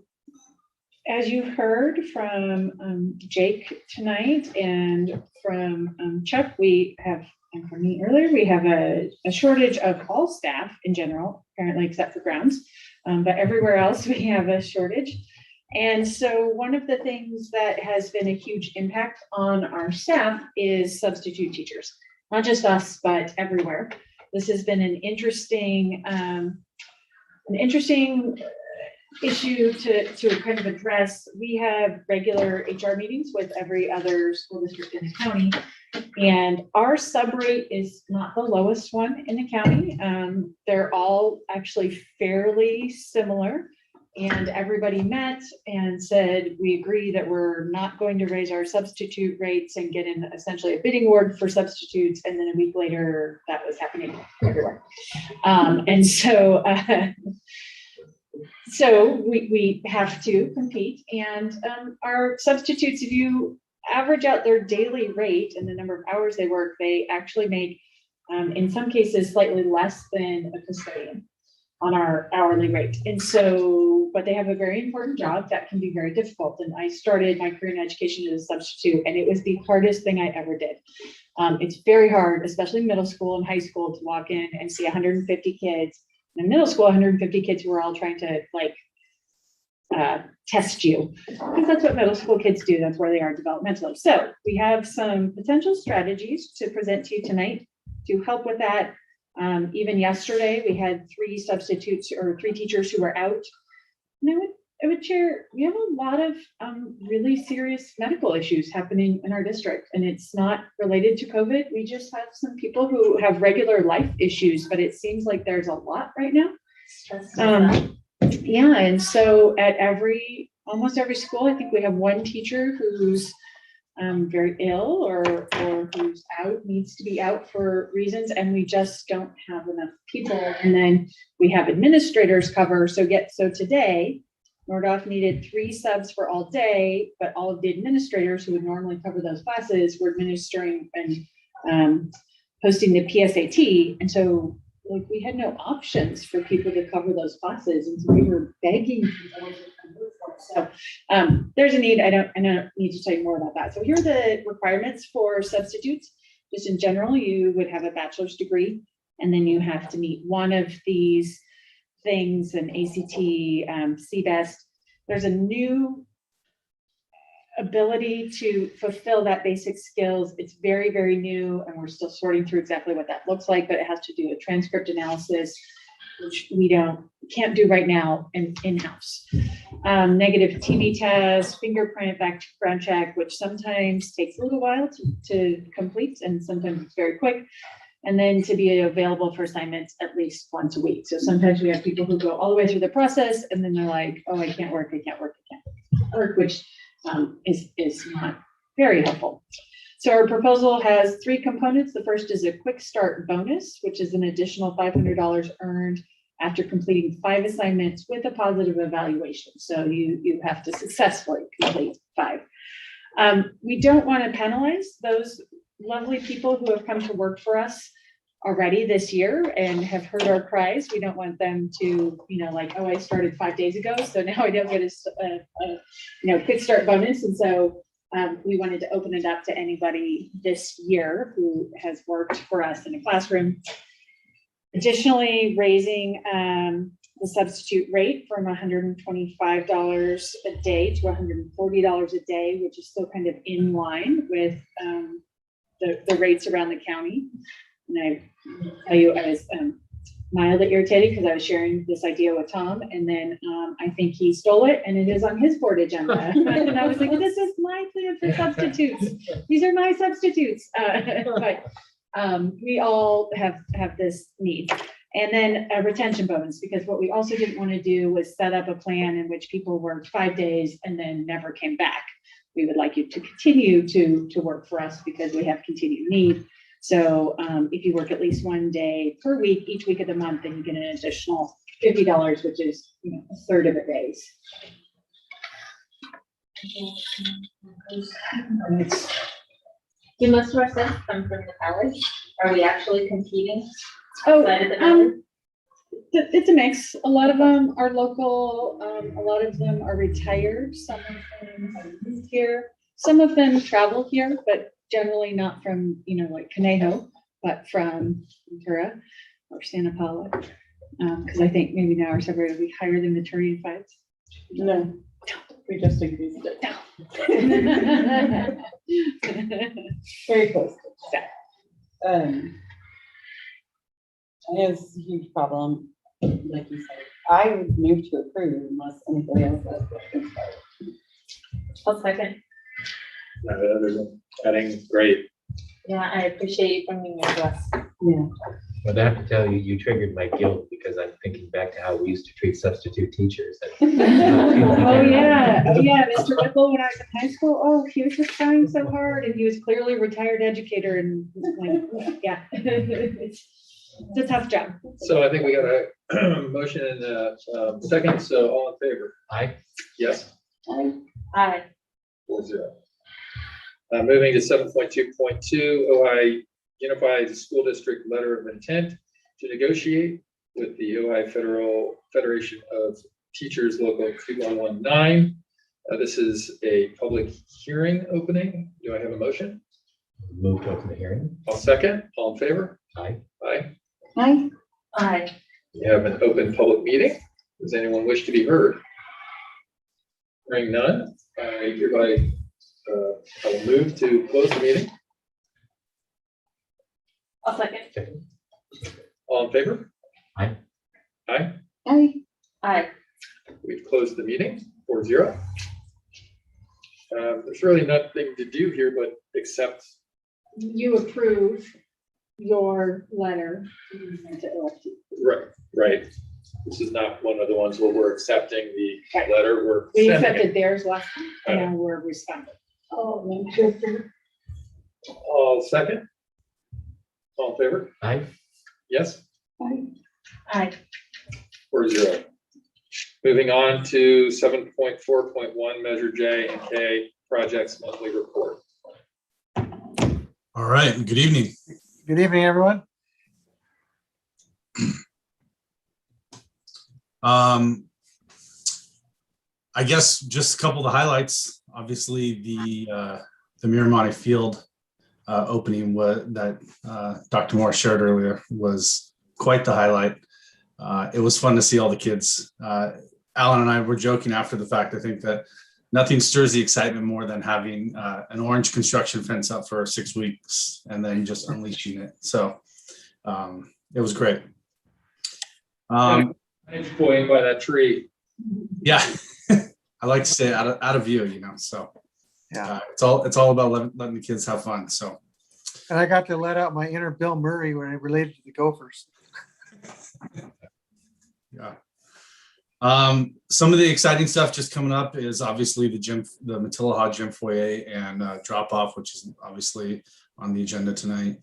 as you heard from Jake tonight and from Chuck, and from me earlier, we have a shortage of all staff in general, apparently except for grounds, but everywhere else we have a shortage. And so one of the things that has been a huge impact on our staff is substitute teachers, not just us, but everywhere. This has been an interesting issue to kind of address. We have regular HR meetings with every other school district in the county, and our sub rate is not the lowest one in the county. They're all actually fairly similar, and everybody met and said, we agree that we're not going to raise our substitute rates and get in essentially a bidding war for substitutes. And then a week later, that was happening everywhere. And so, so we have to compete, and our substitutes, if you average out their daily rate and the number of hours they work, they actually make, in some cases, slightly less than a custodian on our hourly rate. And so, but they have a very important job that can be very difficult. And I started my career in education as a substitute, and it was the hardest thing I ever did. It's very hard, especially middle school and high school, to walk in and see 150 kids. In middle school, 150 kids who are all trying to test you, because that's what middle school kids do. That's where they are developmentally. So we have some potential strategies to present to you tonight to help with that. Even yesterday, we had 3 substitutes or 3 teachers who were out. And I would share, we have a lot of really serious medical issues happening in our district, and it's not related to COVID. We just have some people who have regular life issues, but it seems like there's a lot right now. Yeah, and so at almost every school, I think we have one teacher who's very ill or who's out, needs to be out for reasons, and we just don't have enough people. And then we have administrators cover. So today, Nordoff needed 3 subs for all day, but all of the administrators who would normally cover those classes were administering and hosting the PSAT. And so we had no options for people to cover those classes. And so we were begging people to come work for us. So there's a need. I don't need to tell you more about that. So here are the requirements for substitutes. Just in general, you would have a bachelor's degree, and then you have to meet one of these things, an ACT, CBEST. There's a new ability to fulfill that basic skills. It's very, very new, and we're still sorting through exactly what that looks like, but it has to do with transcript analysis, which we can't do right now in-house. Negative TB test, fingerprint background check, which sometimes takes a little while to complete, and sometimes it's very quick. And then to be available for assignments at least once a week. So sometimes we have people who go all the way through the process, and then they're like, oh, I can't work, which is not very helpful. So our proposal has 3 components. The first is a quick start bonus, which is an additional $500 earned after completing 5 assignments with a positive evaluation. So you have to successfully complete 5. We don't want to penalize those lovely people who have come to work for us already this year and have heard our cries. We don't want them to, like, oh, I started 5 days ago, so now I don't get a quick start bonus. And so we wanted to open it up to anybody this year who has worked for us in a classroom. Additionally, raising the substitute rate from $125 a day to $140 a day, which is still kind of in line with the rates around the county. And I tell you, I was mildly irritated because I was sharing this idea with Tom, and then I think he stole it, and it is on his board agenda. And I was like, this is my plan for substitutes. These are my substitutes. But we all have this need. And then a retention bonus, because what we also didn't want to do was set up a plan in which people worked 5 days and then never came back. We would like you to continue to work for us because we have continued need. So if you work at least 1 day per week, each week of the month, then you get an additional $50, which is a third of a raise. Do most of our students come from the college? Are we actually competing Oh, outside of the valley? It's a mix. A lot of them are local. A lot of them are retired. Some of them have moved here. Some of them travel here, but generally not from, like Conejo, but from Ventura or Santa Paula. Because I think maybe now our suburb will be higher than Ventura Unified. No, we just increased it. Very close. It's a huge problem, like you said. I would move to approve unless anybody else has questions. I'll second. Adding, great. Yeah, I appreciate you bringing it to us. Yeah. But I have to tell you, you triggered my guilt because I'm thinking back to how we used to treat substitute teachers. Oh, yeah. Mr. Whipple, when I was in high school, oh, he was just trying so hard and he was clearly a retired educator and like, yeah. It's a tough job. So I think we got a motion and a second, so all in favor? Aye. Yes? Aye. 4-0. Moving to 7.2.2, OI Unified School District Letter of Intent to negotiate with the Ojai Federation of Teachers Local 2119. This is a public hearing opening. Do I have a motion? Move to open the hearing. I'll second. All in favor? Aye. Aye. Aye. Aye. We have an open public meeting. Does anyone wish to be heard? Hearing none, I hereby I will move to close the meeting. I'll second. Second. All in favor? Aye. Aye. Aye. Aye. We've closed the meeting 4-0. There's really nothing to do here but accept. You approve your letter. Right, right. This is not one of the ones where we're accepting the letter. We're We sending accepted it. theirs last time, and now we're responding. Oh, All second. All in favor? Aye. Yes? Aye. 4-0. Moving on to 7.4.1, Measure J and K Projects Monthly Report. All right, good evening. Good evening, everyone. I guess just a couple of the highlights. Obviously, the Miramonte Field opening that Dr. Moore shared earlier was quite the highlight. It was fun to see all the kids. Alan and I were joking after the fact. I think that nothing stirs the excitement more than having an orange construction fence up for 6 weeks and then just unleashing it. So it was great. Point by that tree. Yeah, I like to stay out of view, So yeah, it's all about letting the kids have fun. So, And I got to let out my inner Bill Murray when it related to the Gophers. Yeah. Some of the exciting stuff just coming up is obviously the Matilaha Gym Foyer and drop off, which is obviously on the agenda tonight.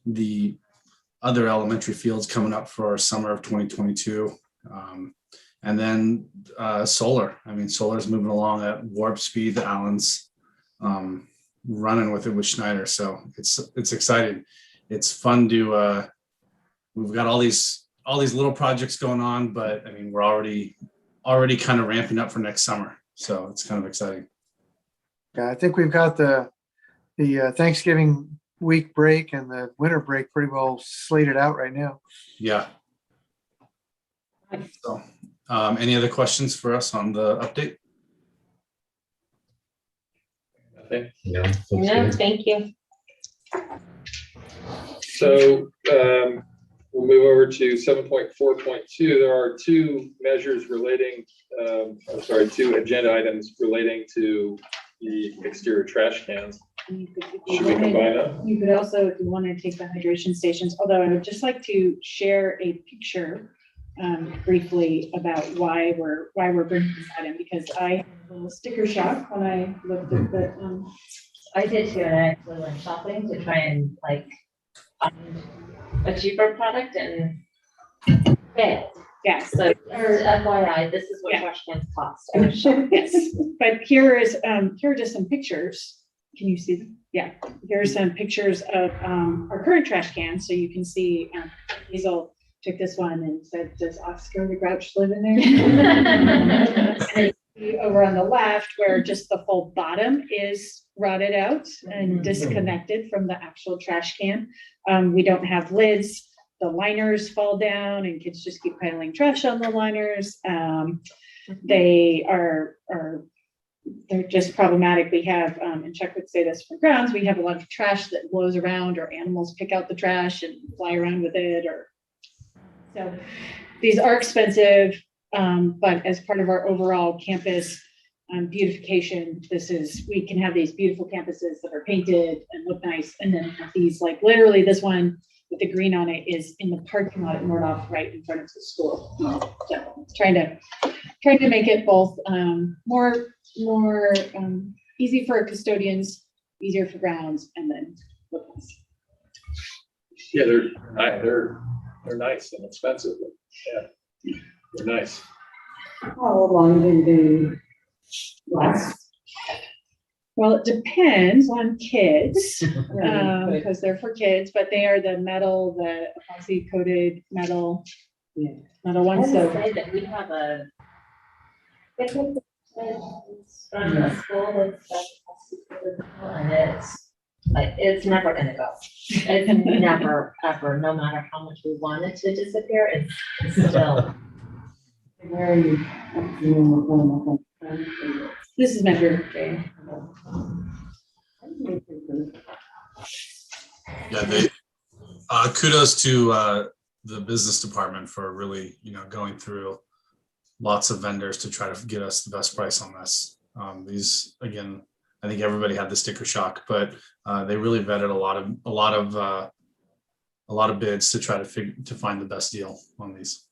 The other elementary fields coming up for summer of 2022. And then solar. I mean, solar is moving along at warp speed. Alan's running with it with Schneider. So it's exciting. It's fun to, we've got all these little projects going on, but I mean, we're already kind of ramping up for next summer. So it's kind of exciting. Yeah, I think we've got the Thanksgiving week break and the winter break pretty well slated out right now. Yeah. So, any other questions for us on the update? Nothing. No. No, thank you. So we'll move over to 7.4.2. There are two measures relating, two agenda items relating to the exterior trash cans. Should we combine them? You could also, if you want to take the hydration stations, although I would just like to share a picture briefly about why we're bringing this item, because I had a little sticker shock when I looked at the. I did too, and I actually went shopping to try and find a cheaper product and failed. Yes. So FYI, this is what trash cans cost. Yes, but here are just some pictures can you see them? Yeah, here's some pictures of our current trash can. So you can see Ixl took this one and said, does Oscar the Grouch live in there? And over on the left, where just the whole bottom is rotted out and disconnected from the actual trash can. We don't have lids. The liners fall down and kids just keep piling trash on the liners. They're just problematic. We have, and Chuck would say this for grounds, we have a lot of trash that blows around, or animals pick out the trash and fly around with it, or so these are expensive, but as part of our overall campus beautification, we can have these beautiful campuses that are painted and look nice, and then have these, like literally this one with the green on it is in the parking lot at Nordoff, right in front of the school. So trying to make it both more easy for custodians, easier for grounds, and then look nice. Yeah, they're nice and expensive. But yeah, they're nice. How long do they last? Well, it depends on kids, because they're for kids, but they are the metal, the epoxy coated metal, metal ones. I So would say that we have a from the school and it's never gonna go. It's never, ever, no matter how much we want it to disappear, it's still. Where are you? this is my favorite game. Yeah, kudos to the business department for really, going through lots of vendors to try to get us the best price on this. These, again, I think everybody had the sticker shock, but they really vetted a lot of bids to try to find the best deal on these.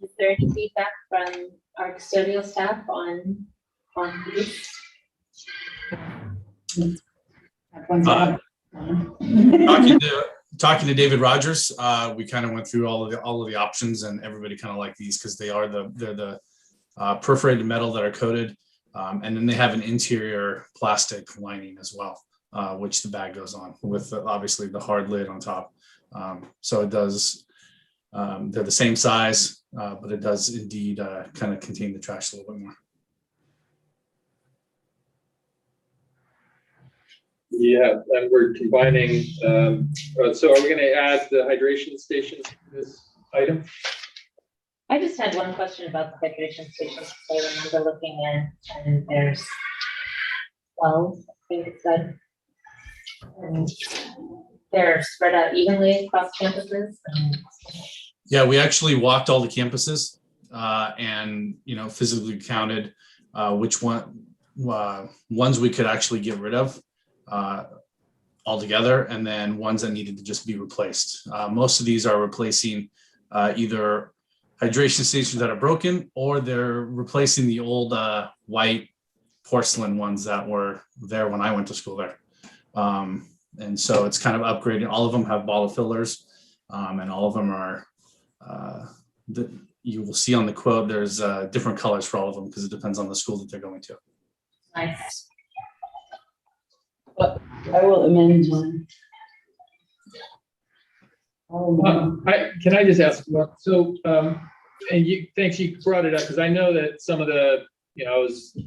Is there any feedback from our custodial staff on these? Talking to David Rogers, we kind of went through all of the options, and everybody kind of liked these because they're the perforated metal that are coated, and then they have an interior plastic lining as well, which the bag goes on with obviously the hard lid on top. So it does. They're the same size, but it does indeed kind of contain the trash a little bit more. Yeah, and we're combining, so are we going to add the hydration stations to this item? I just had one question about the hydration stations. I remember looking in, and there's 12, I think it said. And they're spread out evenly across campuses. Yeah, we actually walked all the campuses and physically counted which ones we could actually get rid of altogether, and then ones that needed to just be replaced. Most of these are replacing either hydration stations that are broken, or they're replacing the old white porcelain ones that were there when I went to school there. And so it's kind of upgrading. All of them have bottle fillers, and all of them are, you will see on the quote, there's different colors for all of them because it depends on the school that they're going to. Nice. But I will amend one. Can I just ask, so, and thanks you brought it up, because I know that some of the, I was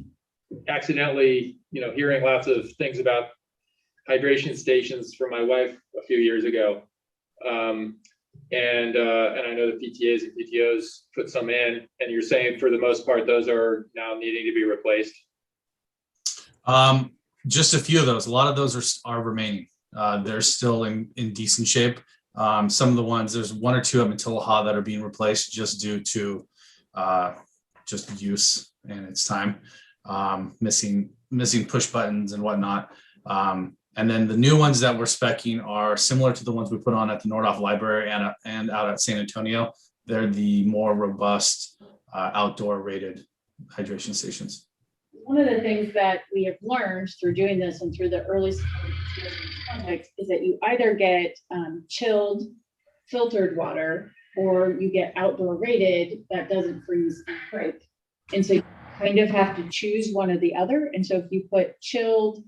accidentally, hearing lots of things about hydration stations from my wife a few years ago. And I know the PTAs and PTOs put some in, and you're saying for the most part, those are now needing to be replaced. Just a few of those. A lot of those are remaining. They're still in decent shape. Some of the ones, there's one or two at Matilaha that are being replaced just due to just use and its time, missing push buttons and whatnot. And then the new ones that we're speccing are similar to the ones we put on at the Nordoff Library and out at San Antonio. They're the more robust outdoor rated hydration stations. One of the things that we have learned through doing this and through the early projects is that you either get chilled, filtered water, or you get outdoor rated that doesn't freeze and break. And so kind of have to choose one or the other. And so if you put chilled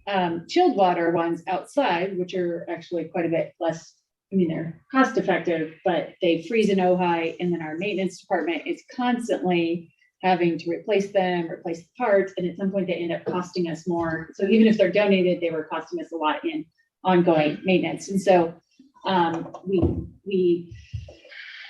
water ones outside, which are actually quite a bit less, I mean, they're cost effective, but they freeze in Ojai, and then our maintenance department is constantly having to replace them, replace the parts, and at some point they end up costing us more. So even if they're donated, they were costing us a lot in ongoing maintenance. And so we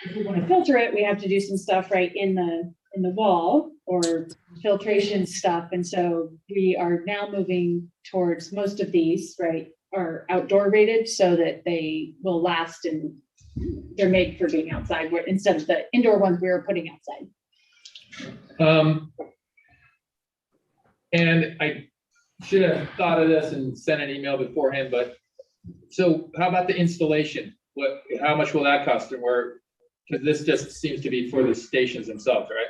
if we want to filter it, we have to do some stuff right in the wall or filtration stuff. And so we are now moving towards most of these, right, are outdoor rated so that they will last and they're made for being outside instead of the indoor ones we were putting outside. And I should have thought of this and sent an email beforehand, but so how about the installation? How much will that cost, and where, because this just seems to be for the stations themselves, right?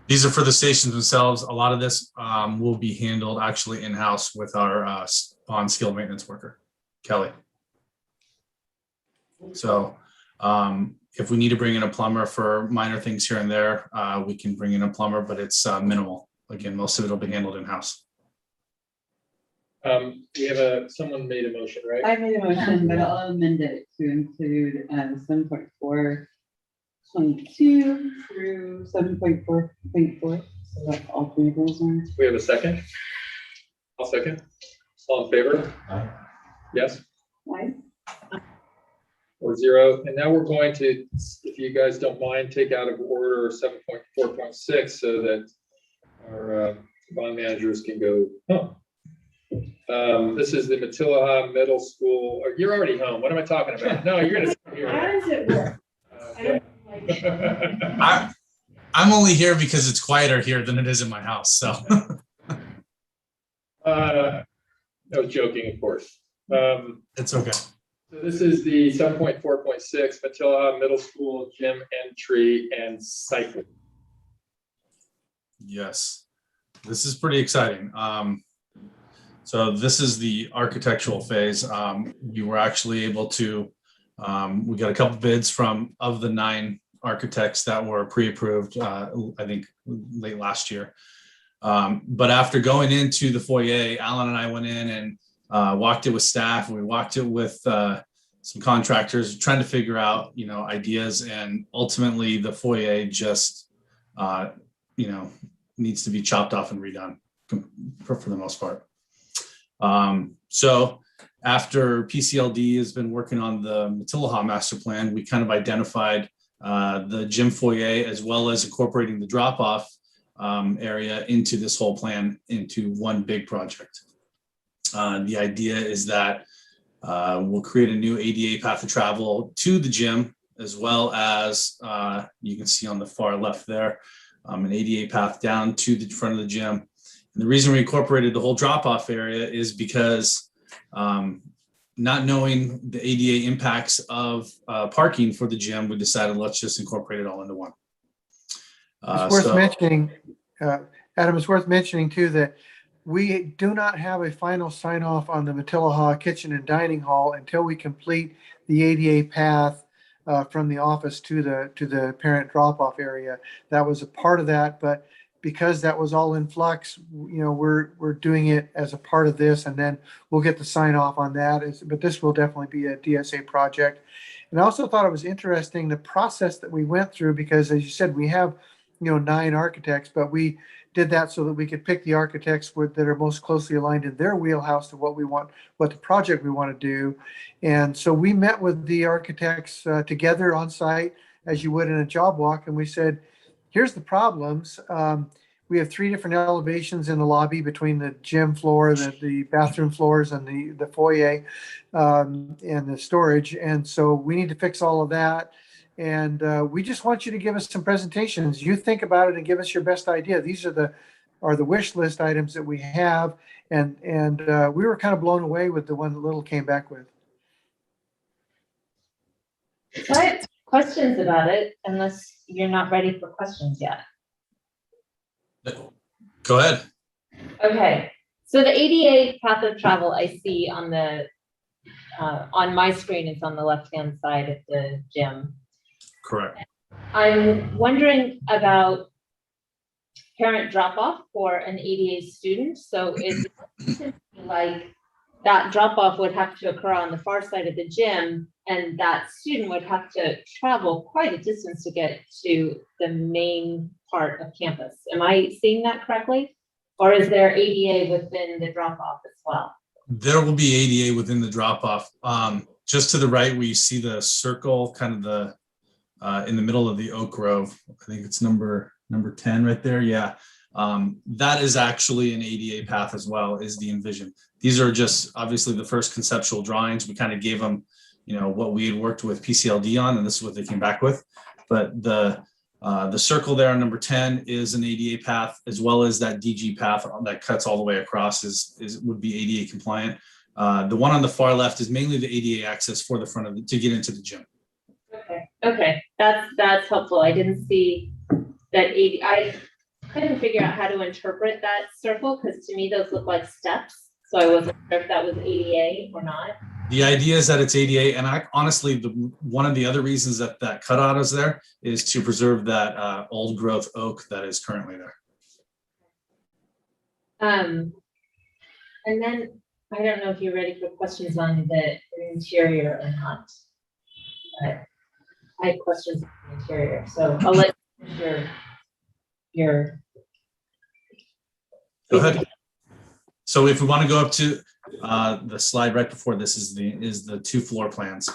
These are for the stations themselves. A lot of this will be handled actually in-house with our on-skilled maintenance worker, Kelly. So if we need to bring in a plumber for minor things here and there, we can bring in a plumber, but it's minimal. Again, most of it will be handled in-house. We have someone made a motion, right? I made a motion, but I'll amend it to include 7.4.22 through 7.4.4. So that all three of those are. We have a second? I'll second. All in favor? Aye. Yes? Aye. 4-0. And now we're going to, if you guys don't mind, take out of order 7.4.6 so that our bond managers can go home. This is the Matilaha Middle School. You're already home. What am I talking about? No, you're gonna stay here. How does it work? I'm only here because it's quieter here than it is in my house. So I was joking, of course. it's okay. So this is the 7.4.6 Matilaha Middle School gym entry and cycle. Yes, this is pretty exciting. So this is the architectural phase. We were actually able to, we got a couple bids of the 9 architects that were pre-approved, I think late last year. But after going into the foyer, Alan and I went in and walked it with staff. We walked it with some contractors, trying to figure out, ideas. And ultimately the foyer just, needs to be chopped off and redone for the most part. So after PCLD has been working on the Matilaha master plan, we kind of identified the gym foyer as well as incorporating the drop-off area into this whole plan into one big project. The idea is that we'll create a new ADA path of travel to the gym, as well as you can see on the far left there, an ADA path down to the front of the gym. And the reason we incorporated the whole drop-off area is because not knowing the ADA impacts of parking for the gym, we decided let's just incorporate it all into one. It's worth mentioning, Adam, it's worth mentioning too that we do not have a final sign off on the Matilaha kitchen and dining hall until we complete the ADA path from the office to the parent drop-off area. That was a part of that, but because that was all in flux, we're doing it as a part of this, and then we'll get the sign off on that. But this will definitely be a DSA project. And I also thought it was interesting the process that we went through, because as you said, we have 9 architects, but we did that so that we could pick the architects that are most closely aligned in their wheelhouse to what we want, what the project we want to do. And so we met with the architects together on site, as you would in a job walk, and we said, here's the problems. We have 3 different elevations in the lobby between the gym floor, the bathroom floors, and the foyer and the storage. And so we need to fix all of that. And we just want you to give us some presentations. You think about it and give us your best idea. These are the wish list items that we have. And we were kind of blown away with the one that Little came back with. So I have questions about it, unless you're not ready for questions yet. Go ahead. Okay, so the ADA path of travel I see on my screen, it's on the left-hand side of the gym. Correct. I'm wondering about parent drop-off for an ADA student, so it's like that drop-off would have to occur on the far side of the gym, and that student would have to travel quite a distance to get to the main part of campus. Am I seeing that correctly? Or is there ADA within the drop-off as well? There will be ADA within the drop-off. Just to the right where you see the circle, kind of the in the middle of the oak grove. I think it's number 10 right there. Yeah. That is actually an ADA path as well, is the Envision. These are just obviously the first conceptual drawings. We kind of gave them, what we had worked with PCLD on, and this is what they came back with. But the circle there on number 10 is an ADA path, as well as that DG path that cuts all the way across would be ADA compliant. The one on the far left is mainly the ADA access for the front of to get into the gym. Okay, that's helpful. I didn't see that ADA. I couldn't figure out how to interpret that circle, because to me those look like steps. So I wasn't sure if that was ADA or not. The idea is that it's ADA, and I honestly, one of the other reasons that cutout is there is to preserve that old growth oak that is currently there. And then I don't know if you're ready for questions on the interior or not. But I have questions on the interior, so I'll let your. Go ahead. So if we want to go up to the slide right before this is the 2 floor plans.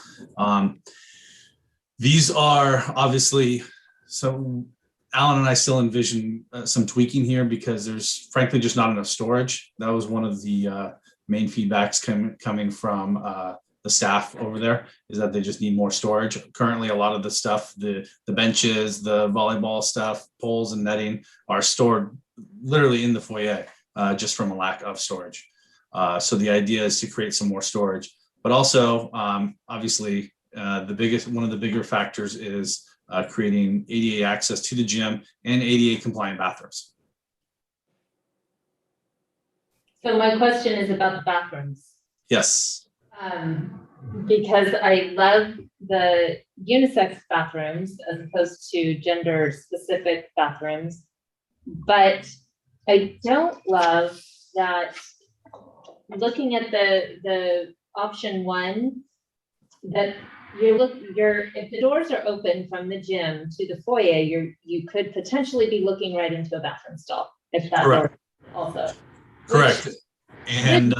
These are obviously, so Alan and I still envision some tweaking here because there's frankly just not enough storage. That was one of the main feedbacks coming from the staff over there, is that they just need more storage. Currently, a lot of the stuff, the benches, the volleyball stuff, poles and netting are stored literally in the foyer, just from a lack of storage. So the idea is to create some more storage, but also obviously one of the bigger factors is creating ADA access to the gym and ADA compliant bathrooms. So my question is about the bathrooms. Yes. Because I love the unisex bathrooms as opposed to gender specific bathrooms, but I don't love that looking at the option 1, that if the doors are open from the gym to the foyer, you could potentially be looking right into a bathroom stall if that were also. Correct. And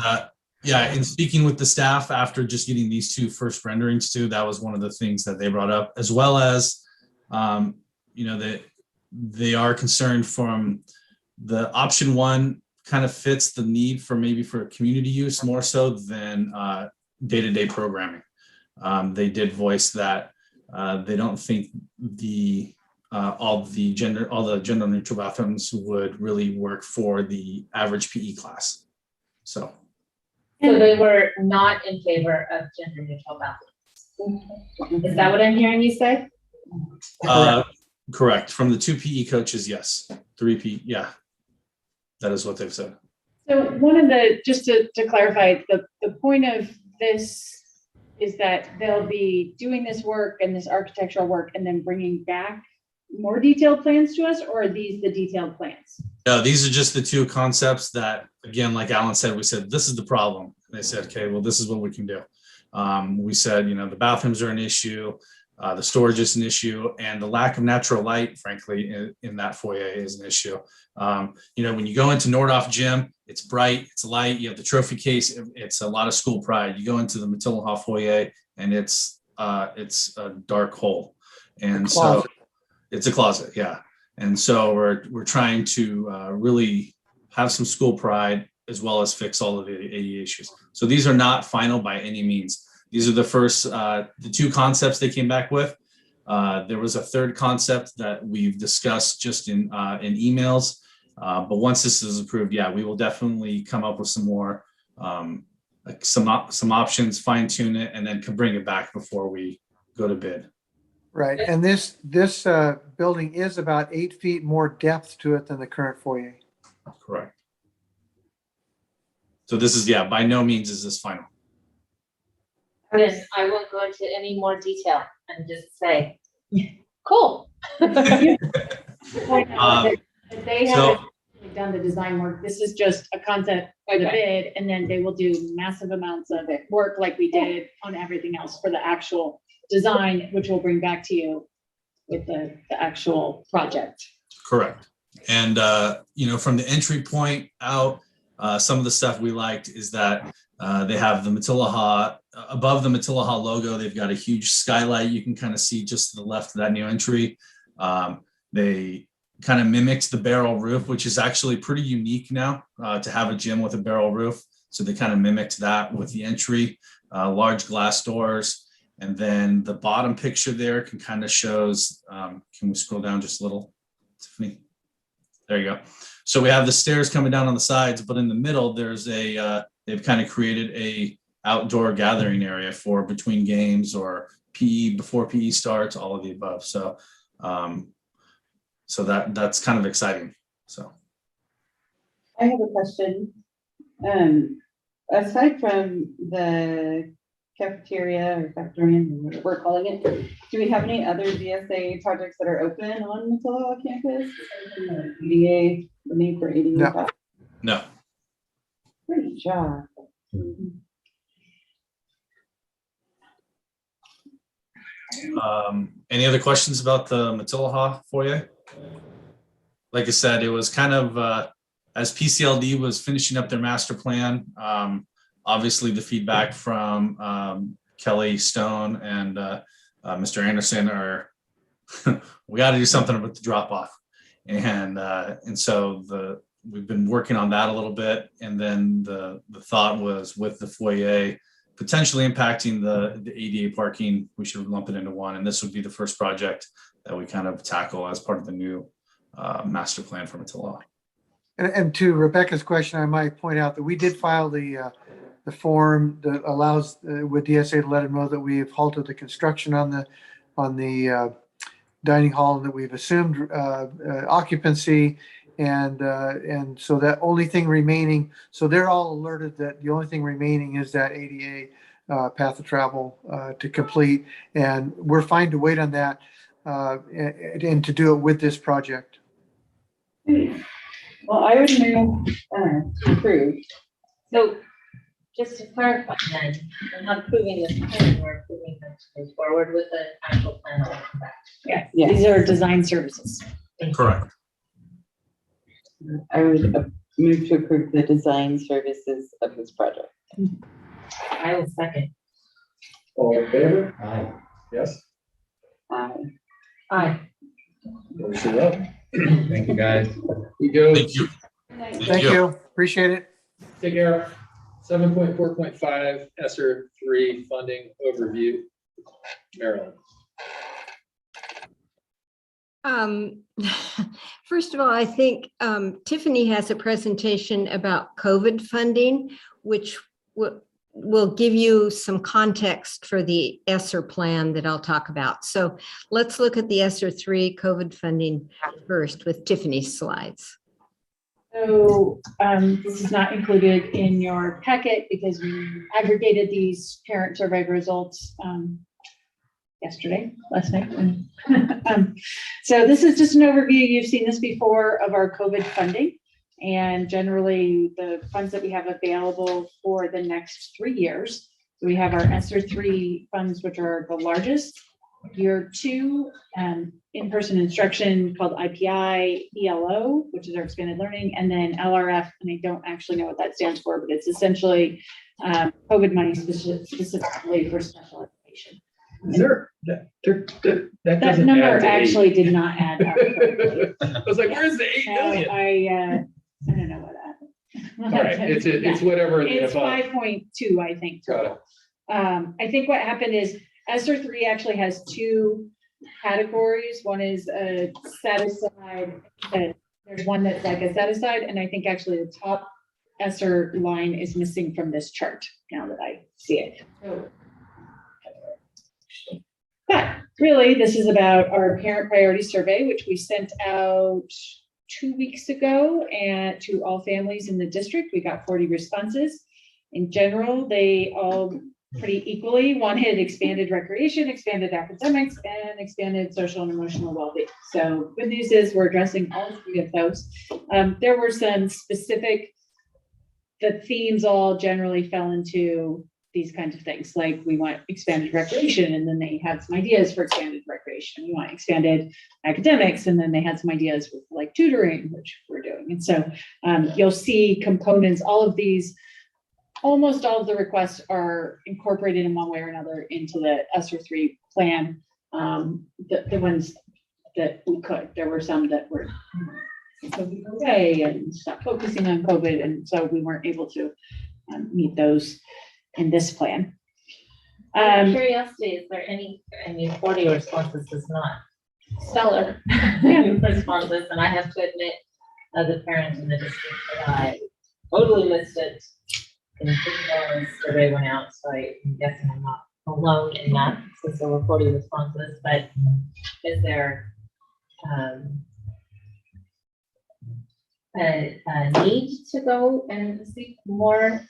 yeah, in speaking with the staff after just getting these 2 first renderings too, that was one of the things that they brought up, as well as, that they are concerned from the option 1 kind of fits the need for community use more so than day-to-day programming. They did voice that they don't think all the gender neutral bathrooms would really work for the average PE class. So they were not in favor of gender neutral bathrooms. Is that what I'm hearing you say? Correct. From the 2 PE coaches, yes. 3 PE, yeah. That is what they've said. So just to clarify, the point of this is that they'll be doing this work and this architectural work and then bringing back more detailed plans to us, or are these the detailed plans? No, these are just the 2 concepts that, again, like Alan said, we said, this is the problem. And they said, okay, well, this is what we can do. We said, the bathrooms are an issue, the storage is an issue, and the lack of natural light, frankly, in that foyer is an issue. When you go into Nordhoff Gym, it's bright, it's light, you have the trophy case, it's a lot of school pride. You go into the Matillaha foyer and it's a dark hole. And so it's a closet, yeah. And so we're trying to really have some school pride as well as fix all of the ADA issues. So these are not final by any means. These are the first, the 2 concepts they came back with. There was a 3rd concept that we've discussed just in emails. But once this is approved, yeah, we will definitely come up with some more, some options, fine tune it, and then can bring it back before we go to bid. Right, and this building is about 8 feet more depth to it than the current foyer. Correct. So this is, yeah, by no means is this final. Then I won't go into any more detail and just say, cool. But they So- haven't done the design work. This is just a concept by the bid, and then they will do massive amounts of work like we did on everything else for the actual design, which we'll bring back to you with the actual project. Correct. And, from the entry point out, some of the stuff we liked is that they have the Matilaha, above the Matilaha logo, they've got a huge skylight you can kind of see just to the left of that new entry. They kind of mimicked the barrel roof, which is actually pretty unique now to have a gym with a barrel roof. So they kind of mimicked that with the entry, large glass doors. And then the bottom picture there can kind of shows, can we scroll down just a little, Tiffany? There you go. So we have the stairs coming down on the sides, but in the middle, there's they've kind of created a outdoor gathering area for between games or PE, before PE starts, all of the above. So, that's kind of exciting. So. I have a question. Aside from the cafeteria or cafeterium, whatever we're calling it, do we have any other DSA projects that are open on Matilaha campus? ADA, the need for ADA? No. No. Great job. Any other questions about the Matilaha foyer? Like I said, it was kind of, as PCLD was finishing up their master plan, obviously the feedback from Kelly Stone and Mr. Anderson are, we got to do something about the drop off. And so we've been working on that a little bit. And then the thought was with the foyer potentially impacting the ADA parking, we should lump it into one. And this would be the first project that we kind of tackle as part of the new master plan for Matilaha. And to Rebecca's question, I might point out that we did file the form that allows with DSA to let them know that we have halted the construction on the dining hall and that we've assumed occupancy. And so that only thing remaining, so they're all alerted that the only thing remaining is that ADA path of travel to complete. And we're fine to wait on that and to do it with this project. Well, I would move to approve. So just to clarify then, we're not approving this plan, we're approving them to move forward with the actual plan. I'll come back. Yeah, Yeah. these are design services. Correct. I would move to approve the design services of this project. I will second. All in favor? Aye. Yes? Aye. Motion up. Thank you, guys. We go. Thank you. Thank you. Appreciate it. Take care. 7.4.5 ESSER 3 funding overview. Marilyn. First of all, I think Tiffany has a presentation about COVID funding, which will give you some context for the ESSER plan that I'll talk about. So let's look at the ESSER 3 COVID funding first with Tiffany's slides. So this is not included in your packet because we aggregated these parent survey results last night. So this is just an overview. You've seen this before of our COVID funding and generally the funds that we have available for the next 3 years. So we have our ESSER 3 funds, which are the largest. Year 2, in-person instruction called IPI, ELO, which is our expanded learning, and then LRF, and I don't actually know what that stands for, but it's essentially COVID money specifically for special education. Is there, That number actually did not add up correctly. I was like, where's the 8 million? I don't know what happened. All right, it's whatever. It's 5.2, I think. Got it. I think what happened is ESSER 3 actually has 2 categories. One is a set aside, there's one that's like a set aside, and I think actually the top ESSER line is missing from this chart now that I see it. So, but really, this is about our parent priority survey, which we sent out 2 weeks ago and to all families in the district. We got 40 responses. In general, they all pretty equally wanted expanded recreation, expanded academics, and expanded social and emotional well-being. So good news is we're addressing all three of those. There were some specific, the themes all generally fell into these kinds of things, like we want expanded recreation, and then they had some ideas for expanded recreation. We want expanded academics, and then they had some ideas with like tutoring, which we're doing. And so you'll see components, all of these, almost all of the requests are incorporated in one way or another into the ESSER 3 plan. The ones that we could, there were some that were COVID away and stopped focusing on COVID, and so we weren't able to meet those in this plan. Curiosity, is there any, 40 responses is not stellar responses, and I have to admit, as a parent in the district, that I totally missed it. And the survey went out, so I'm guessing I'm not alone in that, since there were 40 responses, but is there a need to go and seek more?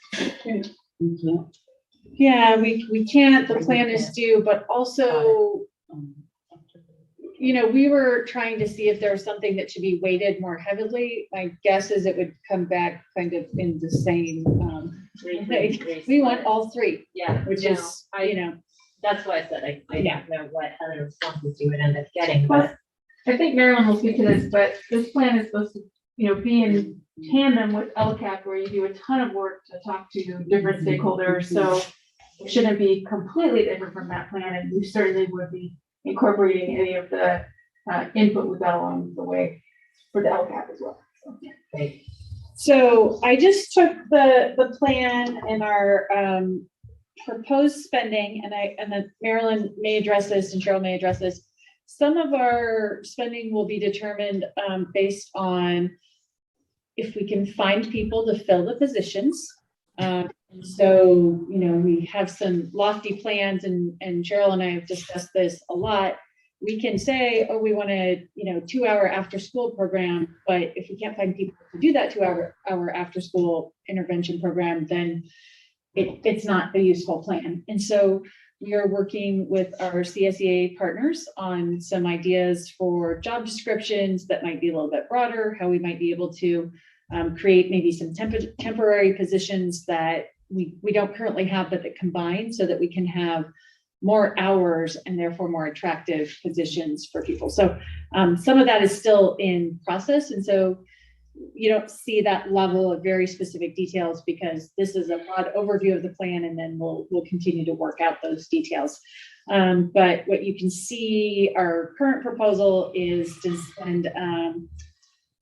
Yeah, we can't, the plan is due, but also, you know, we were trying to see if there was something that should be weighted more heavily. My guess is it would come back kind of in the same, we want all three. Yeah, which is, you know. That's why I said I Yeah. don't know what other responses you would end up getting, but. I think Marilyn will speak to this, but this plan is supposed to, you know, be in tandem with LCAP, where you do a ton of work to talk to different stakeholders. So it shouldn't be completely different from that plan, and we certainly would be incorporating any of the input we got along the way for the LCAP as well. So, great. So I just took the plan and our proposed spending, and then Marilyn may address this and Cheryl may address this. Some of our spending will be determined based on if we can find people to fill the positions. So, you know, we have some lofty plans, and Cheryl and I have discussed this a lot. We can say, oh, we want a, you know, 2-hour after school program, but if we can't find people to do that 2-hour after school intervention program, then it's not a useful plan. And so we are working with our CSEA partners on some ideas for job descriptions that might be a little bit broader, how we might be able to create maybe some temporary positions that we don't currently have, but that combine so that we can have more hours and therefore more attractive positions for people. So some of that is still in process. And so you don't see that level of very specific details because this is a broad overview of the plan, and then we'll continue to work out those details. But what you can see, our current proposal is to spend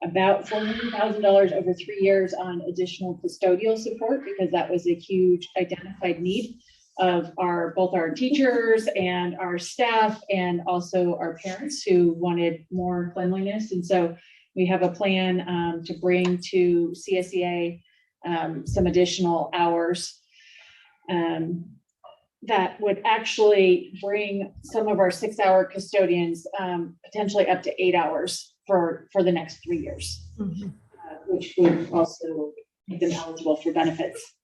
about $400,000 over 3 years on additional custodial support, because that was a huge identified need of both our teachers and our staff, and also our parents who wanted more cleanliness. And so we have a plan to bring to CSEA some additional hours that would actually bring some of our 6-hour custodians potentially up to 8 hours for the next 3 years, which would also make them eligible for benefits.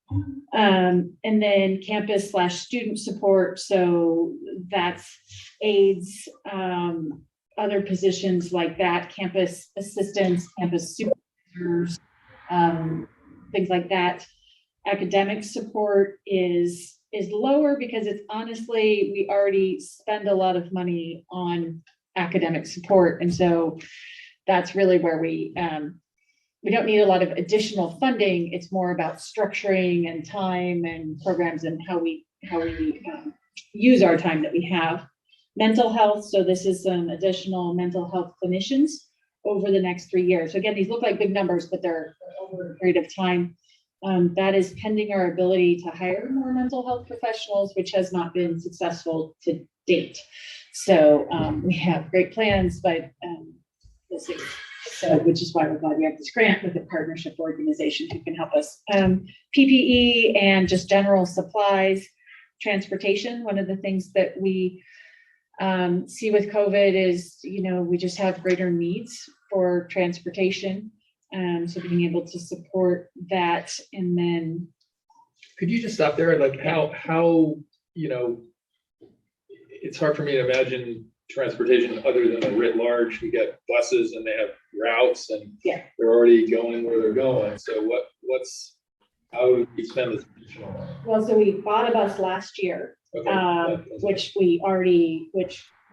And then campus/student support. So that's aides, other positions like that, campus assistants, campus supervisors, things like that. Academic support is lower because it's honestly, we already spend a lot of money on academic support. And so that's really where we don't need a lot of additional funding. It's more about structuring and time and programs and how we use our time that we have. Mental health. So this is some additional mental health clinicians over the next 3 years. So again, these look like big numbers, but they're over a period of time. That is pending our ability to hire more mental health professionals, which has not been successful to date. So we have great plans, but we'll see. So, which is why we're glad we have this grant with a partnership organization who can help us. PPE and just general supplies, transportation. One of the things that we see with COVID is, you know, we just have greater needs for transportation. So being able to support that. And then could you just stop there? Like how you know, it's hard for me to imagine transportation other than a writ large. We get buses and they have routes and Yeah. they're already going where they're going. So how would we spend this additional money? Well, so we bought a bus last year, Okay. which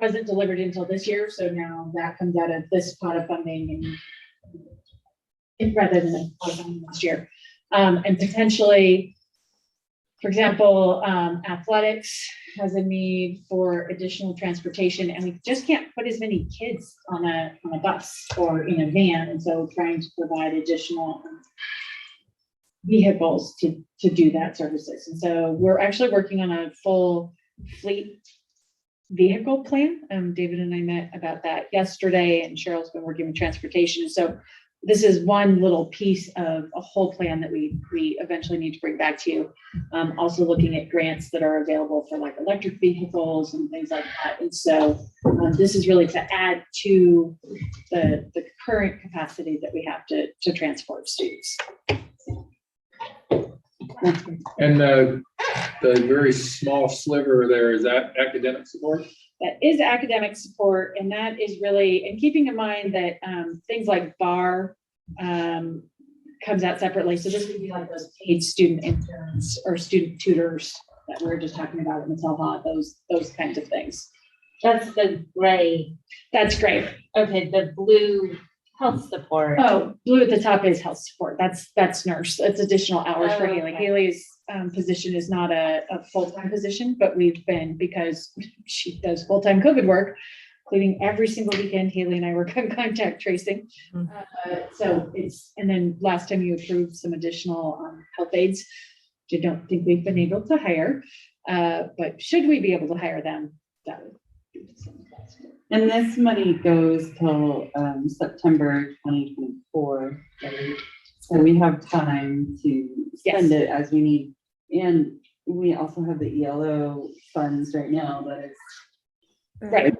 wasn't delivered until this year. So now that comes out of this pot of funding and rather than the pot of funding last year. And potentially, for example, athletics has a need for additional transportation, and we just can't put as many kids on a bus or in a van. And so trying to provide additional vehicles to do that services. And so we're actually working on a full fleet vehicle plan. David and I met about that yesterday, and Cheryl's been working with transportation. So this is one little piece of a whole plan that we eventually need to bring back to you. Also looking at grants that are available for like electric vehicles and things like that. And so this is really to add to the current capacity that we have to transport students. And the very small sliver there, is that academic support? That is academic support, and that is really, and keeping in mind that things like BAR comes out separately. So this would be like those paid student interns or student tutors that we were just talking about in Mattelha, those kinds of things. That's the gray. That's great. Okay, the blue health support. Oh, blue at the top is health support. That's nurse. That's additional hours for Oh, Haley. okay. Haley's position is not a full-time position, but we've been, because she does full-time COVID work, including every single weekend, Haley and I work on contact tracing. So it's, and then last time you approved some additional health aides, which I don't think we've been able to hire. But should we be able to hire them, that would be something. And this money goes till September 2024. So we have time to spend it as we need. And we also have the ELO funds right now that is Right.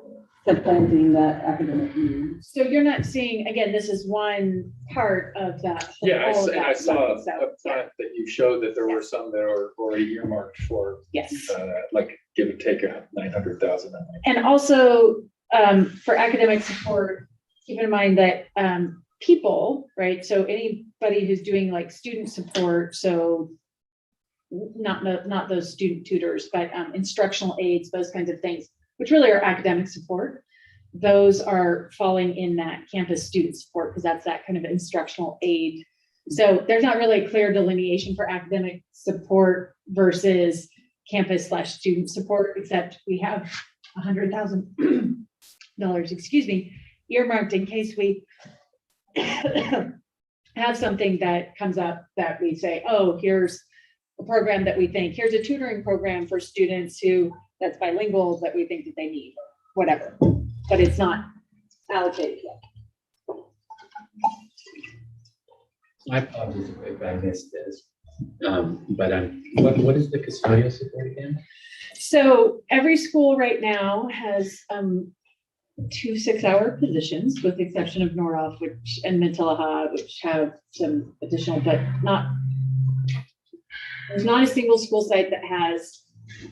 supplanting that academic need. So you're not seeing, again, this is one part of that. Yeah, all of I that saw money. So, up front that you showed that there were some that are already earmarked for, yes. like give or take 900,000. And also for academic support, keep in mind that people, right? So anybody who's doing like student support, so not those student tutors, but instructional aides, those kinds of things, which really are academic support. Those are falling in that campus student support because that's that kind of instructional aid. So there's not really a clear delineation for academic support versus campus/student support, except we have $100,000, excuse me, earmarked in case we have something that comes up that we say, oh, here's a program that we think, here's a tutoring program for students that's bilingual that we think that they need, whatever, but it's not allocated yet. I apologize if I missed this, but what is the custodial support again? So every school right now has 2 6-hour positions, with the exception of Noroff, and Mintillaha, which have some additional, but there's not a single school site that has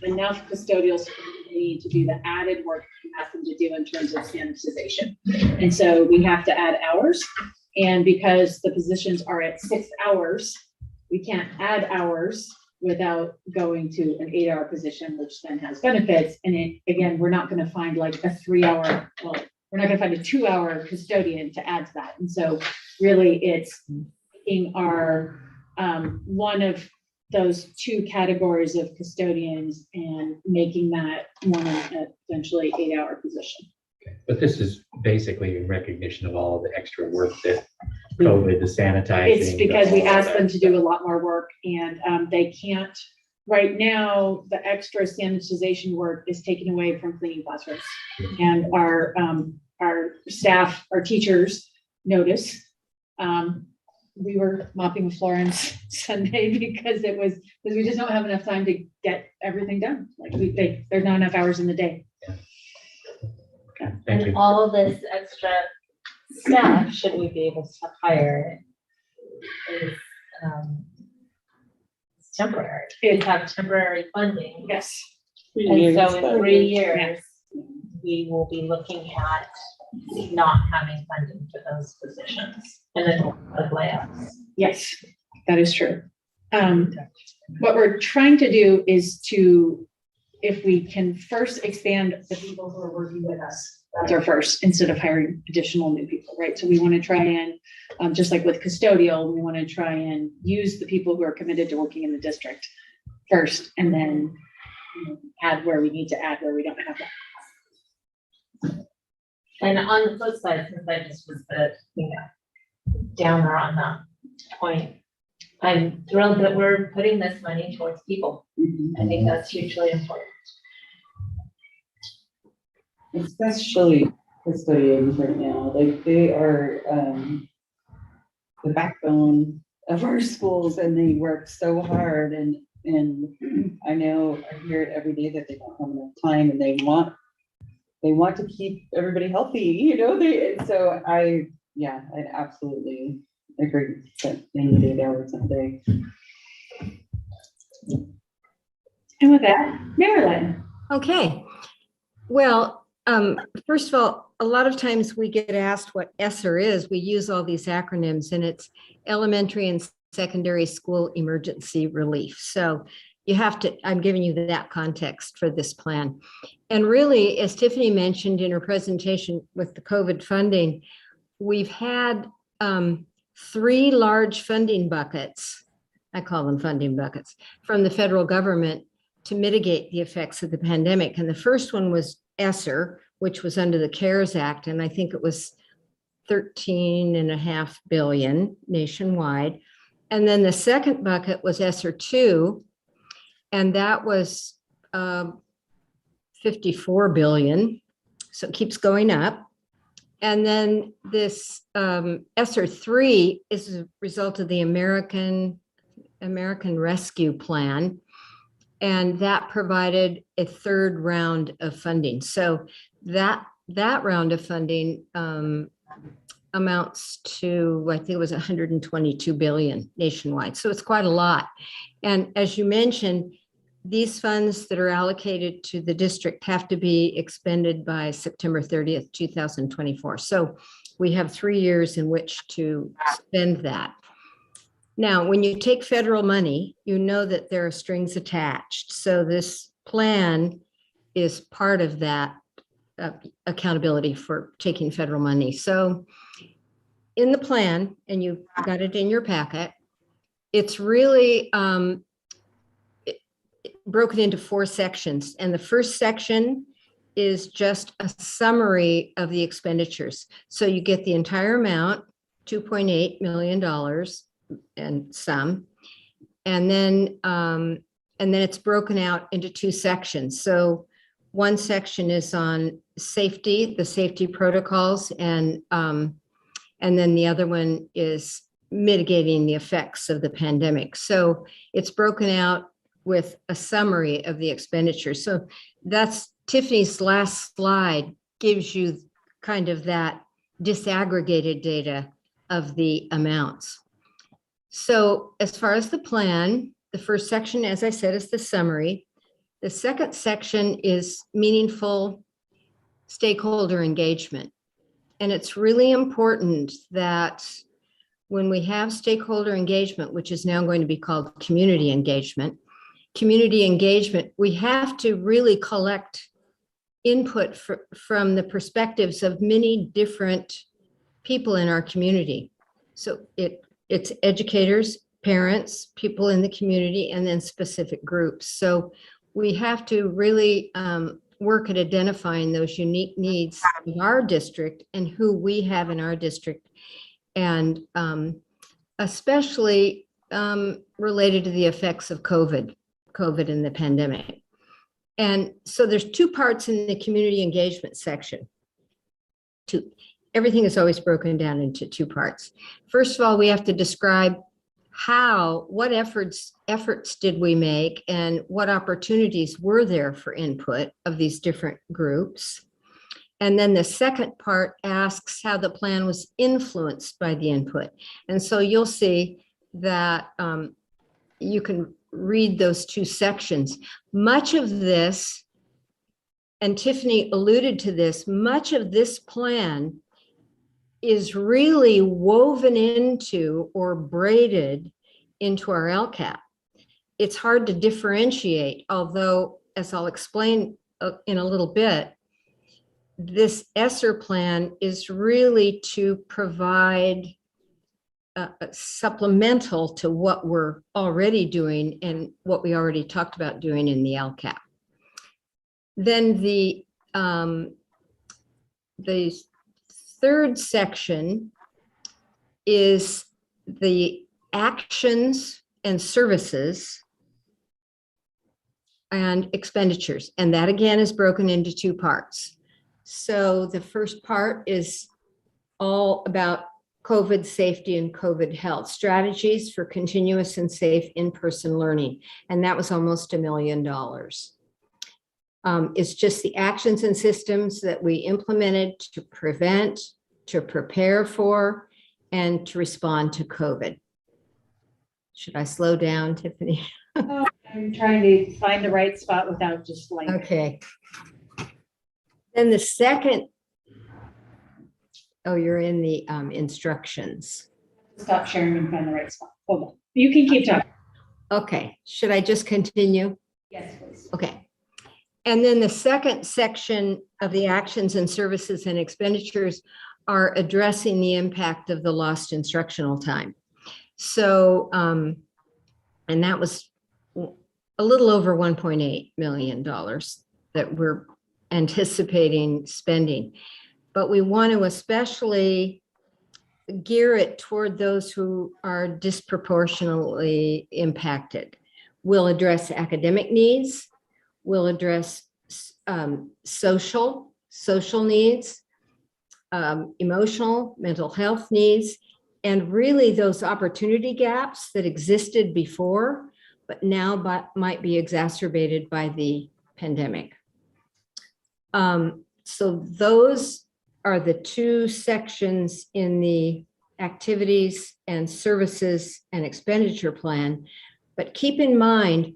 enough custodial support they need to do the added work we ask them to do in terms of sanitization. And so we have to add hours. And because the positions are at 6 hours, we can't add hours without going to an 8-hour position, which then has benefits. And again, we're not going to find like a 3-hour, well, we're not going to find a 2-hour custodian to add to that. And so really it's taking our one of those 2 categories of custodians and making that one essentially 8-hour position. But this is basically in recognition of all the extra work that COVID, the sanitizing. It's because we all asked that them to do a lot more work, and they can't, right now, the extra sanitization work is taken away from cleaning classrooms. And our staff, our teachers notice. We were mopping the floor on Sunday because we just don't have enough time to get everything done. Like there's not enough hours in the day. Thank you. And all of this extra staff, should we be able to hire, is it's temporary. We have temporary funding. Yes. And so in 3 years, we will be looking at not having funding for those positions and then of layoffs. Yes, that is true. What we're trying to do is to, if we can first expand the people who are working with us, that's our first, instead of hiring additional new people, right? So we want to try and, just like with custodial, we want to try and use the people who are committed to working in the district first, and then add where we need to add where we don't have that. And on the flip side, since I just was the, downer on that point, I'm thrilled that we're putting this money towards people. I think that's hugely important. Especially custodians right now, like they are the backbone of our schools, and they work so hard, and I know I hear it every day that they don't have enough time, and they want to keep everybody healthy, so I absolutely agree that they need 8 hours a day. And with that, Marilyn. Okay. Well, first of all, a lot of times we get asked what ESSER is. We use all these acronyms, and it's Elementary and Secondary School Emergency Relief. So you have to, I'm giving you that context for this plan. And really, as Tiffany mentioned in her presentation with the COVID funding, we've had 3 large funding buckets, I call them funding buckets, from the federal government to mitigate the effects of the pandemic. And the first one was ESSER, which was under the CARES Act, and I think it was $13.5 billion nationwide. And then the second bucket was ESSER 2, and that was $54 billion. So it keeps going up. And then this ESSER 3 is a result of the American Rescue Plan, and that provided a third round of funding. So that round of funding amounts to, I think it was 122 billion nationwide. So it's quite a lot. And as you mentioned, these funds that are allocated to the district have to be expended by September 30th, 2024. So we have 3 years in which to spend that. Now, when you take federal money, you know that there are strings attached. So this plan is part of that accountability for taking federal money. So in the plan, and you've got it in your packet, it's really broken into 4 sections. And the first section is just a summary of the expenditures. So you get the entire amount, $2.8 million and some. And then it's broken out into 2 sections. So one section is on safety, the safety protocols, and then the other one is mitigating the effects of the pandemic. So it's broken out with a summary of the expenditures. So that's Tiffany's last slide, gives you kind of that disaggregated data of the amounts. So as far as the plan, the first section, as I said, is the summary. The second section is meaningful stakeholder engagement. And it's really important that when we have stakeholder engagement, which is now going to be called community engagement, we have to really collect input from the perspectives of many different people in our community. So it's educators, parents, people in the community, and then specific groups. So we have to really work at identifying those unique needs in our district and who we have in our district, and especially related to the effects of COVID and the pandemic. And so there's 2 parts in the community engagement section. Everything is always broken down into 2 parts. First of all, we have to describe what efforts did we make and what opportunities were there for input of these different groups. And then the second part asks how the plan was influenced by the input. And so you'll see that you can read those 2 sections. Much of this and Tiffany alluded to this, much of this plan is really woven into or braided into our LCAP. It's hard to differentiate, although, as I'll explain in a little bit, this ESSER plan is really to provide supplemental to what we're already doing and what we already talked about doing in the LCAP. Then the third section is the actions and services and expenditures. And that again is broken into two parts. So the first part is all about COVID safety and COVID health strategies for continuous and safe in-person learning. And that was almost $1 million. It's just the actions and systems that we implemented to prevent, to prepare for, and to respond to COVID. Should I slow down, Tiffany? I'm trying to find the right spot without just like. Okay. Then the second, oh, you're in the instructions. Stop sharing and find the right spot. Hold on. You can keep talking. Okay, should I just continue? Yes, please. Okay. And then the second section of the actions and services and expenditures are addressing the impact of the lost instructional time. So, and that was a little over $1.8 million that we're anticipating spending. But we want to especially gear it toward those who are disproportionately impacted. We'll address academic needs. We'll address social needs, emotional, mental health needs, and really those opportunity gaps that existed before, but now might be exacerbated by the pandemic. So those are the two sections in the activities and services and expenditure plan. But keep in mind,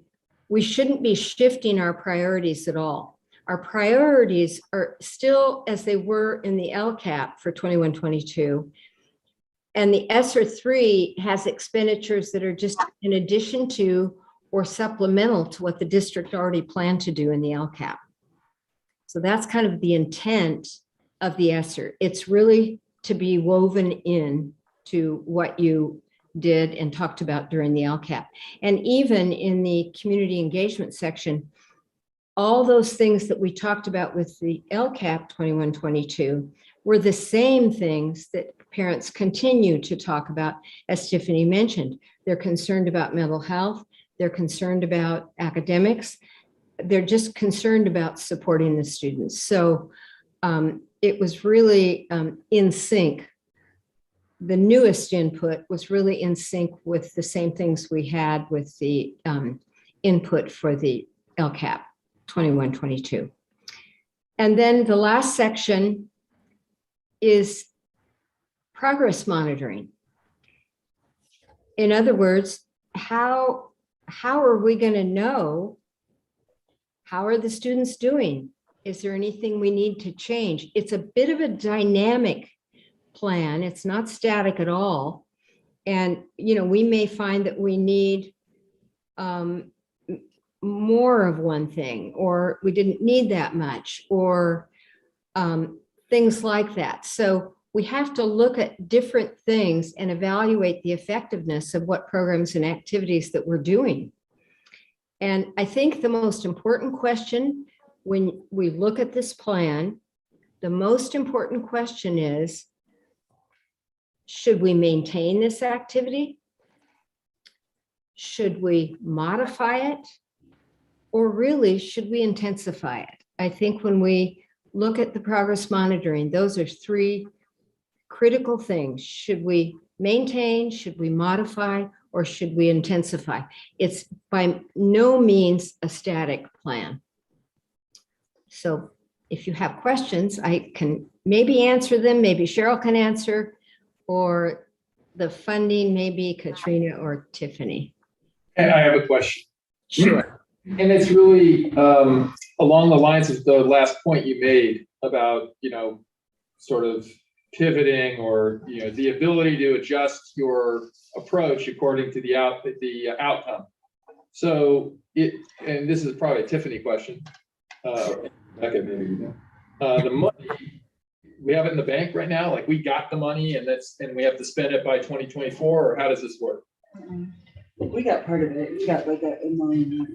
we shouldn't be shifting our priorities at all. Our priorities are still as they were in the LCAP for 21-22. And the ESSER 3 has expenditures that are just in addition to or supplemental to what the district already planned to do in the LCAP. So that's kind of the intent of the ESSER. It's really to be woven in to what you did and talked about during the LCAP. And even in the community engagement section, all those things that we talked about with the LCAP 21-22 were the same things that parents continue to talk about, as Tiffany mentioned. They're concerned about mental health. They're concerned about academics. They're just concerned about supporting the students. So it was really in sync. The newest input was really in sync with the same things we had with the input for the LCAP 21-22. And then the last section is progress monitoring. In other words, how are we going to know, how are the students doing? Is there anything we need to change? It's a bit of a dynamic plan. It's not static at all. And, you know, we may find that we need more of one thing, or we didn't need that much, or things like that. So we have to look at different things and evaluate the effectiveness of what programs and activities that we're doing. And I think the most important question when we look at this plan, the most important question is, should we maintain this activity? Should we modify it? Or really, should we intensify it? I think when we look at the progress monitoring, those are three critical things. Should we maintain, should we modify, or should we intensify? It's by no means a static plan. So if you have questions, I can maybe answer them, maybe Cheryl can answer, or the funding, maybe Katrina or Tiffany. And I have a question. Sure. And it's really along the lines of the last point you made about, sort of pivoting or, the ability to adjust your approach according to the outcome. So and this is probably a Tiffany question. Rebecca, maybe, the money, we have it in the bank right now, like we got the money and we have to spend it by 2024, or how does this work? We got part of it. We got like $1 million.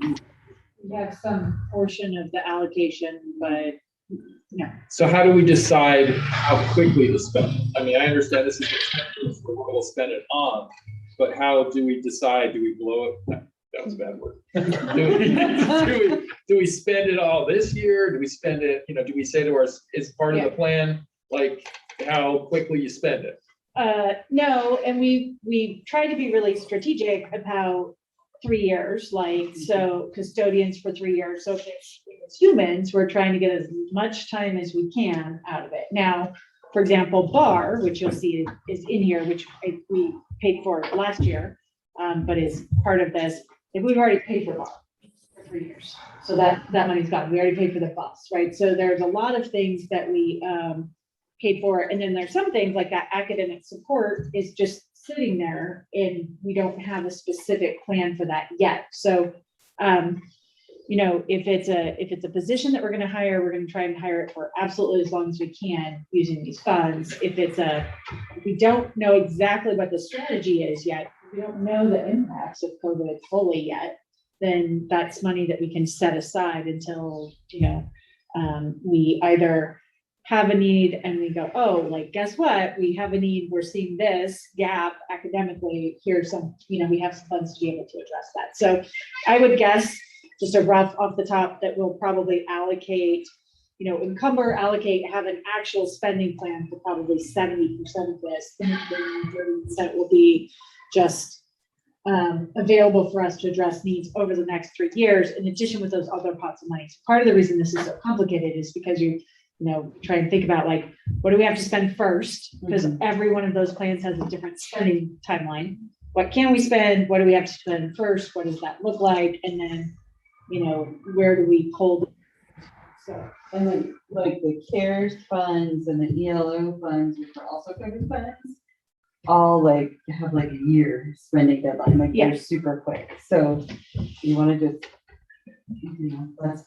We have some portion of the allocation, but no. So how do we decide how quickly to spend it? I mean, I understand this is expensive, so what we'll spend it on, but how do we decide? Do we blow it? No, that was a bad word. Do we spend it all this year? Do we spend it, do we say to our, is part of the plan, like how quickly you spend it? No, and we try to be really strategic about 3 years, like, so custodians for 3 years. So if it's humans, we're trying to get as much time as we can out of it. Now, for example, bar, which you'll see is in here, which we paid for last year, but is part of this. If we've already paid for bar for 3 years, so that money's gone. We already paid for the bus, right? So there's a lot of things that we paid for, and then there's some things like that academic support is just sitting there, and we don't have a specific plan for that yet. So, if it's a position that we're going to hire, we're going to try and hire it for absolutely as long as we can using these funds. If we don't know exactly what the strategy is yet, we don't know the impacts of COVID fully yet, then that's money that we can set aside until, we either have a need and we go, oh, like, guess what? We have a need. We're seeing this gap academically. Here's some, we have some funds to be able to address that. So I would guess, just a rough off the top, that we'll probably allocate, have an actual spending plan for probably 70% of this. And 30% will be just available for us to address needs over the next 3 years, in addition with those other pots of money. So part of the reason this is so complicated is because you try and think about, like, what do we have to spend first? Because every one of those plans has a different spending timeline. What can we spend? What do we have to spend first? What does that look like? And then, where do we pull? So, and then like the CARES funds and the ELO funds, which are also COVID funds, all have a year spending deadline, they're super quick. So you want to just, that's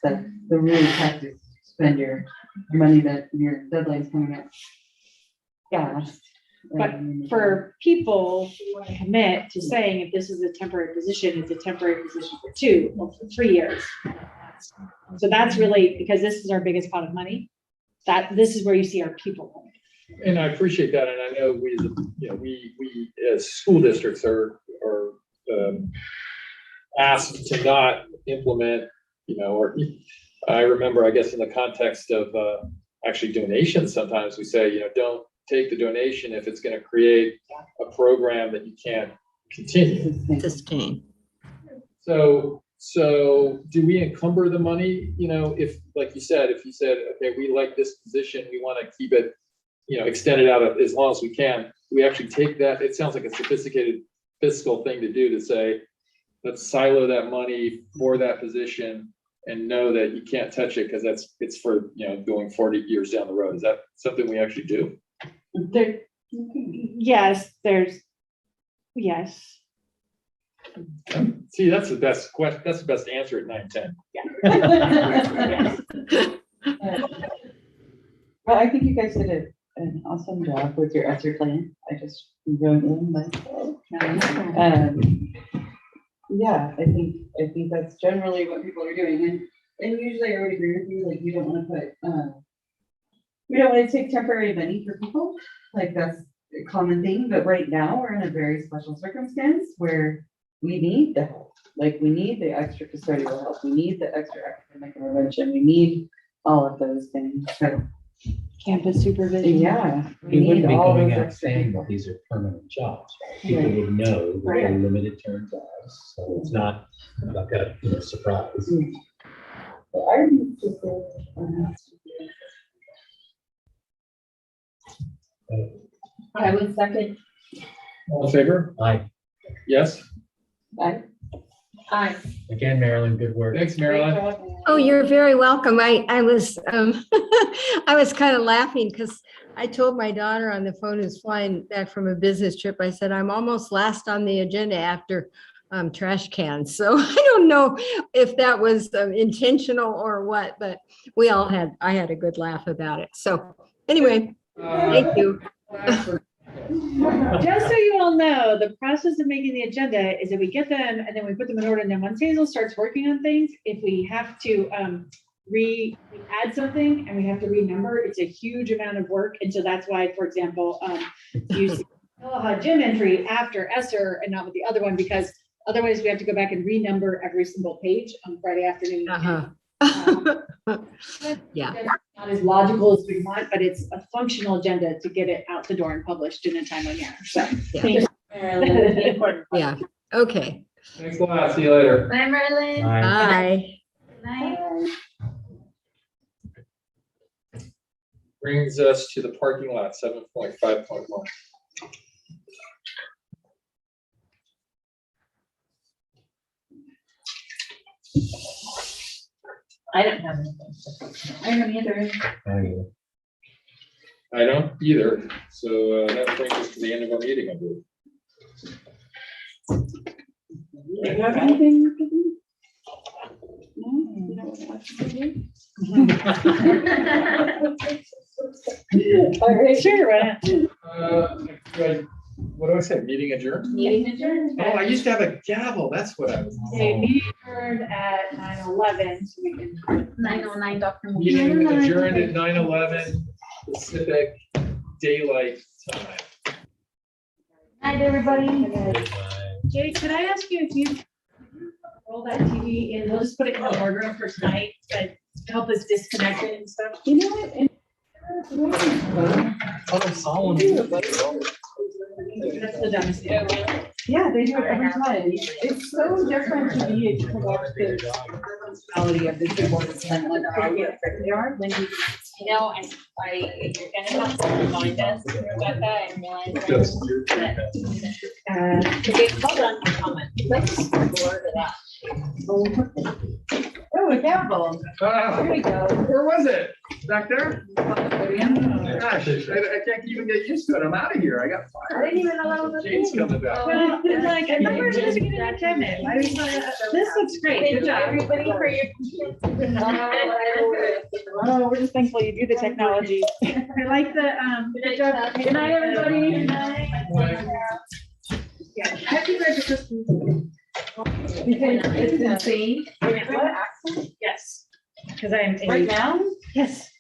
the really practice. Spend your money that your deadline's coming up fast. But for people who want to commit to saying, if this is a temporary position, it's a temporary position for 2 or for 3 years. So that's really, because this is our biggest pot of money, that this is where you see our people. And I appreciate that. And I know we as school districts are asked to not implement, or I remember, I guess, in the context of actually donations, sometimes we say, don't take the donation if it's going to create a program that you can't continue. Sustain. So do we encumber the money? If, like you said, if you said, okay, we like this position, we want to keep it, extend it out as long as we can, we actually take that. It sounds like a sophisticated fiscal thing to do, to say, let's silo that money for that position and know that you can't touch it because it's for, going 40 years down the road. Is that something we actually do? Yes. See, that's the best question. That's the best answer at 9:10. Yeah. Well, I think you guys did an awesome job with your ESSER plan. I just wrote in myself. Yeah, I think that's generally what people are doing. And usually I would agree with you, we don't want to take temporary money for people. That's a common thing, but right now we're in a very special circumstance where we need the help. We need the extra custodial help. We need the extra academic intervention. We need all of those things. So campus supervision. Yeah. We wouldn't be going out saying that these are permanent jobs. People would know that they're limited term jobs. So it's not like a surprise. I would second. All in favor? Aye. Yes? Aye. Aye. Again, Marilyn, good work. Thanks, Marilyn. Oh, you're very welcome. I was, I was kind of laughing because I told my daughter on the phone who's flying back from a business trip, I said, I'm almost last on the agenda after trash cans. So I don't know if that was intentional or what, but I had a good laugh about it. So anyway, thank you. Just so you all know, the process of making the agenda is that we get them and then we put them in order. And then once Hazel starts working on things, if we have to add something and we have to renumber, it's a huge amount of work. And so that's why, for example, use the gym entry after ESSER and not with the other one, because otherwise we have to go back and renumber every single page on Friday afternoon. Yeah. Not as logical as we want, but it's a functional agenda to get it out the door and published in a timely manner. So Yeah. Okay. Thanks a lot. See you later. Bye, Merlin. Bye. Good night. Brings us to the parking lot, 7.5.1. I don't have anything. I don't either. I don't either. So that brings us to the end of our meeting, I believe. Do you have anything to do? No, you don't want to do? All right, sure, why not? What do I say? Meeting adjourned? Meeting adjourned. Oh, I used to have a gavel. That's what I was. Okay, meeting adjourned at 9:11, so we can. 9:09, Dr. Meeting adjourned at 9:11 Pacific Daylight Time. Night, everybody. Jay, could I ask you if you roll that TV in? We'll just put it in the boardroom for tonight, but help us disconnect it and stuff. You know what? That's the dumbest thing. Yeah, they do it every time. It's so different to be to watch the personality of the keyboard. They are when you. No, if you're gonna have to remind us, Rebecca, and one. Okay, hold on, comment. Let's blur it out. Oh, a gavel. There we go. Where was it? Back there? Gosh, I can't even get used to it. I'm out of here. I got I fired. didn't even know that was a Jane's thing. coming back. Well, it's like, I thought we were supposed to get in that cabinet. Why was this looks great. Good job. Everybody for your. Oh, we're just thankful you do the technology. I like the, good job. Good night, everybody. Good night. Yeah, happy Christmas. It's insane. What accent? Yes, because I'm. Right now? Yes.